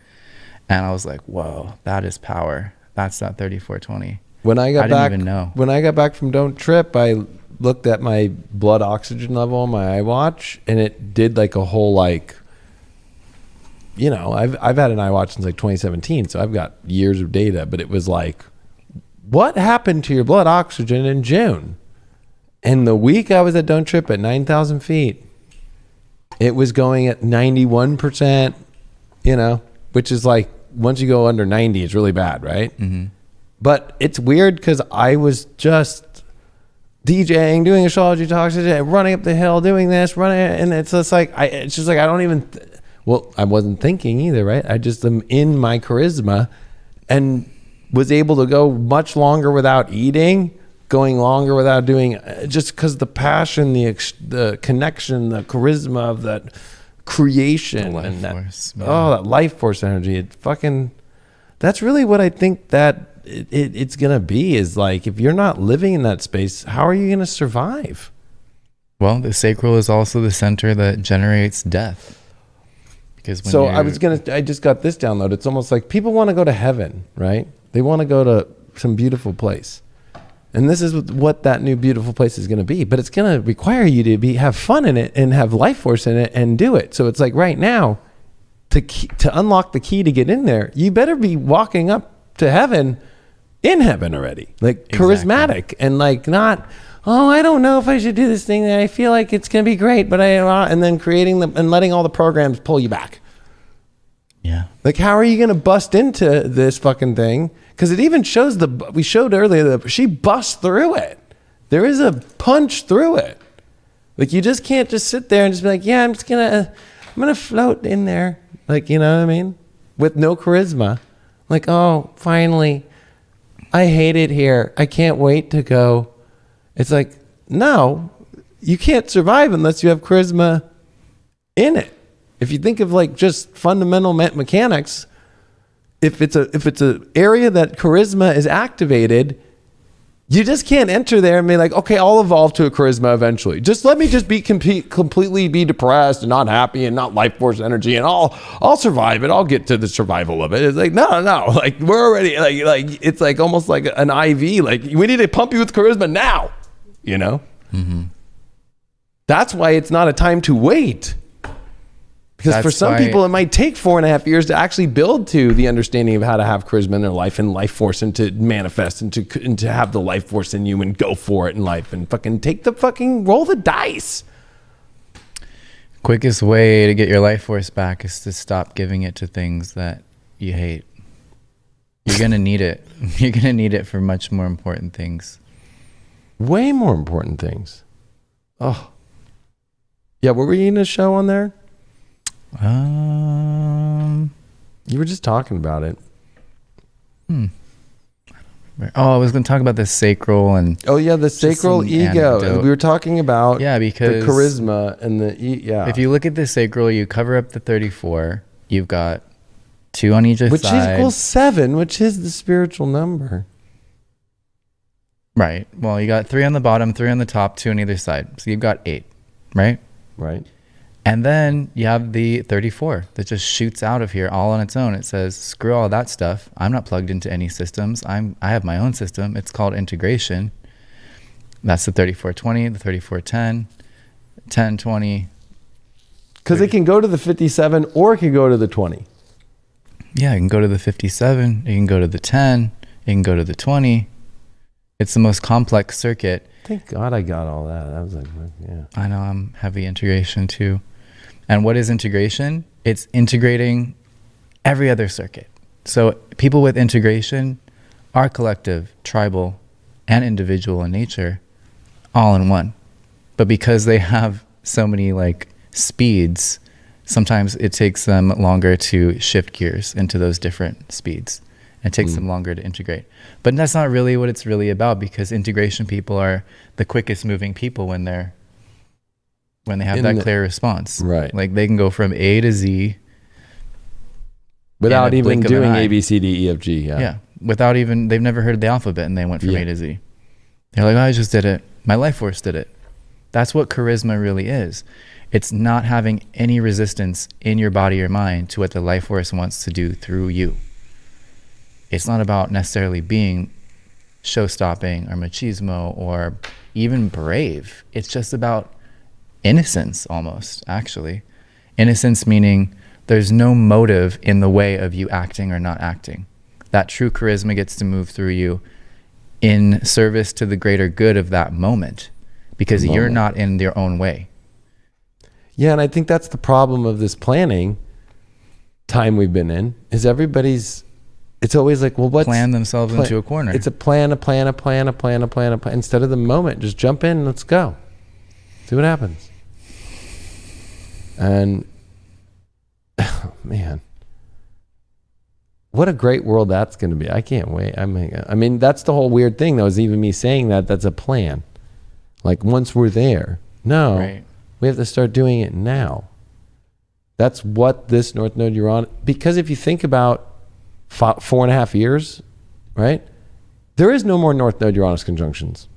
And I was like, whoa, that is power. That's that 3420. When I got back, didn't even know. When I got back from Don't Trip, I looked at my blood oxygen level on my iWatch, and it did like a whole like, you know, I've had an iWatch since like 2017, so I've got years of data. But it was like, what happened to your blood oxygen in June? And the week I was at Don't Trip at 9,000 feet, it was going at 91%, you know, which is like, once you go under 90, it's really bad, right? Mm-hmm. But it's weird because I was just DJing, doing astrology talks, running up the hill, doing this, running, and it's just like, I don't even, I wasn't thinking either, right? I just am in my charisma and was able to go much longer without eating, going longer without doing, just because the passion, the connection, the charisma of that creation, and that, that life force energy. It fucking, that's really what I think that it's going to be is like, if you're not living in that space, how are you going to survive? Well, the sacral is also the center that generates death. Because when I just got this download. It's almost like people want to go to heaven, right? They want to go to some beautiful place. And this is what that new beautiful place is going to be. But it's going to require you to have fun in it and have life force in it and do it. So it's like right now, to unlock the key to get in there, you better be walking up to heaven in heaven already. Like charismatic and like not, oh, I don't know if I should do this thing. I feel like it's going to be great, but and then creating them and letting all the programs pull you back. Yeah. Like, how are you going to bust into this fucking thing? Because it even shows we showed earlier that she busts through it. There is a punch through it. Like, you just can't just sit there and just be like, yeah, I'm going to float in there. Like, you know what I mean? With no charisma. Like, oh, finally, I hate it here. I can't wait to go. It's like, no, you can't survive unless you have charisma in it. If you think of like just fundamental mechanics, if it's a area that charisma is activated, you just can't enter there and be like, okay, I'll evolve to a charisma eventually. Just let me just be completely be depressed and not happy and not life force energy, and I'll survive it. I'll get to the survival of it. It's like, no. Like, we're already like it's like almost like an IV. Like, we need to pump you with charisma now. You know? Mm-hmm. That's why it's not a time to wait. Because for some people, it might take 4.5 years to actually build to the understanding of how to have charisma in their life and life force, and to manifest and to have the life force in you and go for it in life and roll the dice. Quickest way to get your life force back is to stop giving it to things that you hate. You're going to need it. You're going to need it for much more important things. Way more important things. Oh. Yeah, what were you going to show on there? You were just talking about it. I was going to talk about the sacral and the sacral ego. Anecdote. We were talking about because the charisma and the If you look at the sacral, you cover up the 34. You've got 2 on each side, which equals 7, which is the spiritual number. Right. Well, you got 3 on the bottom, 3 on the top, 2 on either side. So you've got 8, right? Right. And then you have the 34 that just shoots out of here all on its own. It says, screw all that stuff. I'm not plugged into any systems. I have my own system. It's called integration. That's the 3420, the 3410, 1020. Because it can go to the 57 or it can go to the 20. Yeah, it can go to the 57. It can go to the 10. It can go to the 20. It's the most complex circuit. Thank God I got all that. That was like, yeah. I know, I'm heavy integration too. And what is integration? It's integrating every other circuit. So people with integration are collective, tribal, and individual in nature, all in one. But because they have so many like speeds, sometimes it takes them longer to shift gears into those different speeds. It takes them longer to integrate. But that's not really what it's really about, because integration people are the quickest moving people when they have that clear response. Right. Like they can go from A to Z without even doing A, B, C, D, E, F, G. Yeah. Yeah. Without even, they've never heard the alphabet and they went from A to Z. They're like, oh, I just did it. My life force did it. That's what charisma really is. It's not having any resistance in your body or mind to what the life force wants to do through you. It's not about necessarily being show-stopping or machismo or even brave. It's just about innocence almost, actually. Innocence meaning there's no motive in the way of you acting or not acting. That true charisma gets to move through you in service to the greater good of that moment, because you're not in your own way. Yeah, and I think that's the problem of this planning time we've been in, is it's always like, well, what's... Plan themselves into a corner. It's a plan. Instead of the moment, just jump in, let's go. See what happens. And, oh, man. What a great world that's going to be. I can't wait. I mean, that's the whole weird thing, though, is even me saying that's a plan. Like, once we're there. No. Right. We have to start doing it now. That's what this North Node you're on... Because if you think about 4.5 years, right? There is no more North Node Uranus conjunctions.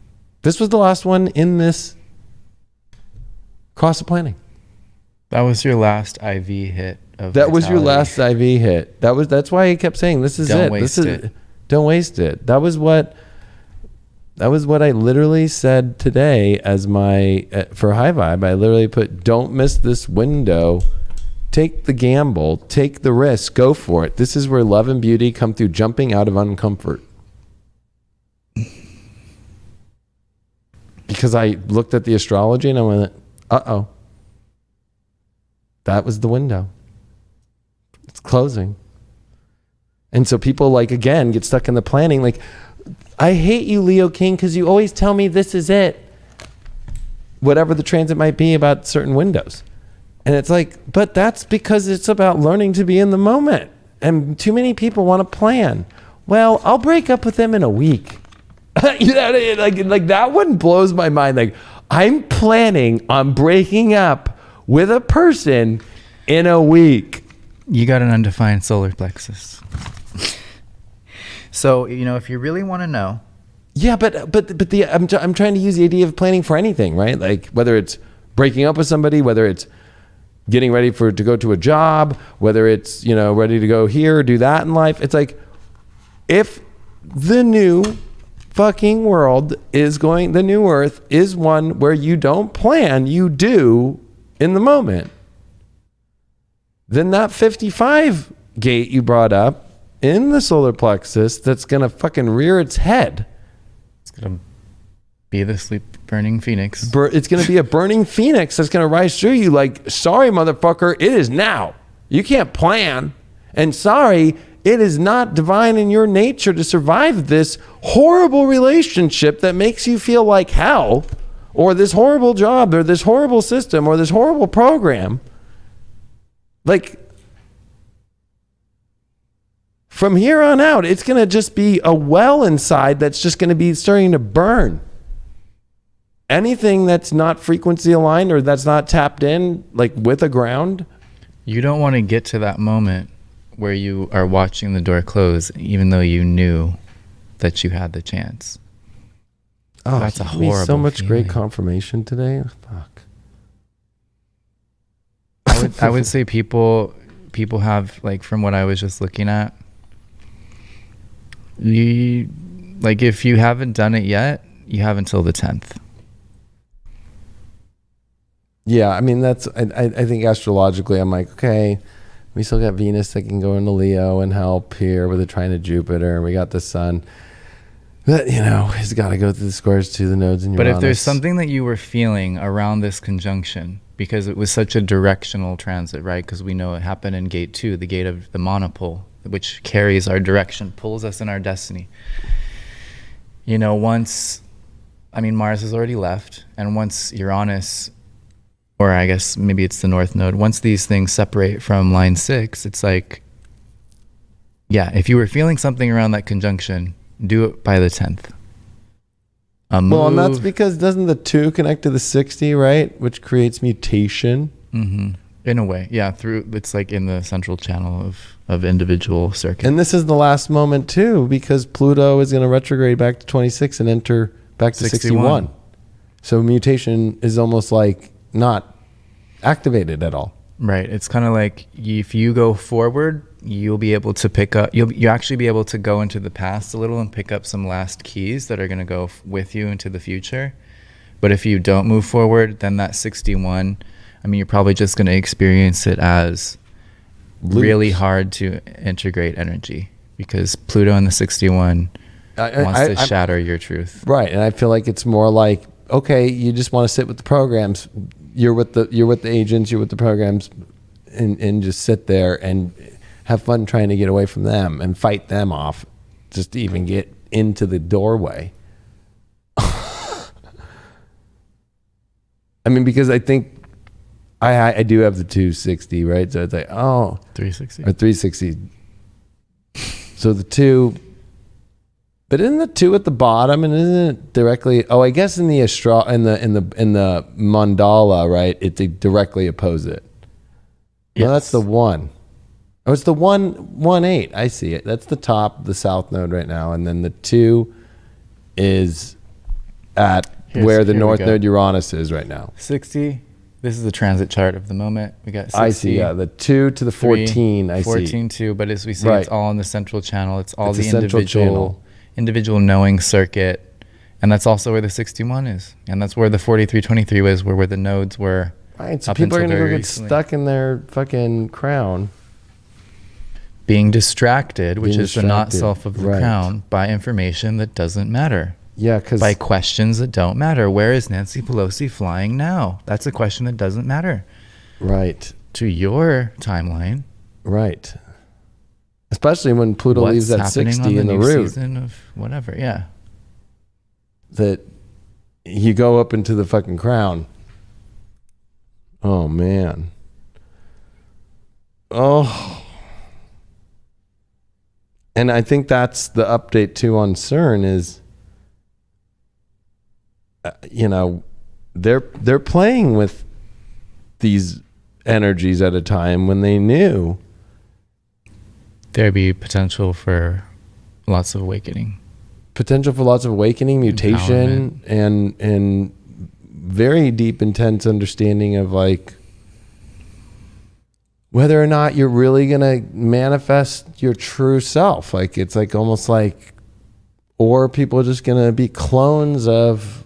This was the last one in this cross of planning. That was your last IV hit of That was your vitality. last IV hit. That's why I kept saying this is Don't it. waste it. Don't waste it. That was what I literally said today as my for High Vibe. I literally put, don't miss this window. Take the gamble, take the risk, go for it. This is where love and beauty come through jumping out of uncomfort. Because I looked at the astrology and I went, uh-oh. That was the window. It's closing. And so people, like, again, get stuck in the planning. Like, I hate you, Leo King, because you always tell me this is it. Whatever the transit might be about certain windows. And it's like, but that's because it's about learning to be in the moment. And too many people want to plan. Well, I'll break up with them in a week. You know, like that one blows my mind. Like, I'm planning on breaking up with a person in a week. You got an undefined solar plexus. So, you know, if you really want to know. Yeah, but I'm trying to use the idea of planning for anything, right? Like whether it's breaking up with somebody, whether it's getting ready to go to a job, whether it's, you know, ready to go here, do that in life. It's like, if the new fucking world is going, the new earth is one where you don't plan, you do in the moment, then that 55 gate you brought up in the solar plexus, that's going to fucking rear its head. It's going to be the sleep burning phoenix. It's going to be a burning phoenix that's going to rise through you like, sorry, motherfucker, it is now. You can't plan. And sorry, it is not divine in your nature to survive this horrible relationship that makes you feel like hell, or this horrible job, or this horrible system, or this horrible program. Like, from here on out, it's going to just be a well inside that's just going to be starting to burn. Anything that's not frequency aligned or that's not tapped in, like with a ground. You don't want to get to that moment where you are watching the door close, even though you knew that you had the chance. Oh, that's a you gave me horrible so much feeling. great confirmation today. Fuck. I would say people have, like, from what I was just looking at, you, like, if you haven't done it yet, you have until the 10th. Yeah, I mean, that's, I think astrologically, I'm like, okay, we still got Venus that can go into Leo and help here with a trine to Jupiter, and we got the sun that, you know, has got to go through the squares to the nodes in Uranus. But if there's something that you were feeling around this conjunction, because it was such a directional transit, right? Because we know it happened in gate 2, the gate of the monopole, which carries our direction, pulls us in our destiny. You know, once, I mean, Mars has already left, and once Uranus, or I guess maybe it's the North Node, once these things separate from line 6, it's like, yeah, if you were feeling something around that conjunction, do it by the 10th. Well, and that's because doesn't the 2 connect to the 60, right? Which creates mutation. Mm-hmm. In a way, yeah. Through, it's like in the central channel of individual circuits. And this is the last moment too, because Pluto is going to retrograde back to 26 and enter back to 61. So mutation is almost like not activated at all. Right. It's kind of like if you go forward, you'll be able to pick up, you'll actually be able to go into the past a little and pick up some last keys that are going to go with you into the future. But if you don't move forward, then that 61, I mean, you're probably just going to experience it as really hard to integrate energy, because Pluto in the 61 wants to shatter your truth. Right. And I feel like it's more like, okay, you just want to sit with the programs. You're with the agents, you're with the programs, and just sit there and have fun trying to get away from them and fight them off just to even get into the doorway. I mean, because I think I do have the 260, right? So it's like, 360 or 360. So the 2, but isn't the 2 at the bottom, and isn't it directly? Oh, I guess in the in the mandala, right? It's directly opposite. Yes. No, that's the 1. Oh, it's the 118. I see it. That's the top, the south node right now, and then the 2 is at where the North Node Uranus is right now. 60. This is the transit chart of the moment. We got 60. I see, yeah, the 2 to the 14, 3, 14, 2, but as we see, Right. it's all in the central channel. It's all It's the a central individual knowing circuit. And that's also where the 61 is. And that's where the 4323 was, where the nodes were. Right, so up people are until going to go very get recently. stuck in their fucking crown. Being distracted, which Being is the not distracted, self of the right. crown, by information that doesn't matter. Yeah, because By questions that don't matter. Where is Nancy Pelosi flying now? That's a question that doesn't matter right, to your timeline. right. Especially when Pluto What's leaves at happening 60 on in the new root, season of whatever. Yeah. that you go up into the fucking crown. Oh, man. Oh. And I think that's the update too on CERN is, they're playing with these energies at a time when they knew. There'd be potential for lots of awakening. Potential for lots of awakening, mutation, and very deep, intense understanding of like whether or not you're really gonna manifest your true self. Like it's like almost like, or people are just gonna be clones of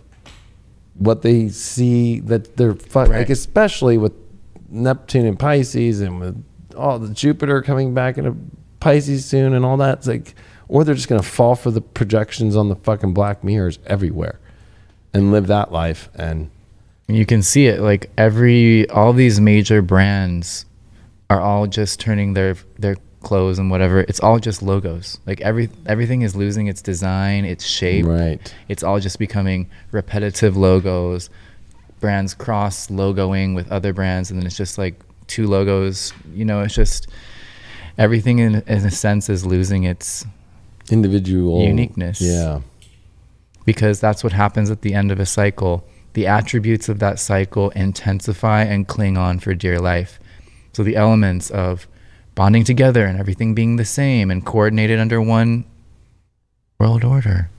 what they see that they're like, especially with Neptune and Pisces, and with all the Jupiter coming back into Pisces soon, and all that. It's like, or they're just gonna fall for the projections on the fucking black mirrors everywhere, and live that life. And You can see it like all these major brands are all just turning their clothes and whatever. It's all just logos. Like everything is losing its design, its shape. right, It's all just becoming repetitive logos. Brands cross logoing with other brands, and then it's just like two logos. It's just everything in a sense is losing its individual uniqueness. Yeah, Because that's what happens at the end of a cycle. The attributes of that cycle intensify and cling on for dear life. So the elements of bonding together and everything being the same and coordinated under one world order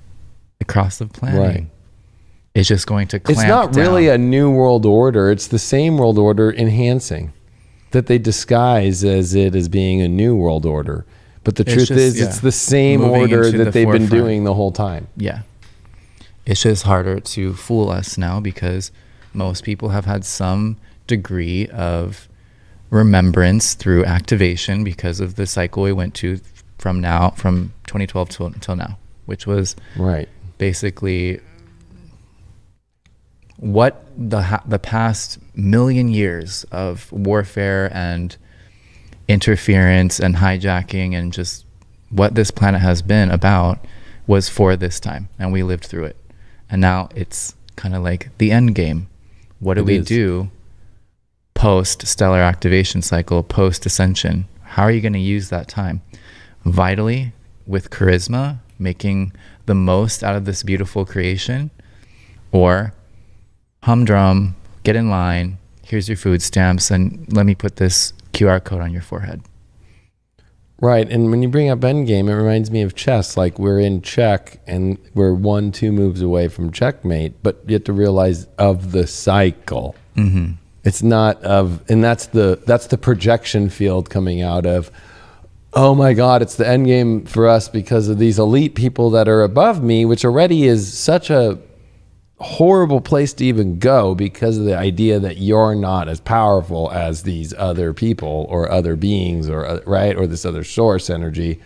across the planet, right. is just going to clamp It's not really down. a new world order. It's the same world order enhancing, that they disguise as it as being a new world order. But the truth is, it's the same Moving order into that the they've been forefront. doing the whole time. Yeah. It's just harder to fool us now because most people have had some degree of remembrance through activation because of the cycle we went to from 2012 till now, which was Right. basically what the past million years of warfare and interference and hijacking and just what this planet has been about was for this time, and we lived through it. And now it's kind of like the end game. What do we do post stellar activation cycle, post ascension? How are you going to use that time? Vitally, with charisma, making the most out of this beautiful creation, or humdrum, get in line, here's your food stamps, and let me put this QR code on your forehead. Right. And when you bring up endgame, it reminds me of chess. Like we're in check and we're 1-2 moves away from checkmate, but you have to realize of the cycle. Mm-hmm. It's not of, and that's the projection field coming out of, oh my God, it's the end game for us because of these elite people that are above me, which already is such a horrible place to even go because of the idea that you're not as powerful as these other people or other beings or right, or this other source energy,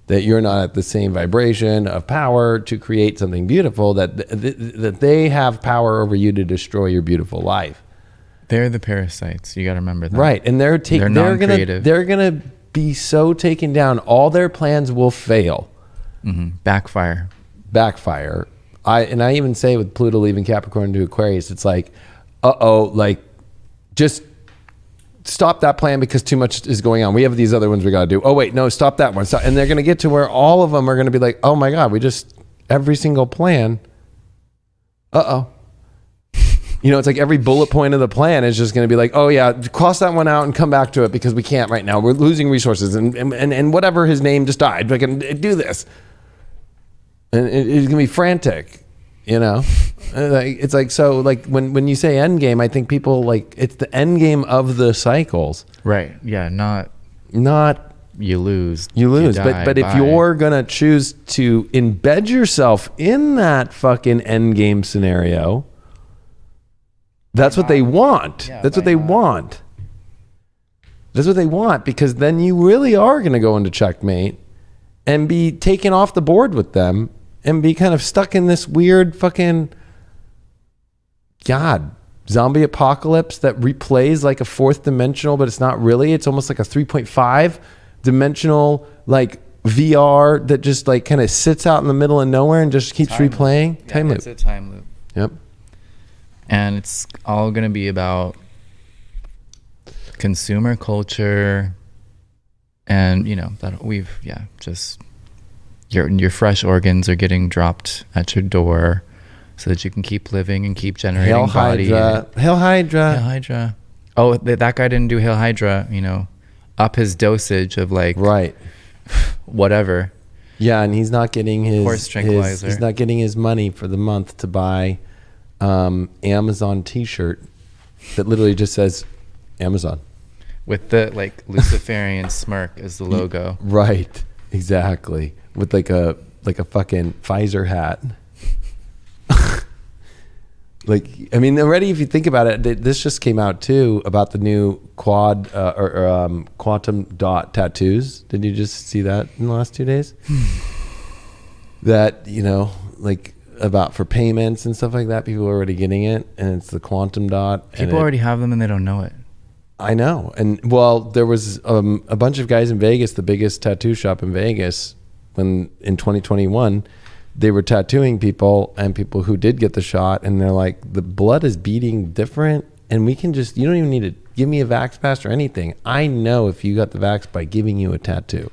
that you're not at the same vibration of power to create something beautiful, that they have power over you to destroy your beautiful life. They're the parasites. You got to remember that. Right. And they're non-creative. They're going to be so taken down. All their plans will fail. Mm-hmm. Backfire. I even say with Pluto leaving Capricorn to Aquarius, it's like, like just stop that plan because too much is going on. We have these other ones we got to do. Oh wait, no, stop that one. And they're going to get to where all of them are going to be like, oh my God, every single plan. It's like every bullet point of the plan is just going to be like, oh yeah, cross that one out and come back to it because we can't right now. We're losing resources and whatever his name just died. We can do this. And it's gonna be frantic, you know. It's like, so like when you say end game, I think people like it's the end game of the cycles. Right. Yeah. Not you lose. You die, but if you're gonna choose to embed yourself in that fucking end game scenario, that's what they want. Yeah, That's what they want. That's what they want, because then you really are going to go into checkmate and be taken off the board with them and be kind of stuck in this weird fucking zombie apocalypse that replays like a fourth dimensional, but it's not really. It's almost like a 3.5 dimensional like VR that just like kind of sits out in the middle of nowhere and just keeps replaying. Yeah, time loop. It's a time loop. Yep. And it's all going to be about consumer culture, and that just your fresh organs are getting dropped at your door so that you can keep living and keep generating Hail body. Hydra. Hail Hydra. Oh, that guy didn't do Hail Hydra, up his dosage of like whatever. Yeah, and he's not getting horse tranquilizer. He's not getting his money for the month to buy Amazon t-shirt that literally just says Amazon with the like Luciferian smirk as the logo. Right, exactly, with like a fucking Pfizer hat. Like, I mean, already if you think about it, this just came out too about the new quantum dot tattoos. Did you just see that in the last 2 days? That, like about for payments and stuff like that, people are already getting it, and it's the quantum dot. People already have them and they don't know it. I know. And well, there was a bunch of guys in Vegas, the biggest tattoo shop in Vegas, when in 2021, they were tattooing people and people who did get the shot, and they're like, the blood is beating different, and we can just, you don't even need to give me a vax pass or anything. I know if you got the vax by giving you a tattoo.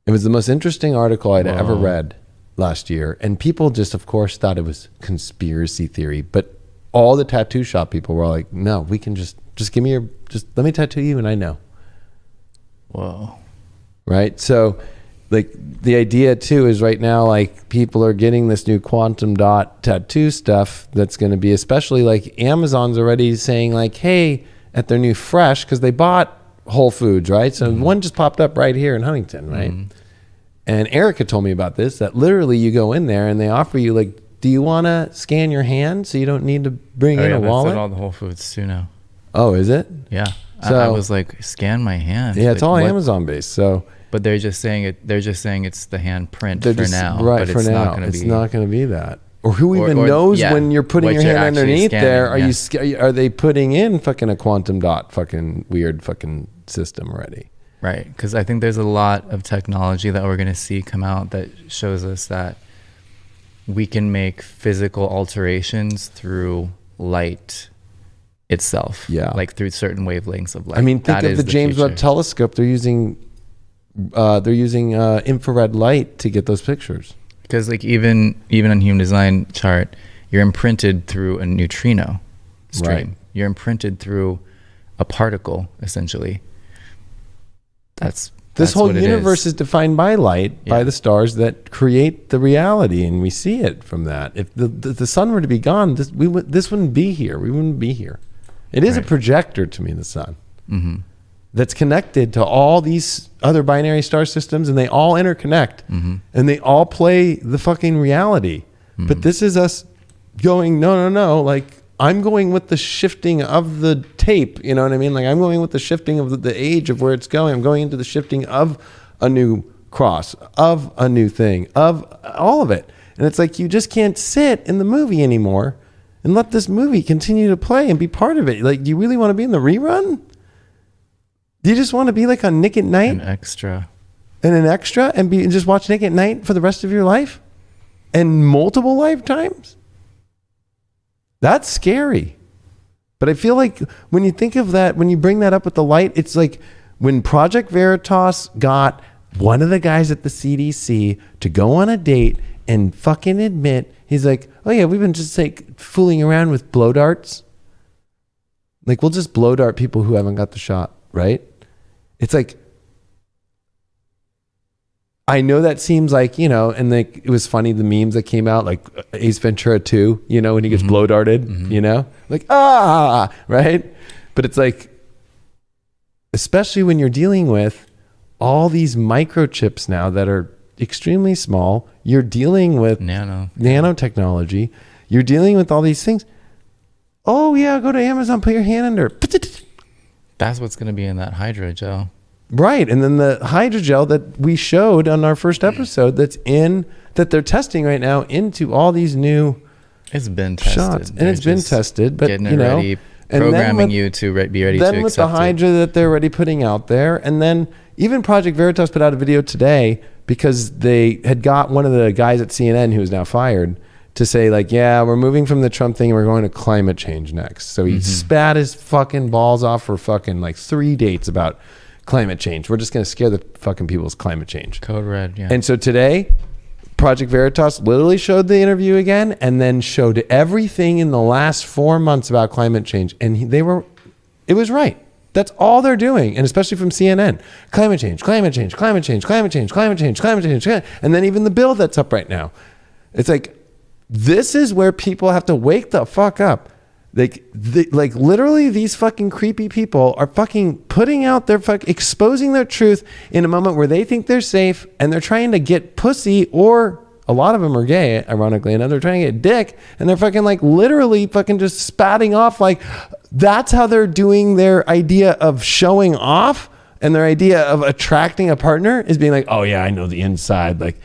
It was the most interesting article I'd ever read last year, and people just, of course, thought it was conspiracy theory, but all the tattoo shop people were like, no, we can just give me just let me tattoo you and I know. Whoa. Right? So like the idea too is right now, like people are getting this new quantum dot tattoo stuff that's going to be, especially like Amazon's already saying like, hey, at their new Fresh, because they bought Whole Foods, right? So one just popped up right here in Huntington, right? And Erica told me about this, that literally you go in there and they offer you like, do you want to scan your hand so you don't need to bring in a wallet? That's all the Whole Foods too now. Oh, is it? Yeah. So I was like, scan my hand. Yeah, it's like, all Amazon based. So, but they're just saying it's the hand print for now. Right, but for now. It's not going to be that. Or who even knows when you're putting your hand underneath there? Are they putting in fucking a quantum dot fucking weird fucking system already? Right, because I think there's a lot of technology that we're going to see come out that shows us that we can make physical alterations through light itself. Yeah, like through certain wavelengths of light. I mean, think of the James Webb Telescope. They're using infrared light to get those pictures. Because like even on Human Design chart, you're imprinted through a neutrino stream. Right. You're imprinted through a particle, essentially. This whole universe is defined by light, by the stars that create the reality, and we see it from that. If the sun were to be gone, this wouldn't be here. We wouldn't be here. It is a projector to me, the sun, that's connected to all these other binary star systems, and they all interconnect, and they all play the fucking reality. But this is us going, no, like, I'm going with the shifting of the tape, you know what I mean? Like, I'm going with the shifting of the age of where it's going. I'm going into the shifting of a new cross, of a new thing, of all of it. And it's like, you just can't sit in the movie anymore and let this movie continue to play and be part of it. Like, do you really want to be in the rerun? Do you just want to be like on Nick at Night? An extra. And just watch Nick at Night for the rest of your life? And multiple lifetimes? That's scary. But I feel like when you think of that, when you bring that up with the light, it's like when Project Veritas got one of the guys at the CDC to go on a date and fucking admit, he's like, oh yeah, we've been just like fooling around with blow darts. Like, we'll just blow dart people who haven't got the shot, right? It's like, I know that seems like, and like it was funny, the memes that came out, like Ace Ventura 2, when he gets blow darted, like, right? But it's like, especially when you're dealing with all these microchips now that are extremely small, you're dealing with nanotechnology, you're dealing with all these things. Oh yeah, go to Amazon, put your hand under. That's what's going to be in that hydrogel. Right. And then the hydrogel that we showed on our first episode that they're testing right now into all these new It's been tested. shots. And it's been tested, but getting it ready, programming you to be ready to accept it. Then with the hydra that they're already putting out there, and then even Project Veritas put out a video today because they had got one of the guys at CNN who is now fired to say like, yeah, we're moving from the Trump thing and we're going to climate change next. So he spat his fucking balls off for fucking like 3 dates about climate change. We're just going to scare the fucking people's climate change. Code red, yeah. And so today, Project Veritas literally showed the interview again and then showed everything in the last 4 months about climate change. And it was right. That's all they're doing. And especially from CNN. Climate change, climate change, climate change, climate change, climate change, climate change. And then even the bill that's up right now. It's like, this is where people have to wake the fuck up. Like literally these fucking creepy people are fucking putting out their exposing their truth in a moment where they think they're safe and they're trying to get pussy, or a lot of them are gay, ironically enough. They're trying to get dick and they're fucking like literally fucking just spatting off. Like that's how they're doing their idea of showing off, and their idea of attracting a partner is being like, oh yeah, I know the inside. Like,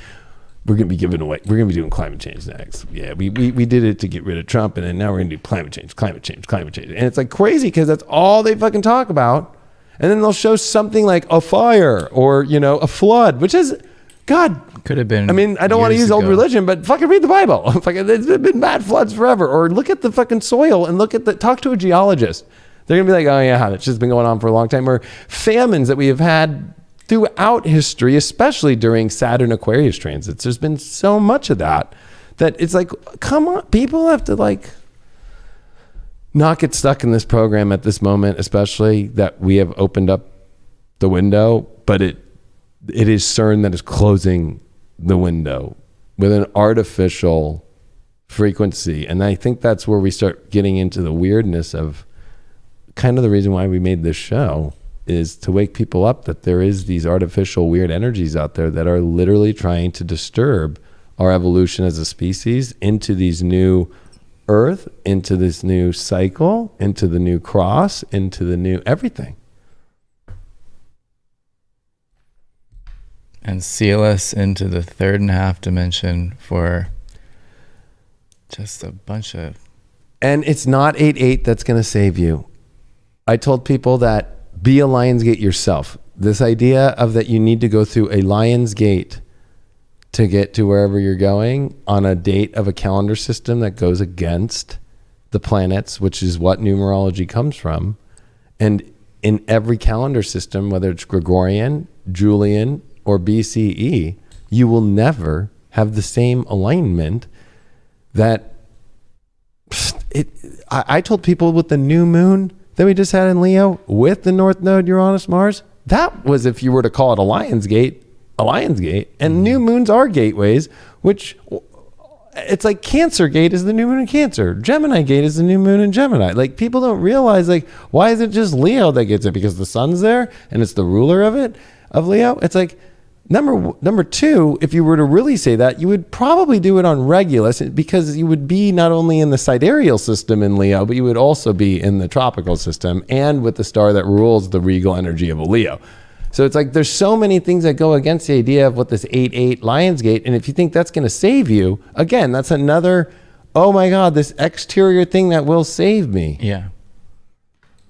we're going to be giving away. We're going to be doing climate change next. Yeah, we did it to get rid of Trump, and then now we're going to do climate change, climate change, climate change. And it's like crazy because that's all they fucking talk about. And then they'll show something like a fire or, a flood, which is, God. Could have been. I mean, I don't want to use old religion, but fucking read the Bible. Fucking, there's been bad floods forever. Or look at the fucking soil and talk to a geologist. They're going to be like, oh yeah, that's just been going on for a long time. Or famines that we have had throughout history, especially during Saturn Aquarius transits. There's been so much of that it's like, come on, people have to like not get stuck in this program at this moment, especially that we have opened up the window, but it is CERN that is closing the window with an artificial frequency. And I think that's where we start getting into the weirdness of kind of the reason why we made this show, is to wake people up that there is these artificial weird energies out there that are literally trying to disturb our evolution as a species into these new earth, into this new cycle, into the new cross, into the new everything. And seal us into the 3rd and a half dimension for just a bunch of... And it's not 8-8 that's going to save you. I told people that be a Lionsgate yourself. This idea of that you need to go through a Lionsgate to get to wherever you're going on a date of a calendar system that goes against the planets, which is what numerology comes from. And in every calendar system, whether it's Gregorian, Julian, or BCE, you will never have the same alignment that I told people with the new moon that we just had in Leo with the North Node, Uranus, Mars, that was, if you were to call it a Lions Gate. And new moons are gateways, which it's like Cancer Gate is the new moon in Cancer. Gemini Gate is the new moon in Gemini. Like, people don't realize, like, why is it just Leo that gets it? Because the sun's there and it's the ruler of Leo. It's like, number two, if you were to really say that, you would probably do it on Regulus, because you would be not only in the sidereal system in Leo, but you would also be in the tropical system and with the star that rules the regal energy of a Leo. So it's like there's so many things that go against the idea of what this 8-8 Lionsgate. And if you think that's going to save you, again, that's another, oh my God, this exterior thing that will save me. Yeah.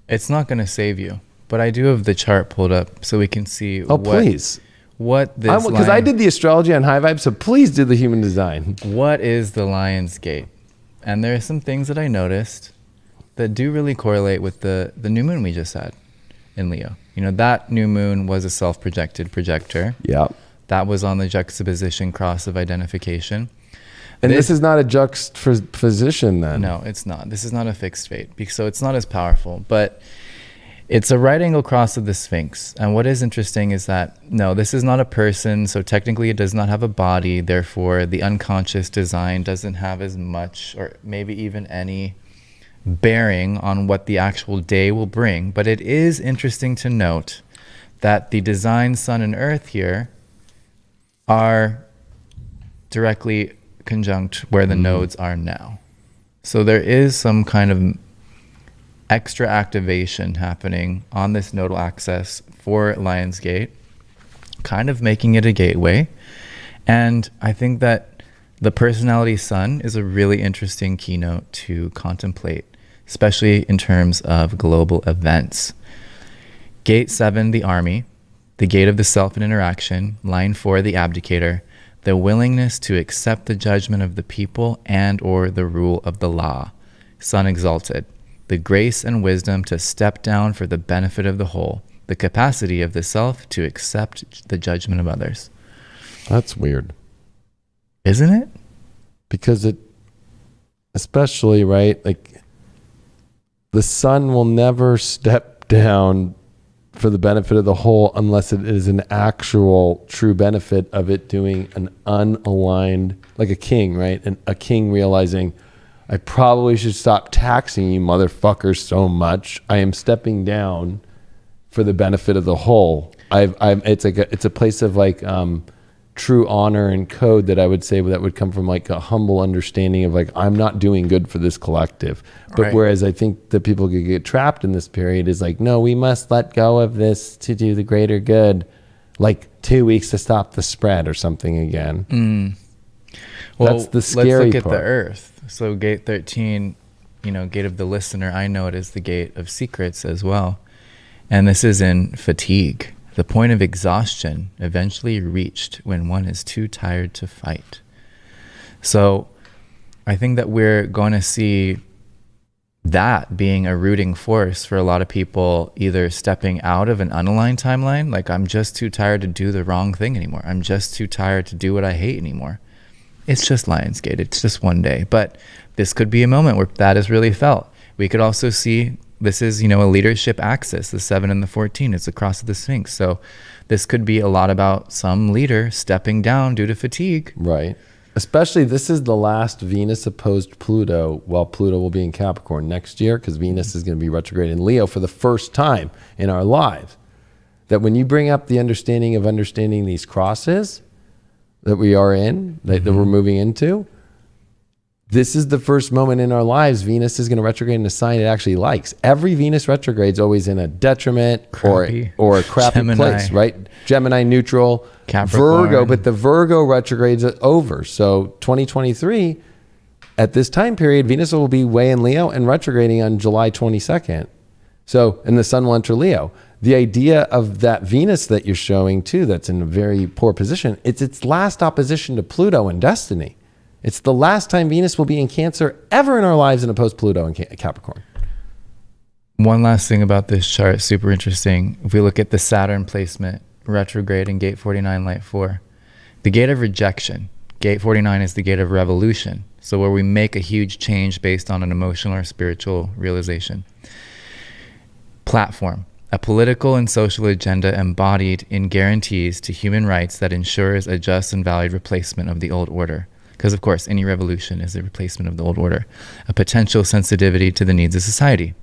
It's not going to save you. But I do have the chart pulled up so we can see please. What this because I did the astrology on High Vibe, so please do the human design. What is the Lion's Gate? And there are some things that I noticed that do really correlate with the new moon we just had in Leo. That new moon was a self-projected projector. Yeah. That was on the juxtaposition cross of identification. And this is not a juxtaposition then? No, it's not. This is not a fixed fate, so it's not as powerful. But It's a right angle cross of the Sphinx. And what is interesting is that, no, this is not a person, so technically it does not have a body. Therefore, the unconscious design doesn't have as much, or maybe even any, bearing on what the actual day will bring. But it is interesting to note that the design sun and earth here are directly conjunct where the nodes are now. So there is some kind of extra activation happening on this nodal axis for Lionsgate, kind of making it a gateway. And I think that the personality sun is a really interesting keynote to contemplate, especially in terms of global events. Gate 7, the army, the gate of the self and interaction, line 4, the abdicator, the willingness to accept the judgment of the people and or the rule of the law, sun exalted, the grace and wisdom to step down for the benefit of the whole, the capacity of the self to accept the judgment of others. That's weird. Isn't it? Because it, especially, right, like the sun will never step down for the benefit of the whole unless it is an actual true benefit of it doing an unaligned, like a king, right? And a king realizing, I probably should stop taxing you motherfuckers so much. I am stepping down for the benefit of the whole. It's a place of like true honor and code that I would say that would come from like a humble understanding of like, I'm not doing good for this collective. But right. Whereas I think that people could get trapped in this period is like, no, we must let go of this to do the greater good. Like 2 weeks to stop the spread or something again. Well, that's the scary let's look at part. the earth. So gate 13, gate of the listener, I know it as the gate of secrets as well. And this is in fatigue, the point of exhaustion eventually reached when one is too tired to fight. So I think that we're going to see that being a rooting force for a lot of people, either stepping out of an unaligned timeline, like I'm just too tired to do the wrong thing anymore. I'm just too tired to do what I hate anymore. It's just Lionsgate. It's just one day. But this could be a moment where that is really felt. We could also see this is, a leadership axis, the 7 and the 14. It's across the Sphinx. So this could be a lot about some leader stepping down due to fatigue. Right. Especially this is the last Venus opposed Pluto, while Pluto will be in Capricorn next year, because Venus is going to be retrograde in Leo for the first time in our lives. That when you bring up the understanding of understanding these crosses that we are in, that we're moving into, this is the first moment in our lives Venus is going to retrograde in a sign it actually likes. Every Venus retrograde is always in a detriment Crappy. or a crappy Gemini. place, right? Gemini neutral, Capricorn. Virgo, but the Virgo retrograde's over. So 2023, at this time period, Venus will be way in Leo and retrograding on July 22nd. So, and the sun will enter Leo. The idea of that Venus that you're showing too, that's in a very poor position, it's its last opposition to Pluto and destiny. It's the last time Venus will be in Cancer ever in our lives and opposed Pluto and Capricorn. One last thing about this chart, super interesting. If we look at the Saturn placement, retrograde in gate 49, light 4, the gate of rejection. Gate 49 is the gate of revolution. So where we make a huge change based on an emotional or spiritual realization. Platform, a political and social agenda embodied in guarantees to human rights that ensures a just and valid replacement of the old order. Because, of course, any revolution is a replacement of the old order. A potential sensitivity to the needs of society.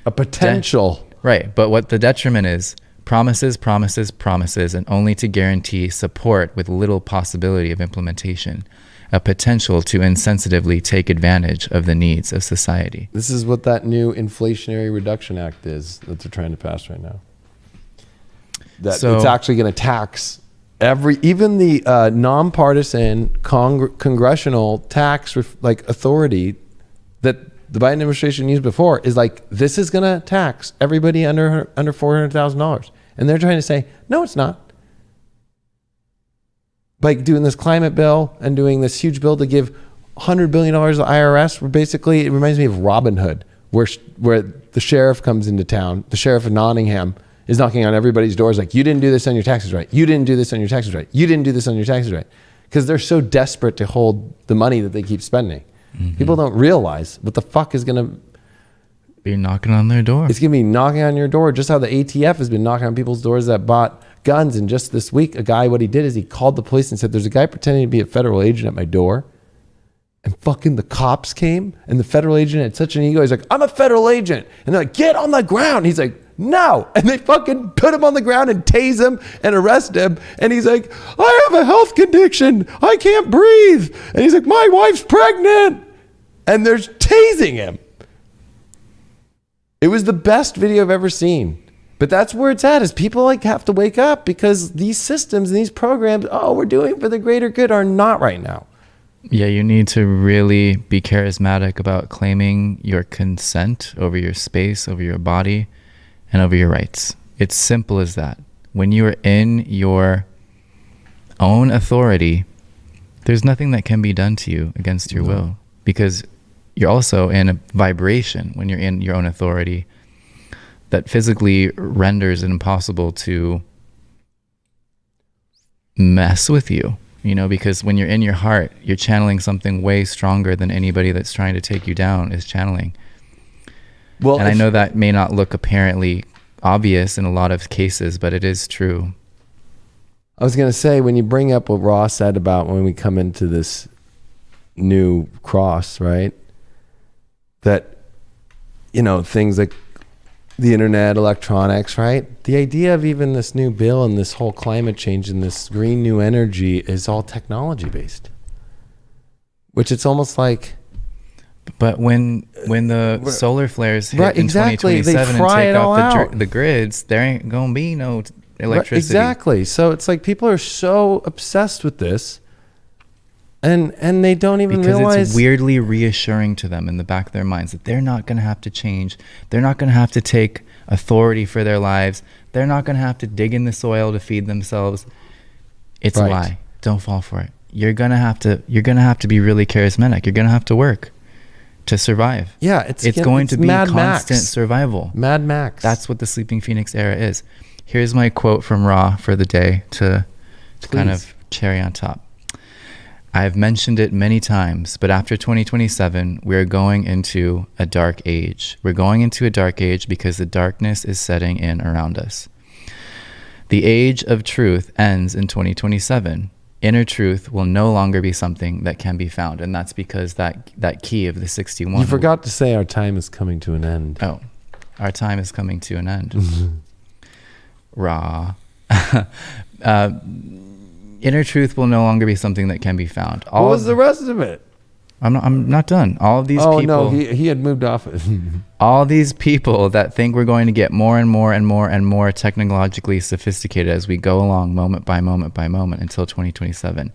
A potential. Right. But what the detriment is, promises, promises, promises, and only to guarantee support with little possibility of implementation. A potential to insensitively take advantage of the needs of society. This is what that new Inflationary Reduction Act is that they're trying to pass right now. That it's actually going to tax even the nonpartisan congressional tax authority that the Biden administration used before is like, this is going to tax everybody under $400,000. And they're trying to say, no, it's not. Like doing this climate bill and doing this huge bill to give $100 billion to the IRS, where basically it reminds me of Robin Hood, where the sheriff comes into town, the sheriff of Nottingham is knocking on everybody's doors like, you didn't do this on your taxes right. You didn't do this on your taxes right. You didn't do this on your taxes right. Because they're so desperate to hold the money that they keep spending. Mm-hmm. People don't realize what the fuck is going to Be knocking on their door. It's going to be knocking on your door, just how the ATF has been knocking on people's doors that bought guns. And just this week, a guy, what he did is he called the police and said, there's a guy pretending to be a federal agent at my door. And fucking the cops came, and the federal agent had such an ego. He's like, I'm a federal agent. And they're like, get on the ground. He's like, no. And they fucking put him on the ground and tase him and arrest him. And he's like, I have a health condition. I can't breathe. And he's like, my wife's pregnant. And they're tasing him. It was the best video I've ever seen. But that's where it's at, is people like have to wake up, because these systems and these programs, we're doing for the greater good, are not right now. Yeah, you need to really be charismatic about claiming your consent over your space, over your body, and over your rights. It's simple as that. When you are in your own authority, there's nothing that can be done to you against your will, because you're also in a vibration when you're in your own authority that physically renders it impossible to mess with you. You know, because when you're in your heart, you're channeling something way stronger than anybody that's trying to take you down is channeling. Well, and I know that may not look apparently obvious in a lot of cases, but it is true. I was going to say, when you bring up what Ross said about when we come into this new cross, right? That, you know, things like the internet, electronics, right? The idea of even this new bill and this whole climate change and this green new energy is all technology based, which it's almost like. But when the solar flares hit in exactly. 2027 and take off the grids, there ain't gonna be no electricity. Exactly. So it's like people are so obsessed with this, and they don't even realize. Because it's weirdly reassuring to them in the back of their minds that they're not gonna have to change. They're not gonna have to take authority for their lives. They're not gonna have to dig in the soil to feed themselves. It's a lie. Don't fall for it. You're gonna have to be really charismatic. You're gonna have to work to survive. Yeah, it's going to be Mad constant Max. Survival. Mad Max. That's what the Sleeping Phoenix era is. Here's my quote from Ra for the day to kind of cherry on top. I've mentioned it many times, but after 2027, we're going into a dark age. We're going into a dark age because the darkness is setting in around us. The age of truth ends in 2027. Inner truth will no longer be something that can be found. And that's because that key of the 61. You forgot to say our time is coming to an end. Oh, our time is coming to an end. Raw. Inner truth will no longer be something that can be found. What was the rest of it? I'm not done. All of these people. Oh no, he had moved off it. All these people that think we're going to get more and more and more and more technologically sophisticated as we go along, moment by moment by moment, until 2027.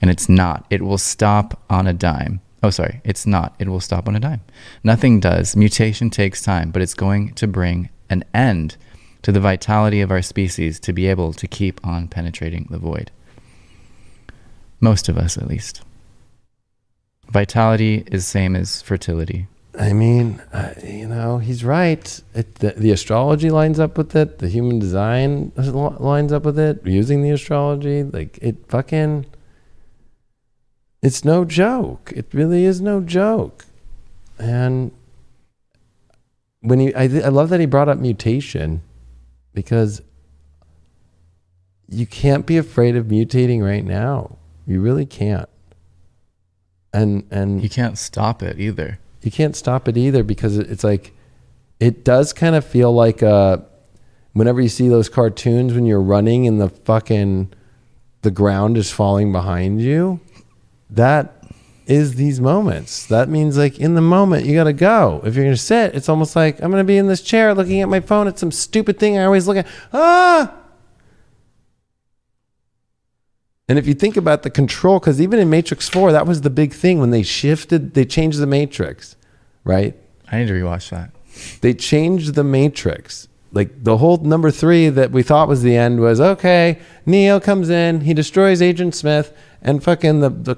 And it's not. It will stop on a dime. Oh, sorry. It's not. It will stop on a dime. Nothing does. Mutation takes time, but it's going to bring an end to the vitality of our species to be able to keep on penetrating the void. Most of us, at least. Vitality is same as fertility. I mean, he's right. The astrology lines up with it. The human design lines up with it. Using the astrology, it's no joke. It really is no joke. And I love that he brought up mutation, because you can't be afraid of mutating right now. You really can't. And you can't stop it either. You can't stop it either, because it's like, it does kind of feel like whenever you see those cartoons when you're running and the ground is falling behind you, that is these moments. That means, like, in the moment you got to go. If you're going to sit, it's almost like, I'm going to be in this chair looking at my phone at some stupid thing I always look at. And if you think about the control, because even in Matrix 4, that was the big thing when they changed the Matrix, right? I need to rewatch that. They changed the Matrix. Like, the whole number 3 that we thought was the end was, okay, Neo comes in, he destroys Agent Smith, and fucking the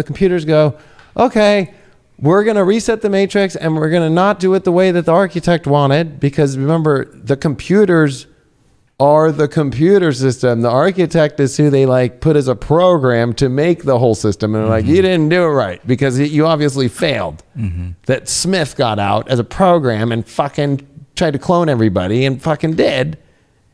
computers go, okay, we're going to reset the Matrix, and we're going to not do it the way that the architect wanted, because remember, the computers are the computer system. The architect is who they like put as a program to make the whole system. And they're like, you didn't do it right because you obviously failed. That Smith got out as a program and fucking tried to clone everybody and fucking did.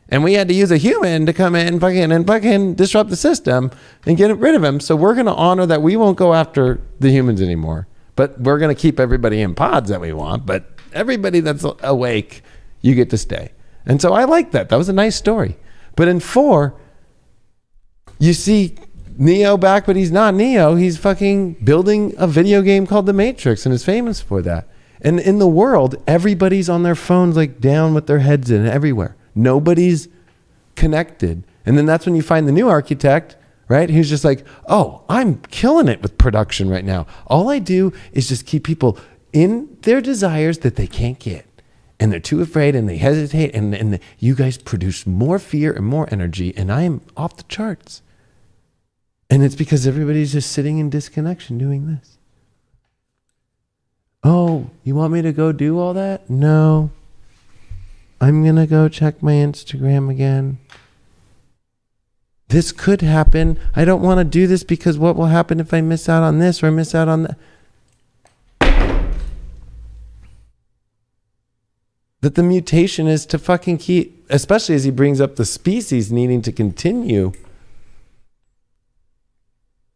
And we had to use a human to come in and fucking disrupt the system and get rid of him. So we're going to honor that. We won't go after the humans anymore, but we're going to keep everybody in pods that we want. But everybody that's awake, you get to stay. And so I like that. That was a nice story. But in 4, you see Neo back, but he's not Neo. He's fucking building a video game called The Matrix and is famous for that. And in the world, everybody's on their phones, like down with their heads in everywhere. Nobody's connected. And then that's when you find the new architect, right? Who's just like, oh, I'm killing it with production right now. All I do is just keep people in their desires that they can't get. And they're too afraid and they hesitate. And you guys produce more fear and more energy. And I am off the charts. And it's because everybody's just sitting in disconnection doing this. Oh, you want me to go do all that? No. I'm going to go check my Instagram again. This could happen. I don't want to do this because what will happen if I miss out on this or I miss out on that? That the mutation is to fucking keep, especially as he brings up the species needing to continue.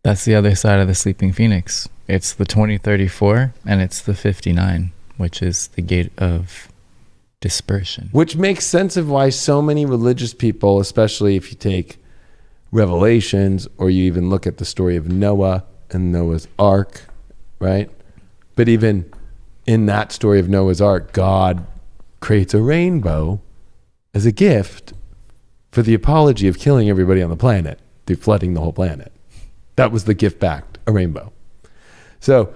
That's the other side of the sleeping phoenix. It's the 2034 and it's the 59, which is the gate of dispersion. Which makes sense of why so many religious people, especially if you take Revelations or you even look at the story of Noah and Noah's Ark, right? But even in that story of Noah's Ark, God creates a rainbow as a gift for the apology of killing everybody on the planet through flooding the whole planet. That was the gift back, a rainbow. So,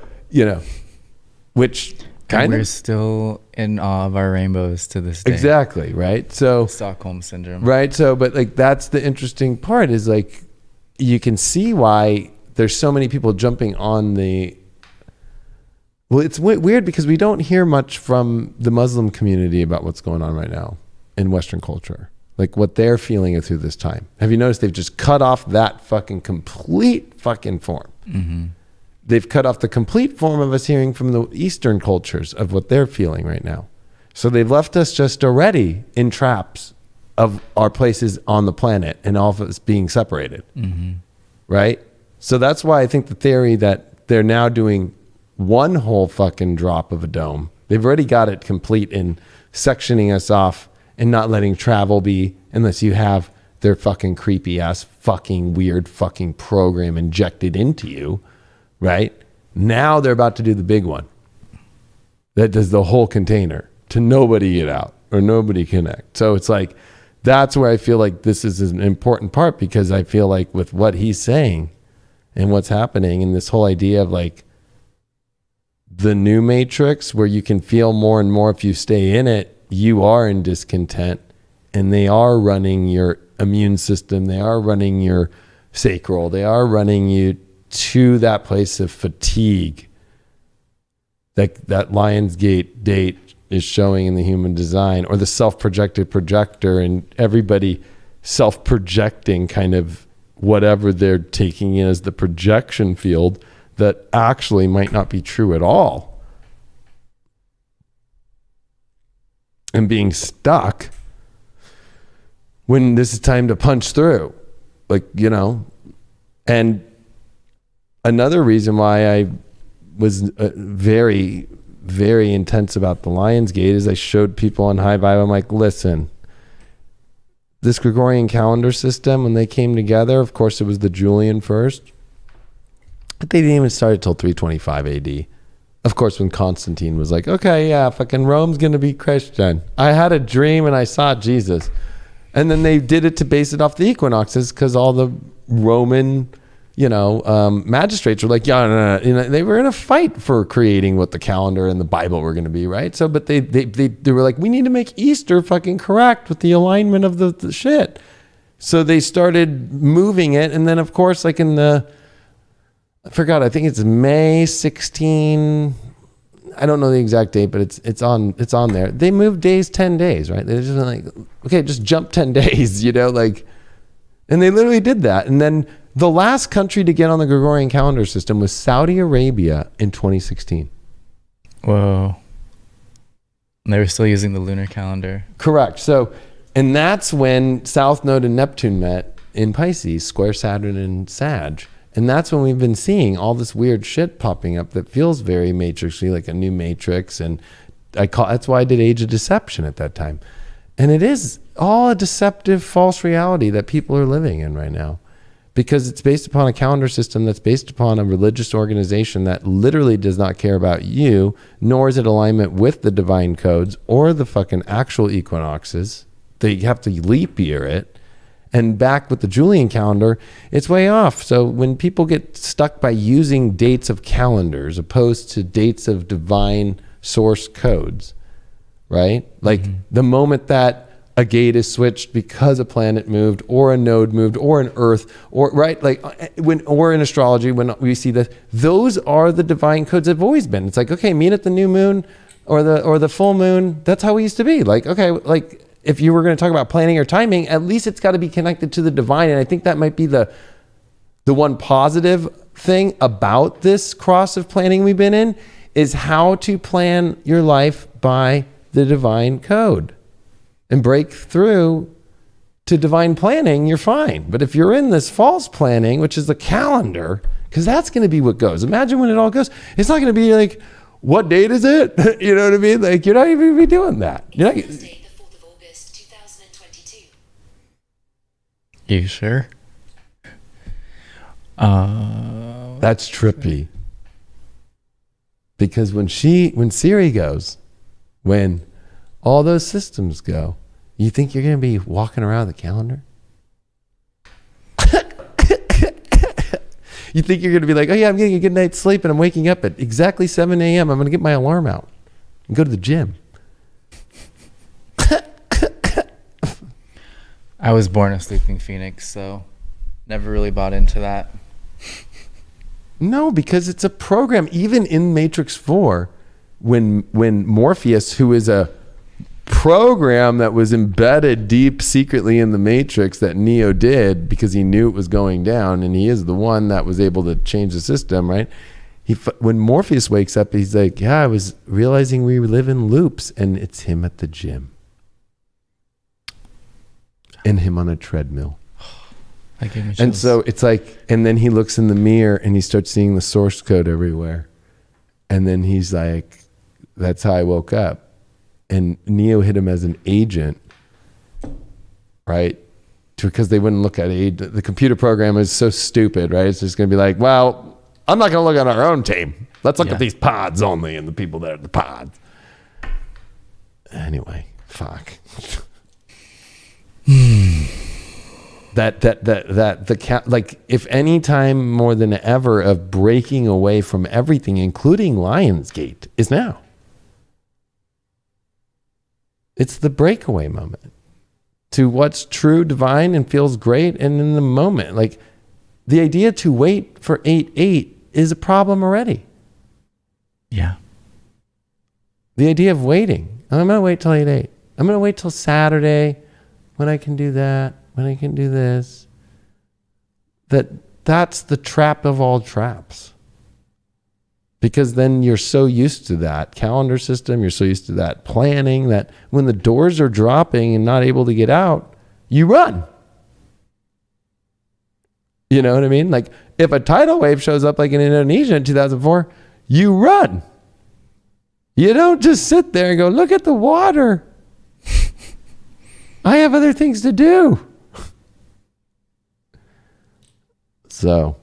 which kind of... We're still in awe of our rainbows to this day. Exactly, right? So Stockholm Syndrome. Right, so, but like that's the interesting part is like, you can see why there's so many people jumping on the... Well, it's weird because we don't hear much from the Muslim community about what's going on right now in Western culture. Like what they're feeling through this time. Have you noticed they've just cut off that fucking complete fucking form? Mm-hmm. They've cut off the complete form of us hearing from the Eastern cultures of what they're feeling right now. So they've left us just already in traps of our places on the planet and all of us being separated. Mm-hmm. Right? So that's why I think the theory that they're now doing one whole fucking drop of a dome. They've already got it complete in sectioning us off and not letting travel be unless you have their fucking creepy ass fucking weird fucking program injected into you, right? Now they're about to do the big one. That does the whole container to nobody get out or nobody connect. So it's like, that's where I feel like this is an important part because I feel like with what he's saying and what's happening and this whole idea of like the new matrix where you can feel more and more if you stay in it, you are in discontent and they are running your immune system. They are running your sacral. They are running you to that place of fatigue. That Lionsgate date is showing in the human design or the self-projected projector and everybody self-projecting kind of whatever they're taking in as the projection field that actually might not be true at all. And being stuck when this is time to punch through, and another reason why I was very, very intense about the Lionsgate is I showed people on High Vibe, I'm like, listen, this Gregorian calendar system, when they came together, of course it was the Julian first, but they didn't even start until 325 AD. Of course, when Constantine was like, okay, yeah, fucking Rome's going to be Christian. I had a dream and I saw Jesus. And then they did it to base it off the equinoxes because all the Roman, magistrates were like, yeah, no. They were in a fight for creating what the calendar and the Bible were going to be, right? So, but they were like, we need to make Easter fucking correct with the alignment of the shit. So they started moving it. And then, of course, like in I forgot, I think it's May 16, I don't know the exact date, but it's on there. They moved days 10 days, right? They're just like, okay, just jump 10 days, you know, like, and they literally did that. And then the last country to get on the Gregorian calendar system was Saudi Arabia in 2016. Whoa. And they were still using the lunar calendar. Correct. So, and that's when South Node and Neptune met in Pisces, square Saturn and Sag. And that's when we've been seeing all this weird shit popping up that feels very matrixy, like a new matrix. And that's why I did Age of Deception at that time. And it is all a deceptive, false reality that people are living in right now, because it's based upon a calendar system that's based upon a religious organization that literally does not care about you, nor is it alignment with the divine codes or the fucking actual equinoxes. They have to leap year it. And back with the Julian calendar, it's way off. So when people get stuck by using dates of calendars opposed to dates of divine source codes, right? Like the moment that a gate is switched because a planet moved or a node moved or an earth, or right, like or in astrology, when we see that, those are the divine codes that have always been. It's like, okay, meet at the new moon or the full moon. That's how we used to be. Like, okay, like, if you were going to talk about planning or timing, at least it's got to be connected to the divine. And I think that might be the one positive thing about this cross of planning we've been in, is how to plan your life by the divine code and break through to divine planning. You're fine. But if you're in this false planning, which is the calendar, because that's going to be what goes. Imagine when it all goes. It's not going to be like, what date is it? You know what I mean? Like, you're not even going to be doing that. You're not. You sure? That's trippy. Because when Siri goes, when all those systems go, you think you're going to be walking around the calendar? You think you're going to be like, oh yeah, I'm getting a good night's sleep and I'm waking up at exactly 7 a.m. I'm going to get my alarm out and go to the gym. I was born a sleeping phoenix, so never really bought into that. No, because it's a program. Even in Matrix 4, when Morpheus, who is a program that was embedded deep secretly in the Matrix that Neo did because he knew it was going down, and he is the one that was able to change the system, right? When Morpheus wakes up, he's like, yeah, I was realizing we live in loops, and it's him at the gym. And him on a treadmill. And so it's like, and then he looks in the mirror and he starts seeing the source code everywhere. And then he's like, that's how I woke up. And Neo hit him as an agent, right? Because they wouldn't look at it. The computer program is so stupid, right? It's just going to be like, well, I'm not going to look at our own team. Let's look at these pods only and the people that are the pods. Anyway, fuck. Like, if any time more than ever of breaking away from everything, including Lionsgate, is now. It's the breakaway moment to what's true, divine, and feels great, and in the moment. Like, the idea to wait for 8/8 is a problem already. Yeah. The idea of waiting. I'm going to wait till 8/8. I'm going to wait till Saturday when I can do that, when I can do this. That's the trap of all traps. Because then you're so used to that calendar system, you're so used to that planning, that when the doors are dropping and not able to get out, you run. You know what I mean? Like, if a tidal wave shows up like in Indonesia in 2004, you run. You don't just sit there and go, look at the water. I have other things to do. So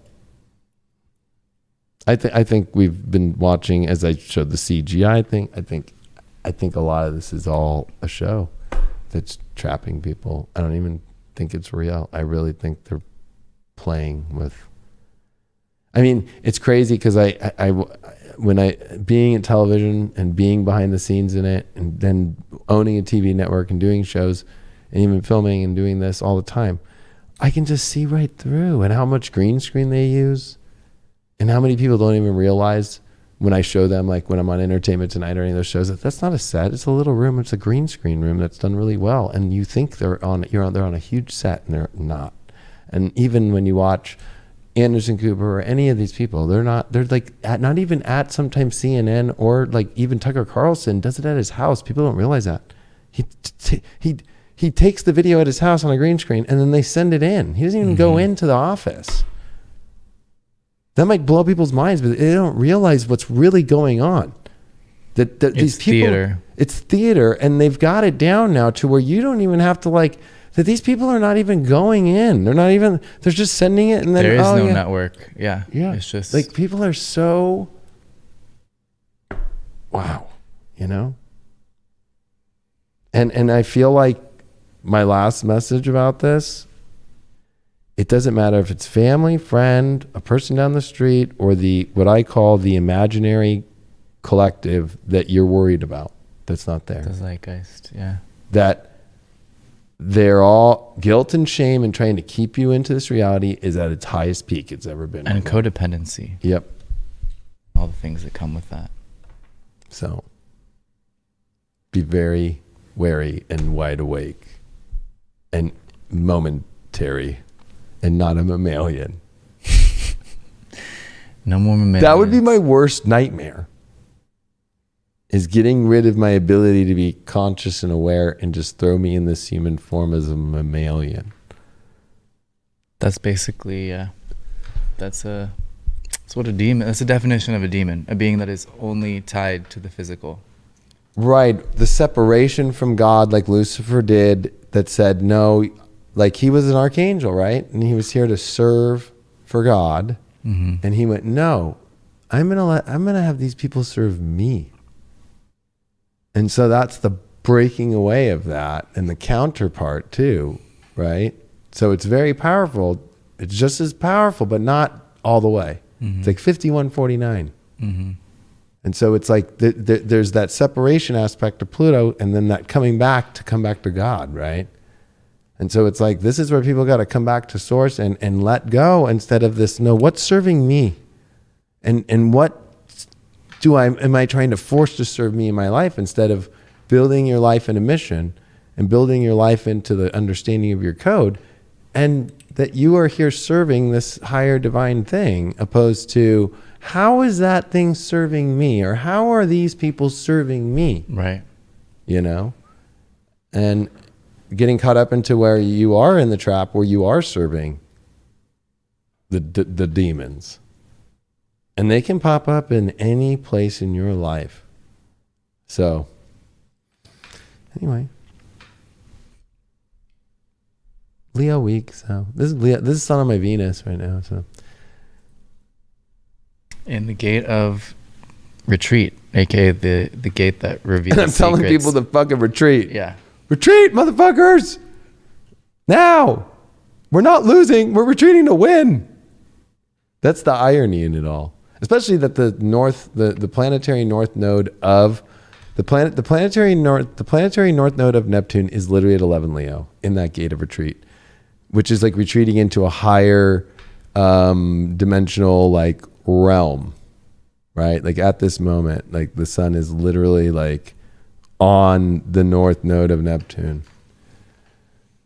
I think we've been watching, as I showed the CGI thing. I think a lot of this is all a show that's trapping people. I don't even think it's real. I really think they're playing with. I mean, it's crazy because when being in television and being behind the scenes in it, and then owning a TV network and doing shows and even filming and doing this all the time, I can just see right through, and how much green screen they use and how many people don't even realize when I show them, like when I'm on Entertainment Tonight or any of those shows, that's not a set. It's a little room. It's a green screen room that's done really well. And you think they're on a huge set, and they're not. And even when you watch Anderson Cooper or any of these people, they're like not even at sometimes CNN or like even Tucker Carlson does it at his house. People don't realize that. He takes the video at his house on a green screen and then they send it in. He doesn't even go into the office. That might blow people's minds, but they don't realize what's really going on. That these people, theater. It's theater, and they've got it down now to where you don't even have to like. That these people are not even going in. They're just sending it, and then there is no network. Yeah. It's just like people are so wow, you know. And I feel like my last message about this, it doesn't matter if it's family, friend, a person down the street, or what I call the imaginary collective that you're worried about that's not there. The zeitgeist, yeah. That they're all guilt and shame and trying to keep you into this reality is at its highest peak it's ever been. And codependency. Yep. All the things that come with that. So be very wary and wide awake and momentary and not a mammalian. No more mammalians. That would be my worst nightmare, is getting rid of my ability to be conscious and aware and just throw me in this human form as a mammalian. That's basically, that's what a demon, that's the definition of a demon, a being that is only tied to the physical. Right. The separation from God, like Lucifer did, that said, no, like he was an archangel, right? And he was here to serve for God. Mm-hmm. And he went, no, I'm going to have these people serve me. And so that's the breaking away of that, and the counterpart too, right? So it's very powerful. It's just as powerful, but not all the way. Mm-hmm. It's like 51-49. Mm-hmm. And so it's like there's that separation aspect of Pluto, and then that come back to God, right? And so it's like, this is where people got to come back to source and let go, instead of this, no, what's serving me? And what am I trying to force to serve me in my life, instead of building your life in a mission and building your life into the understanding of your code, and that you are here serving this higher divine thing, opposed to, how is that thing serving me? Or how are these people serving me? Right. You know? And getting caught up into where you are in the trap, where you are serving the demons. And they can pop up in any place in your life. So, anyway. Leo week, so this is Sun on my Venus right now, so. In the gate of retreat, aka the gate that reveals I'm telling secrets. people to fucking retreat. Yeah. Retreat, motherfuckers! Now! We're not losing, we're retreating to win. That's the irony in it all. Especially that the planetary north node of the planetary north node of Neptune is literally at 11 Leo in that gate of retreat, which is like retreating into a higher dimensional like realm, right? Like at this moment, like the sun is literally like on the north node of Neptune.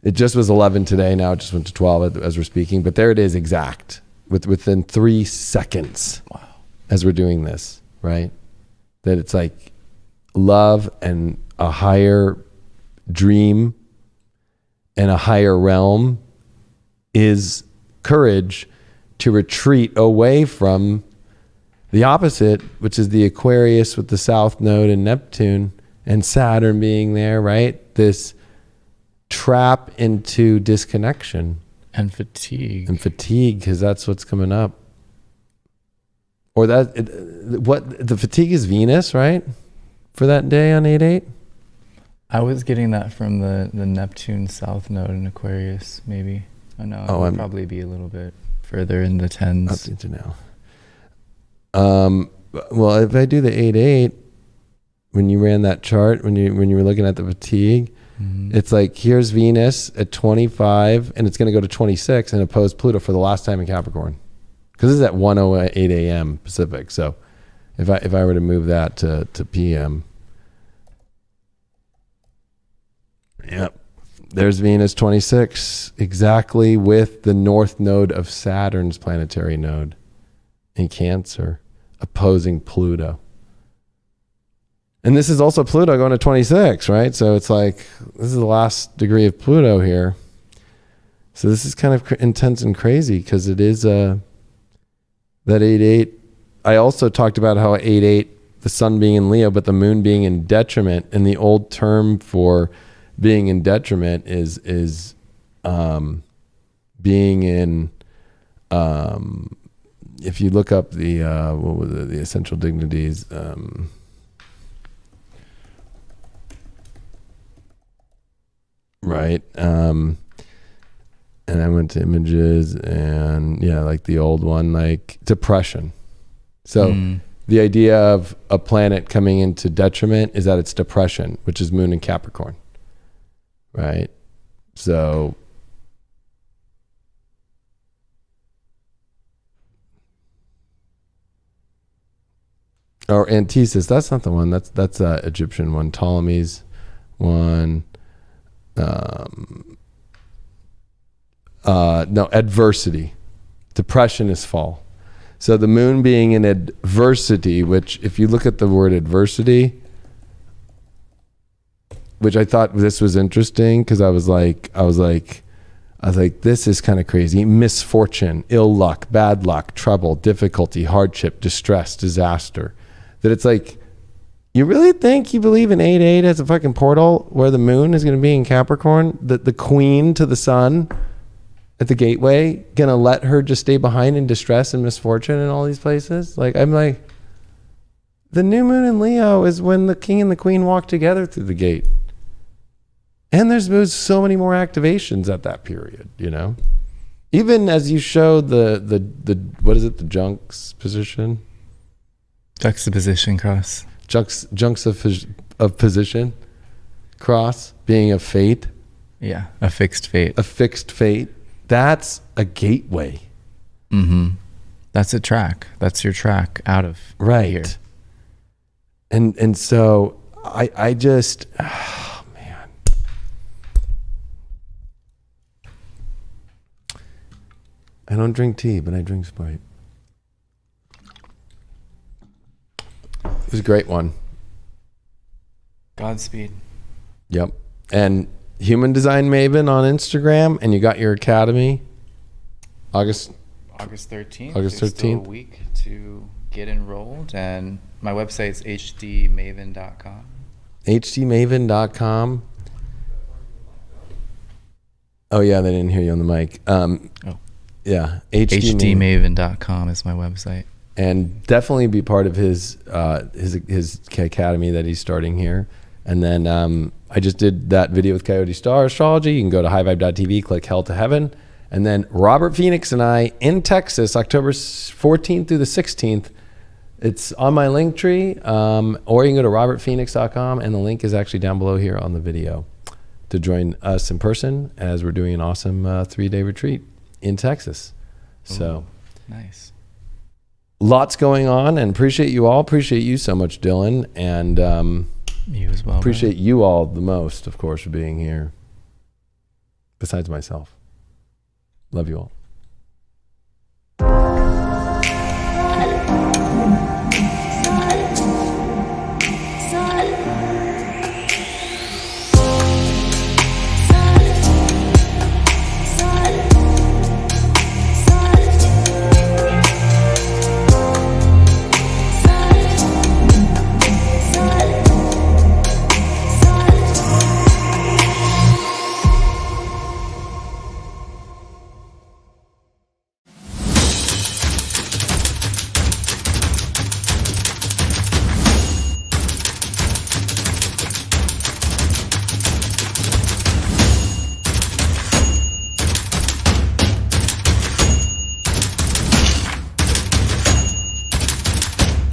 It just was 11 today. Now it just went to 12 as we're speaking, but there it is, exact within 3 seconds. Wow. As we're doing this, right? That it's like love and a higher dream and a higher realm is courage to retreat away from the opposite, which is the Aquarius with the south node and Neptune and Saturn being there, right? This trap into disconnection. And fatigue. Because that's what's coming up. Or the fatigue is Venus, right? For that day on 8/8? I was getting that from the Neptune south node in Aquarius, maybe. I know it would probably be a little bit further in the 10s. Up into now. Well, if I do the 8/8, when you ran that chart, when you were looking at the fatigue, mm-hmm. It's like, here's Venus at 25, and it's going to go to 26 and oppose Pluto for the last time in Capricorn. Because this is at 1:08 a.m. Pacific. So If I were to move that to PM. Yep. There's Venus 26, exactly with the north node of Saturn's planetary node in Cancer, opposing Pluto. And this is also Pluto going to 26, right? So it's like, this is the last degree of Pluto here. So this is kind of intense and crazy because it is that 8-8. I also talked about how 8-8, the sun being in Leo, but the moon being in detriment. And the old term for being in detriment is being in, if you look up the, what was it, the essential dignities, right. And I went to images and yeah, like the old one, like depression. So the idea of a planet coming into detriment is that it's depression, which is moon in Capricorn, right? So or antithesis, that's not the one. That's Egyptian one. Ptolemy's one. No, adversity. Depression is fall. So the moon being in adversity, which if you look at the word adversity, which I thought this was interesting because I was like, this is kind of crazy. Misfortune, ill luck, bad luck, trouble, difficulty, hardship, distress, disaster. That it's like, you really think you believe in 8-8 as a fucking portal where the moon is going to be in Capricorn? The queen to the sun at the gateway, going to let her just stay behind in distress and misfortune in all these places? Like, I'm like, the new moon in Leo is when the king and the queen walk together through the gate. And there's so many more activations at that period, you know? Even as you showed the what is it, the junks position? Juxtaposition cross. Junks of position, cross, being a fate. Yeah, a fixed fate. A fixed fate. That's a gateway. Mm-hmm. That's a track. That's your track out of here. And so I just, oh man. I don't drink tea, but I drink Sprite. It was a great one. Godspeed. Yep. And Human Design Maven on Instagram, and you got your academy August 13th. August 13th. There's still a week to get enrolled, and my website's hdmaven.com. hdmaven.com. Oh yeah, they didn't hear you on the mic. Yeah, hdmaven.com is my website. And definitely be part of his academy that he's starting here. And then I just did that video with Coyote Star Astrology. You can go to highvibe.tv, click Hell to Heaven. And then Robert Phoenix and I in Texas, October 14th through the 16th. It's on my link tree, or you can go to robertphoenix.com, and the link is actually down below here on the video to join us in person as we're doing an awesome 3-day retreat in Texas. So nice. Lots going on, and appreciate you all. Appreciate you so much, Dylan. And you as well. Appreciate you all the most, of course, for being here. Besides myself. Love you all.